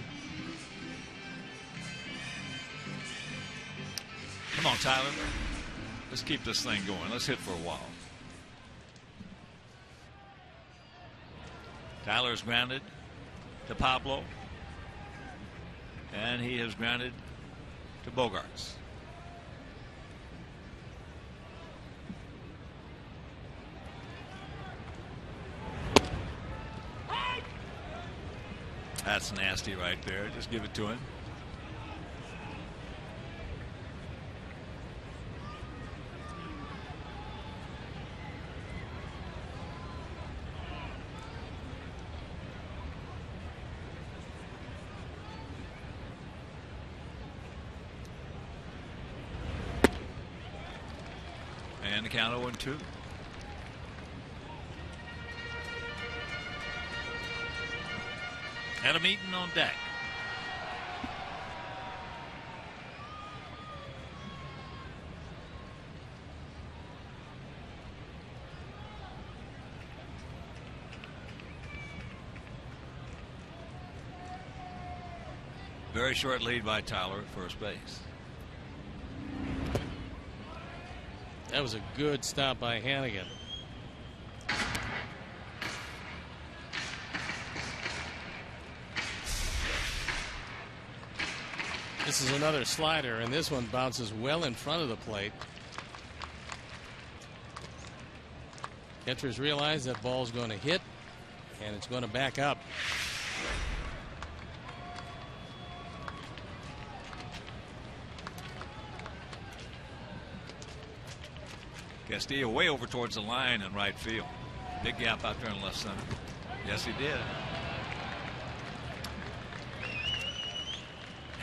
A: Come on, Tyler. Let's keep this thing going. Let's hit for a while. Tyler's grounded to Pablo. And he is grounded to Bogarts. That's nasty right there. Just give it to him. And the count 0-2. Adam Eaton on deck. Very short lead by Tyler at first base.
B: That was a good stop by Hannigan. This is another slider, and this one bounces well in front of the plate. Catchers realize that ball's going to hit, and it's going to back up.
A: Castillo way over towards the line in right field. Big gap out there in left center. Yes, he did.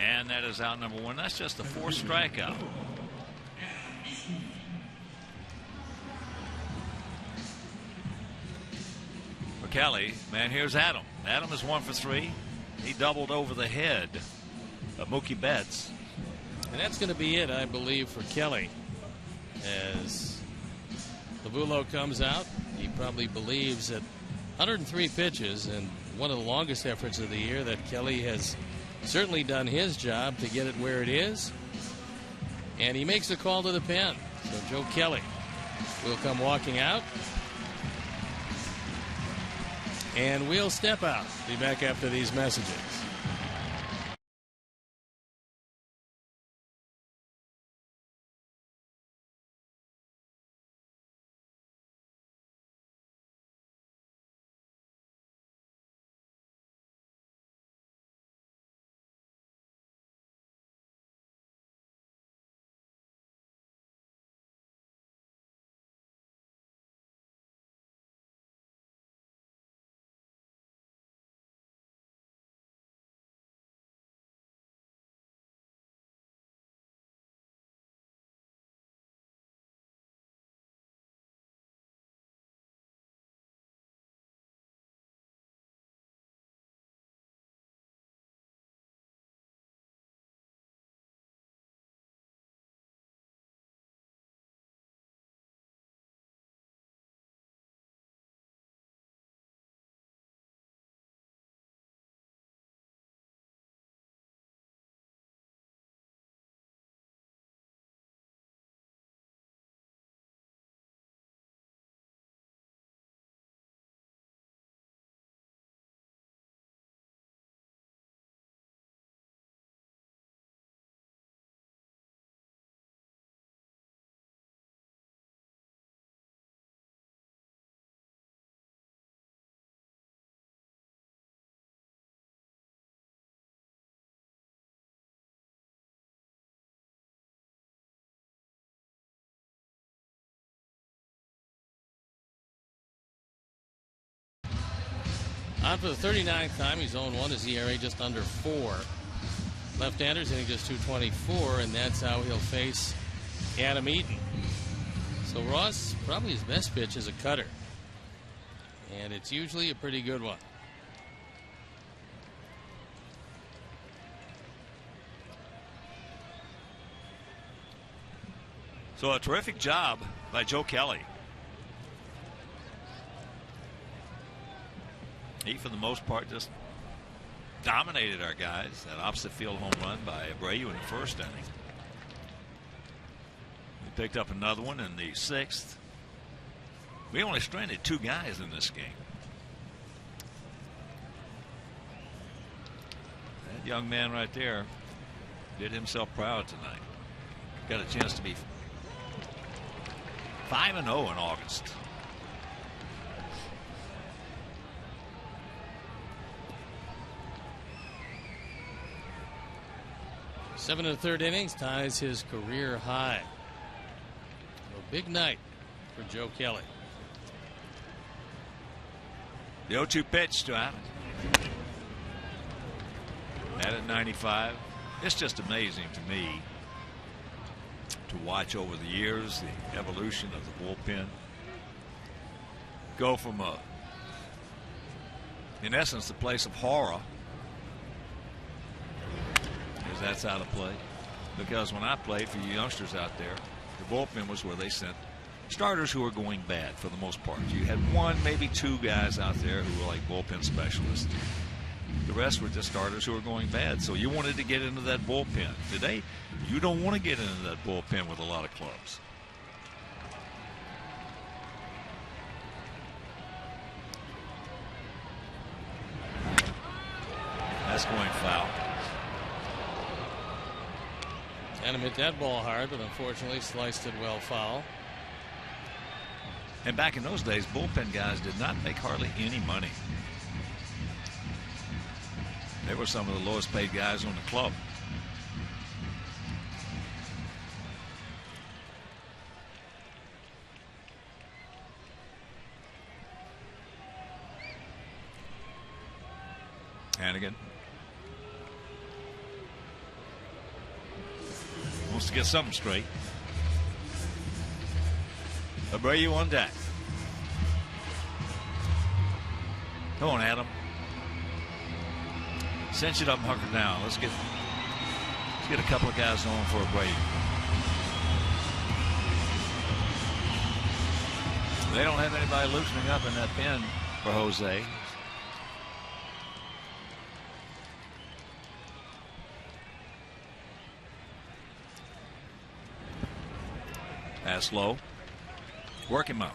A: And that is out number one. That's just the fourth strikeout. For Kelly, man, here's Adam. Adam is 1 for 3. He doubled over the head of Mookie Betts.
B: And that's going to be it, I believe, for Kelly. As Lovulo comes out, he probably believes that 103 pitches and one of the longest efforts of the year, that Kelly has certainly done his job to get it where it is. And he makes a call to the pen. So Joe Kelly will come walking out. And we'll step out. Be back after these messages. On for the 39th time. He's 0-1. His ERA just under 4. Left-handers hitting just .224, and that's how he'll face Adam Eaton. So Ross, probably his best pitch is a cutter, and it's usually a pretty good one.
A: So a terrific job by Joe Kelly. He, for the most part, just dominated our guys. That opposite field home run by Abreu in the first inning. We picked up another one in the 6th. We only stranded 2 guys in this game. That young man right there did himself proud tonight. Got a chance to be 5-0 in August.
B: Seven and a third innings ties his career high. A big night for Joe Kelly.
A: The 0-2 pitch to Allen. At 95. It's just amazing to me to watch over the years the evolution of the bullpen. Go from in essence, the place of horror, because that's out of play. Because when I played for you youngsters out there, the bullpen was where they sent starters who were going bad for the most part. You had 1, maybe 2 guys out there who were like bullpen specialists. The rest were just starters who were going bad. So you wanted to get into that bullpen. Today, you don't want to get into that bullpen with a lot of clubs. That's going foul.
B: Adam hit that ball hard, but unfortunately sliced it well foul.
A: And back in those days, bullpen guys did not make hardly any money. They were some of the lowest paid guys on the club. Hannigan wants to get something straight. Abreu on deck. Come on, Adam. Cinch it up and hunker down. Let's get a couple of guys on for Abreu. They don't have anybody loosening up in that pen for Jose. Pass low. Work him out.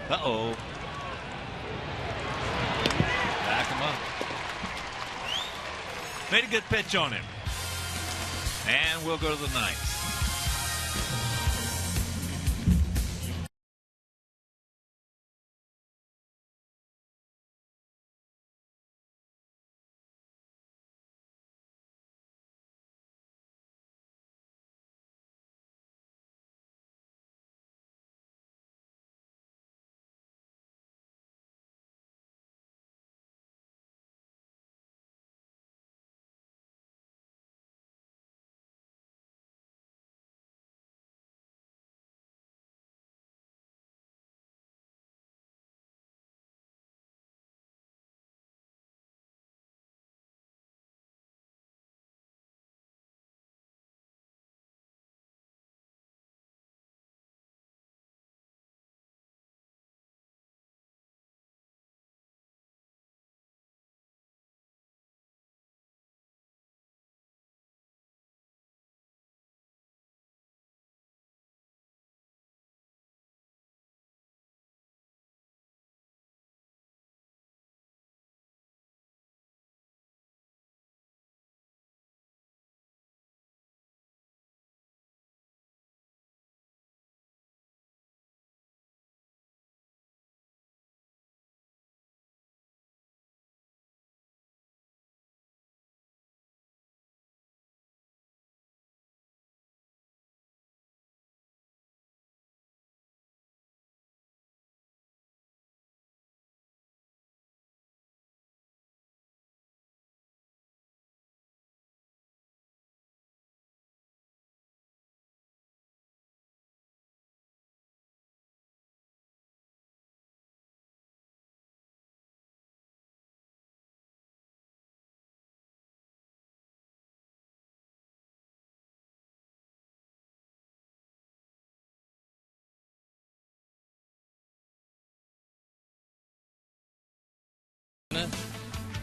A: Uh-oh. Back him up. Made a good pitch on him. And we'll go to the ninth.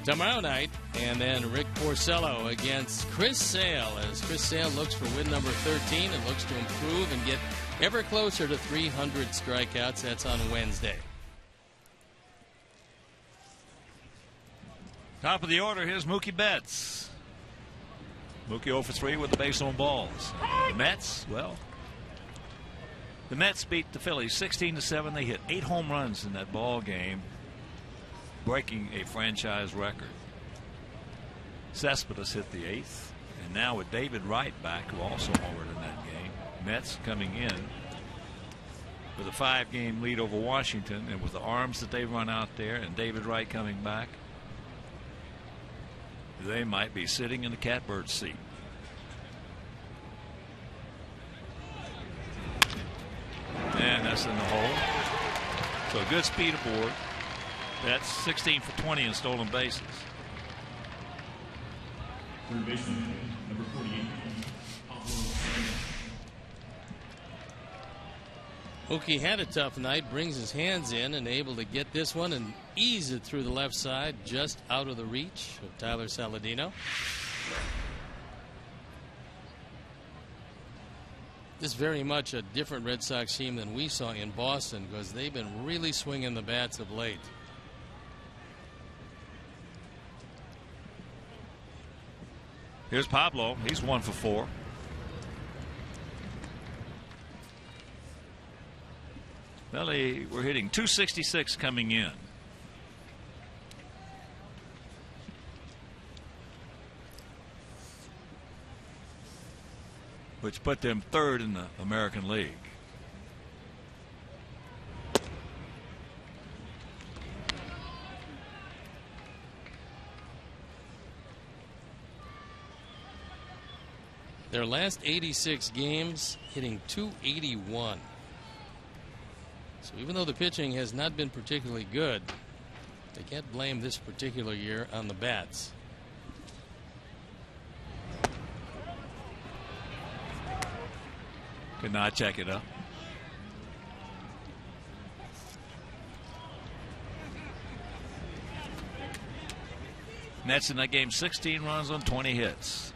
B: tomorrow night. And then Rick Porcello against Chris Sale, as Chris Sale looks for win number 13 and looks to improve and get ever closer to 300 strikeouts. That's on Wednesday.
A: Top of the order, here's Mookie Betts. Mookie 0 for 3 with the base on balls. The Mets, well, the Mets beat the Phillies 16-7. They hit 8 home runs in that ball game, breaking a franchise record. Cespedes hit the 8th, and now with David Wright back, who also homered in that game, Mets coming in with a 5-game lead over Washington, and with the arms that they run out there and David Wright coming back, they might be sitting in the catbird seat. And that's in the hole. So good speed aboard. That's 16 for 20 in stolen bases.
E: Third baseman, number 48.
B: Mookie had a tough night, brings his hands in and able to get this one and ease it through the left side, just out of the reach of Tyler Saladino. This is very much a different Red Sox team than we saw in Boston, because they've been really swinging the bats of late.
A: Here's Pablo. He's 1 for 4. Well, we're hitting 266 coming in. Which put them 3rd in the American League.
B: Their last 86 games hitting 281. So even though the pitching has not been particularly good, they can't blame this particular year on the bats.
A: Could not check it up. Nets in that game 16 runs on 20 hits.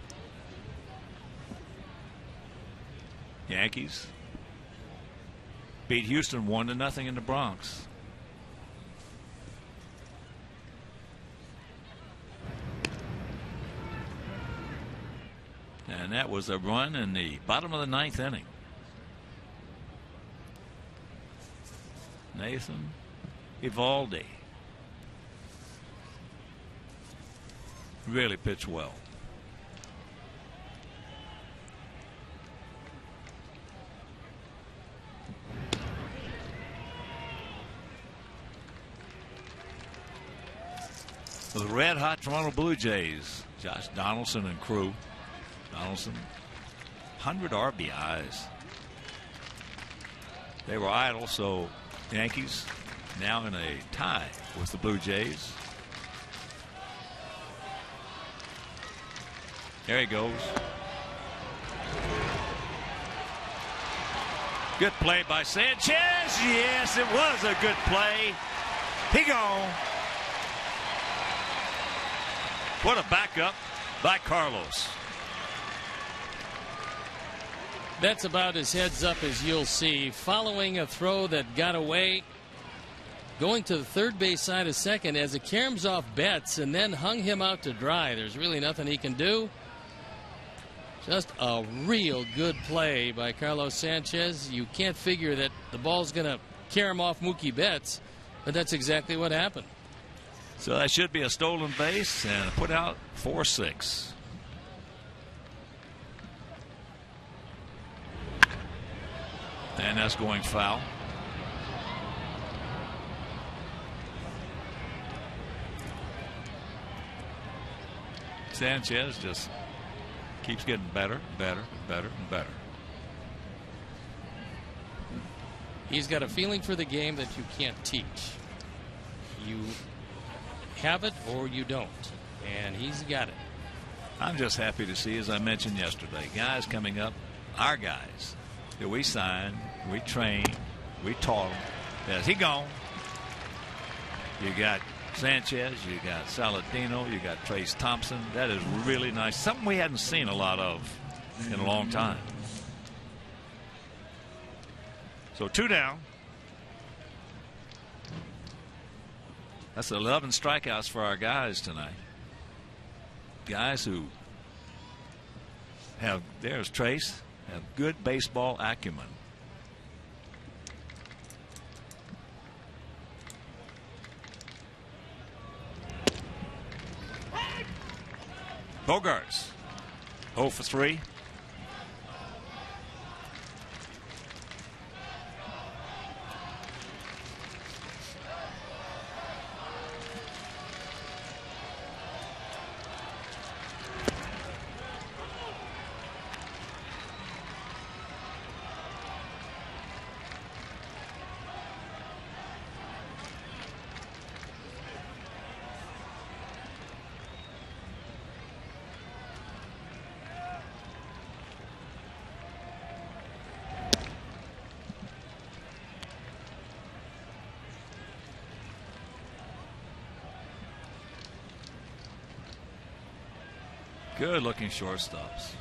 A: Yankees beat Houston 1-0 in the Bronx. And that was a run in the bottom of the 9th inning. Nathan Eovaldi really pitched well. For the red-hot Toronto Blue Jays, Josh Donaldson and crew. Donaldson, 100 RBIs. They were idle, so Yankees now in a tie with the Blue Jays. There he goes. Good play by Sanchez. Yes, it was a good play. He gone. What a backup by Carlos.
B: That's about as heads up as you'll see. Following a throw that got away, going to the third base side of second as it caroms off Betts and then hung him out to dry. There's really nothing he can do. Just a real good play by Carlos Sanchez. You can't figure that the ball's going to carom off Mookie Betts, but that's exactly what happened.
A: So that should be a stolen base and put out 4-6. And that's going foul. Sanchez just keeps getting better, better, better, and better.
B: He's got a feeling for the game that you can't teach. You have it or you don't, and he's got it.
A: I'm just happy to see, as I mentioned yesterday, guys coming up, our guys that we signed, we trained, we taught them. Yes, he gone. You got Sanchez, you got Saladino, you got Trace Thompson. That is really nice. Something we hadn't seen a lot of in a long time. So 2 down. That's 11 strikeouts for our guys tonight. Guys who have, there's Trace, have good baseball acumen. Bogarts 0 for 3. Good looking shortstops.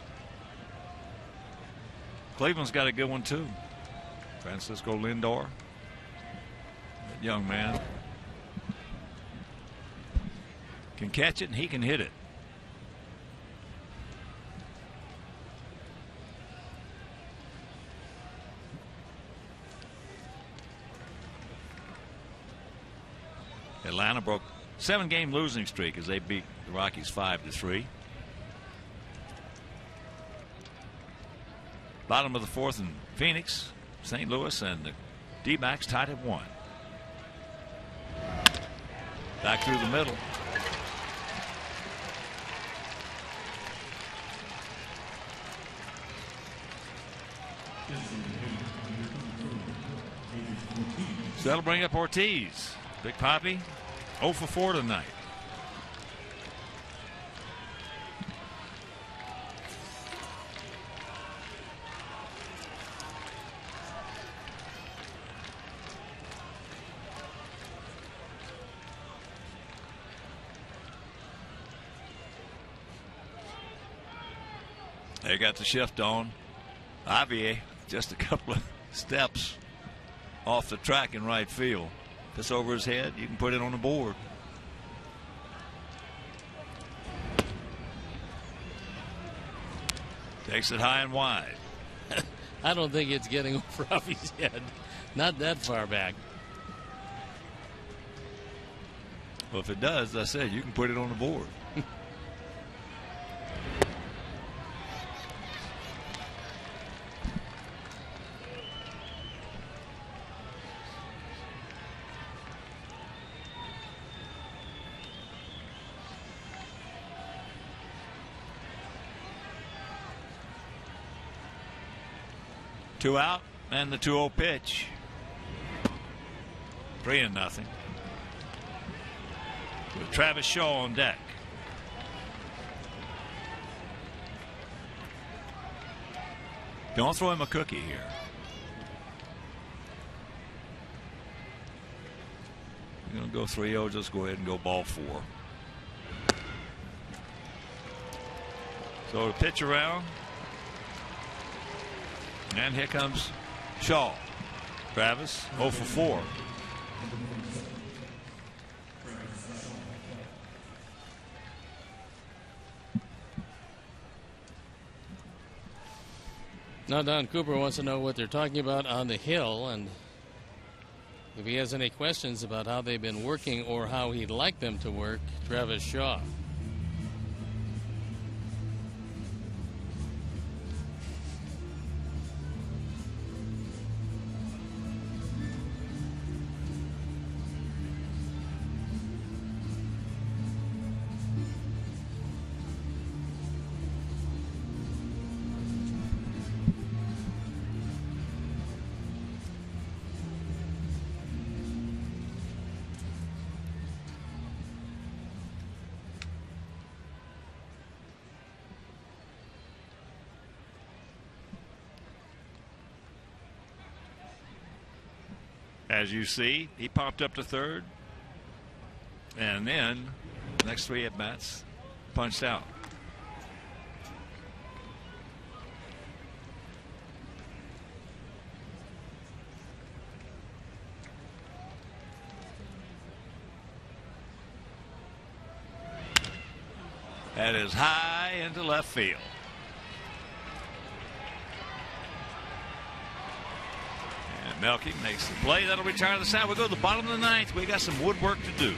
A: Cleveland's got a good one too. Francisco Lindor, that young man, can catch it and he can hit it. Atlanta broke 7-game losing streak as they beat the Rockies 5-3. Bottom of the 4th in Phoenix, St. Louis, and the D-backs tied at 1. Back through the middle. So that'll bring up Ortiz. Big Papi, 0 for 4 tonight. They got the shift on. Javier just a couple of steps off the track in right field. If it's over his head, you can put it on the board. Takes it high and wide.
B: I don't think it's getting over Javi's head. Not that far back.
A: Well, if it does, as I said, you can put it on the board. Two out and the 2-0 pitch. 3-0. With Travis Shaw on deck. Don't throw him a cookie here. You're going to go 3-0, just go ahead and go ball 4. So the pitch around. And here comes Shaw. Travis 0 for 4.
B: Now Don Cooper wants to know what they're talking about on the hill, and if he has any questions about how they've been working or how he'd like them to work. Travis Shaw.
A: As you see, he popped up to third. And then next 3 at bats punched out. That is high into left field. And Melky makes the play. That'll retire the side. We go to the bottom of the 9th. We got some woodwork to do.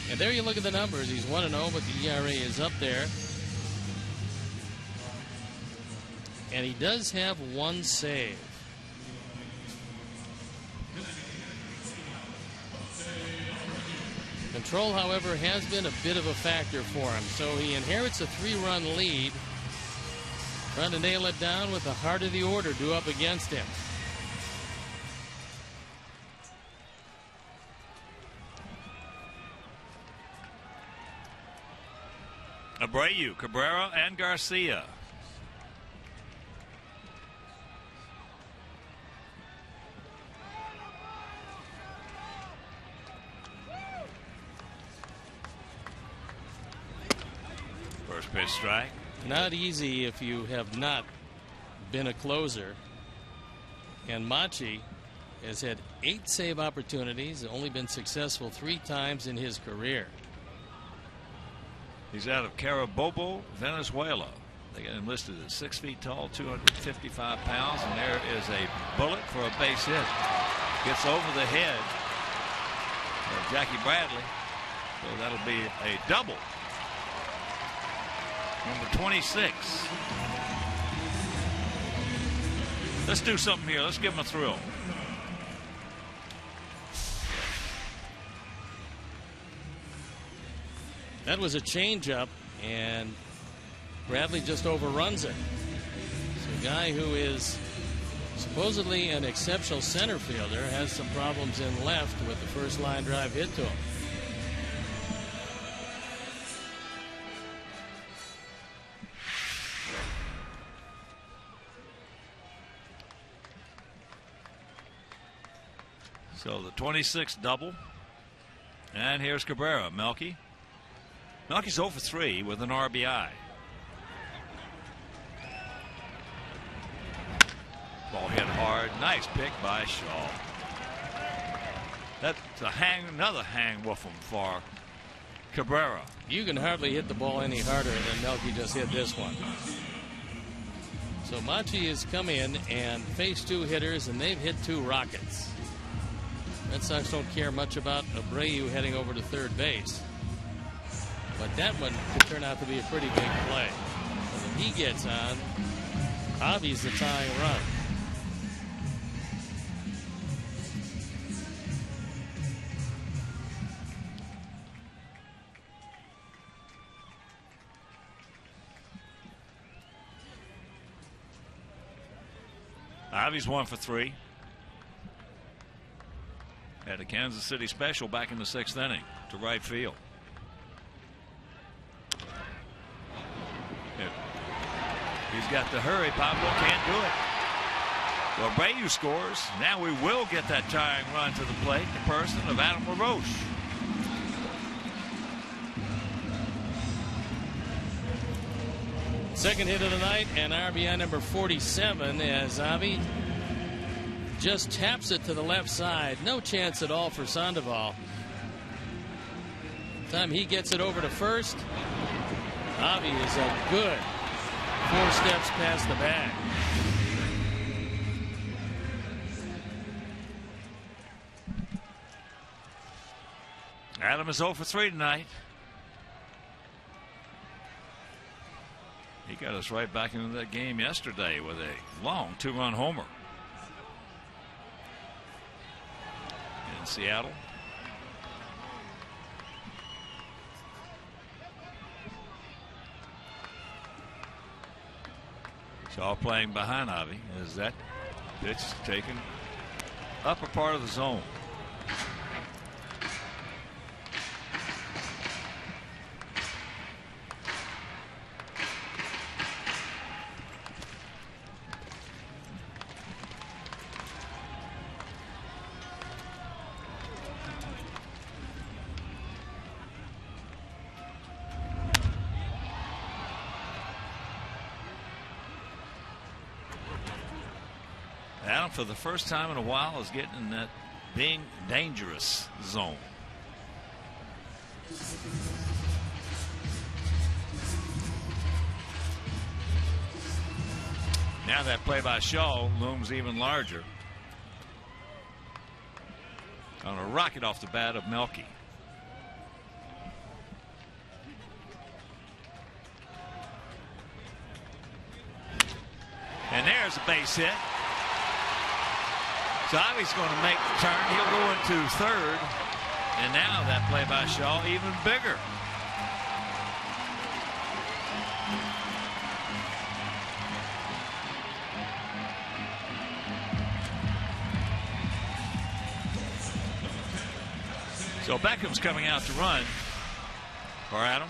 B: And there you look at the numbers. He's 1-0, but the ERA is up there. And he does have 1 save. Control, however, has been a bit of a factor for him. So he inherits a 3-run lead. Trying to nail it down with the heart of the order due up against him.
A: Abreu, Cabrera, and Garcia. First pitch strike.
B: Not easy if you have not been a closer. And Machi has had 8 save opportunities, only been successful 3 times in his career.
A: He's out of Carabobo, Venezuela. They got him listed at 6 feet tall, 255 pounds, and there is a bullet for a base hit. Gets over the head of Jackie Bradley, so that'll be a double. Number 26. Let's do something here. Let's give him a thrill.
B: That was a changeup, and Bradley just overruns it. So a guy who is supposedly an exceptional center fielder has some problems in left with the first line drive hit to him.
A: So the 26th double. And here's Cabrera. Melky. Melky's 0 for 3 with an RBI. Ball hit hard. Nice pick by Shaw. That's another hang woofum for Cabrera.
B: You can hardly hit the ball any harder than Melky just hit this one. So Machi has come in and faced 2 hitters, and they've hit 2 rockets. Red Sox don't care much about Abreu heading over to third base. But that one could turn out to be a pretty big play. If he gets on, Javi's the tying run.
A: Ivey's 1 for 3. Had a Kansas City special back in the 6th inning to right field. He's got to hurry. Pablo can't do it. Well, Abreu scores. Now we will get that tying run to the plate, the person of Adam LaRoche.
B: Second hit of the night and RBI number 47 as Avi just taps it to the left side. No chance at all for Sandoval. Time he gets it over to first, Avi is a good 4 steps past the bag.
A: Adam is 0 for 3 tonight. He got us right back into that game yesterday with a long 2-run homer in Seattle. Shaw playing behind Avi as that pitch is taken upper part of the zone. Adam, for the first time in a while, is getting in that being dangerous zone. Now that play by Shaw looms even larger. On a rocket off the bat of Melky. And there's a base hit. So Ivey's going to make the turn. He'll go into third. And now that play by Shaw even bigger. So Beckham's coming out to run for Adam.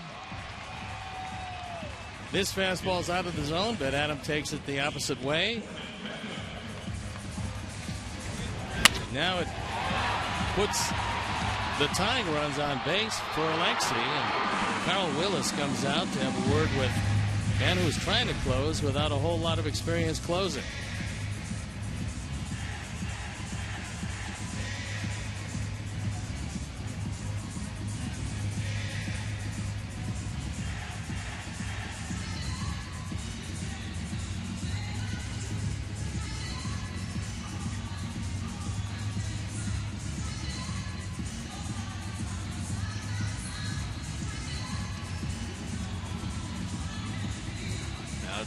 B: This fastball's out of the zone, but Adam takes it the opposite way. Now it puts the tying runs on base for Alexi, and Carl Willis comes out to have a word with a man who's trying to close without a whole lot of experience closing.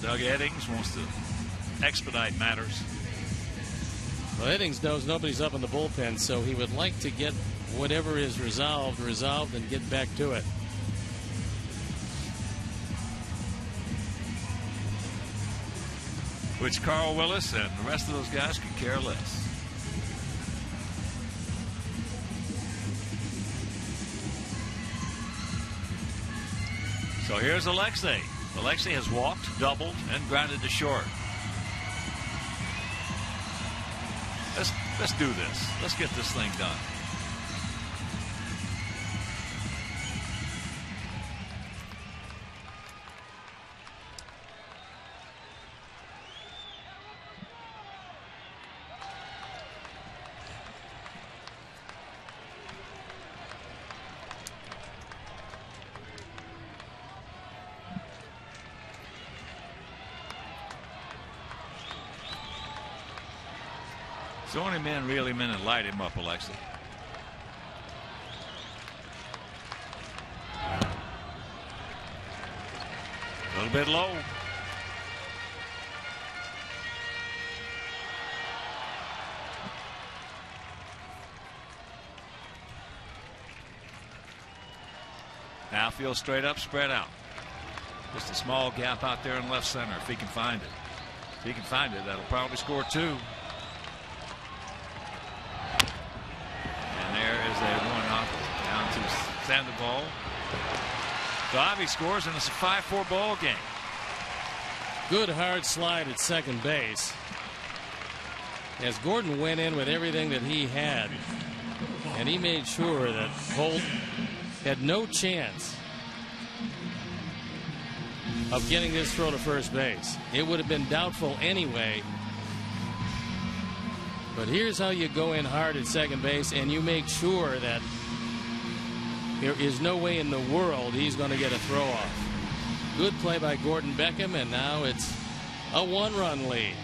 A: Doug Eddings wants to expedite matters.
B: Well, Eddings knows nobody's up in the bullpen, so he would like to get whatever is resolved and get back to it.
A: Which Carl Willis and the rest of those guys could care less. So here's Alexi. Alexi has walked, doubled, and grounded to short. Let's do this. Let's get this thing done. So only men really meant to light him up, Alexi. A little bit low. Now field straight up, spread out. Just a small gap out there in left center if he can find it. If he can find it, that'll probably score 2. And there is a 1-0 down to Sandoval. So Avi scores, and it's a 5-4 ball game.
B: Good hard slide at second base, as Gordon went in with everything that he had, and he made sure that Holt had no chance of getting this throw to first base. It would have been doubtful anyway. But here's how you go in hard at second base, and you make sure that there is no way in the world he's going to get a throw off. Good play by Gordon Beckham, and now it's a 1-run lead.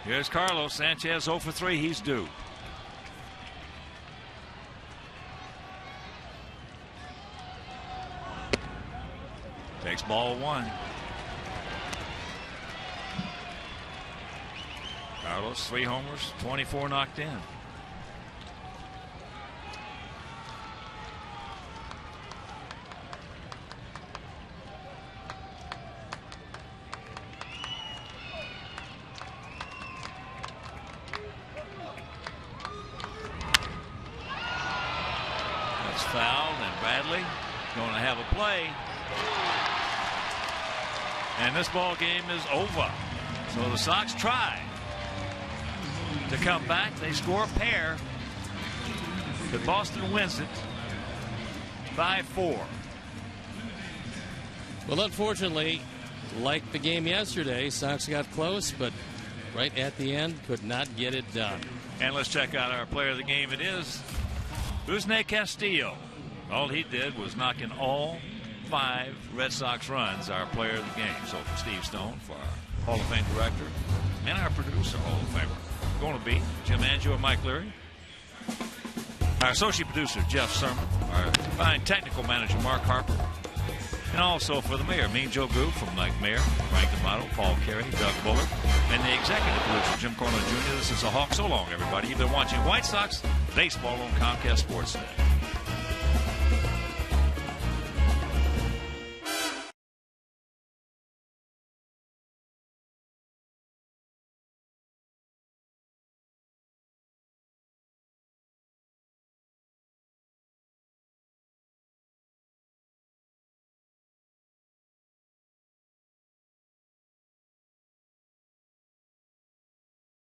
A: Here's Carlos Sanchez, 0 for 3. He's due. Takes ball 1. Carlos, 3 homers, 24 knocked in. That's fouled, and Bradley going to have a play. And this ball game is over. So the Sox try to come back. They score a pair, but Boston wins it 5-4.
B: Well, unfortunately, like the game yesterday, Sox got close, but right at the end could not get it done.
A: And let's check out our player of the game. It is Rusney Castillo. All he did was knock in all 5 Red Sox runs, our player of the game. So for Steve Stone, for our Hall of Fame director, and our producer, Hall of Famer, going to be Jim Angio and Mike Leary. Our associate producer, Jeff Sermon. Our fine technical manager, Mark Harper. And also for the mayor, Mean Joe Goop from Mike Mayor, Frank D'Amato, Paul Carey, Doug Bullard, and the executive producer, Jim Corno Jr. This is a Hawk. So long, everybody. You've been watching White Sox baseball on Comcast Sportsnet.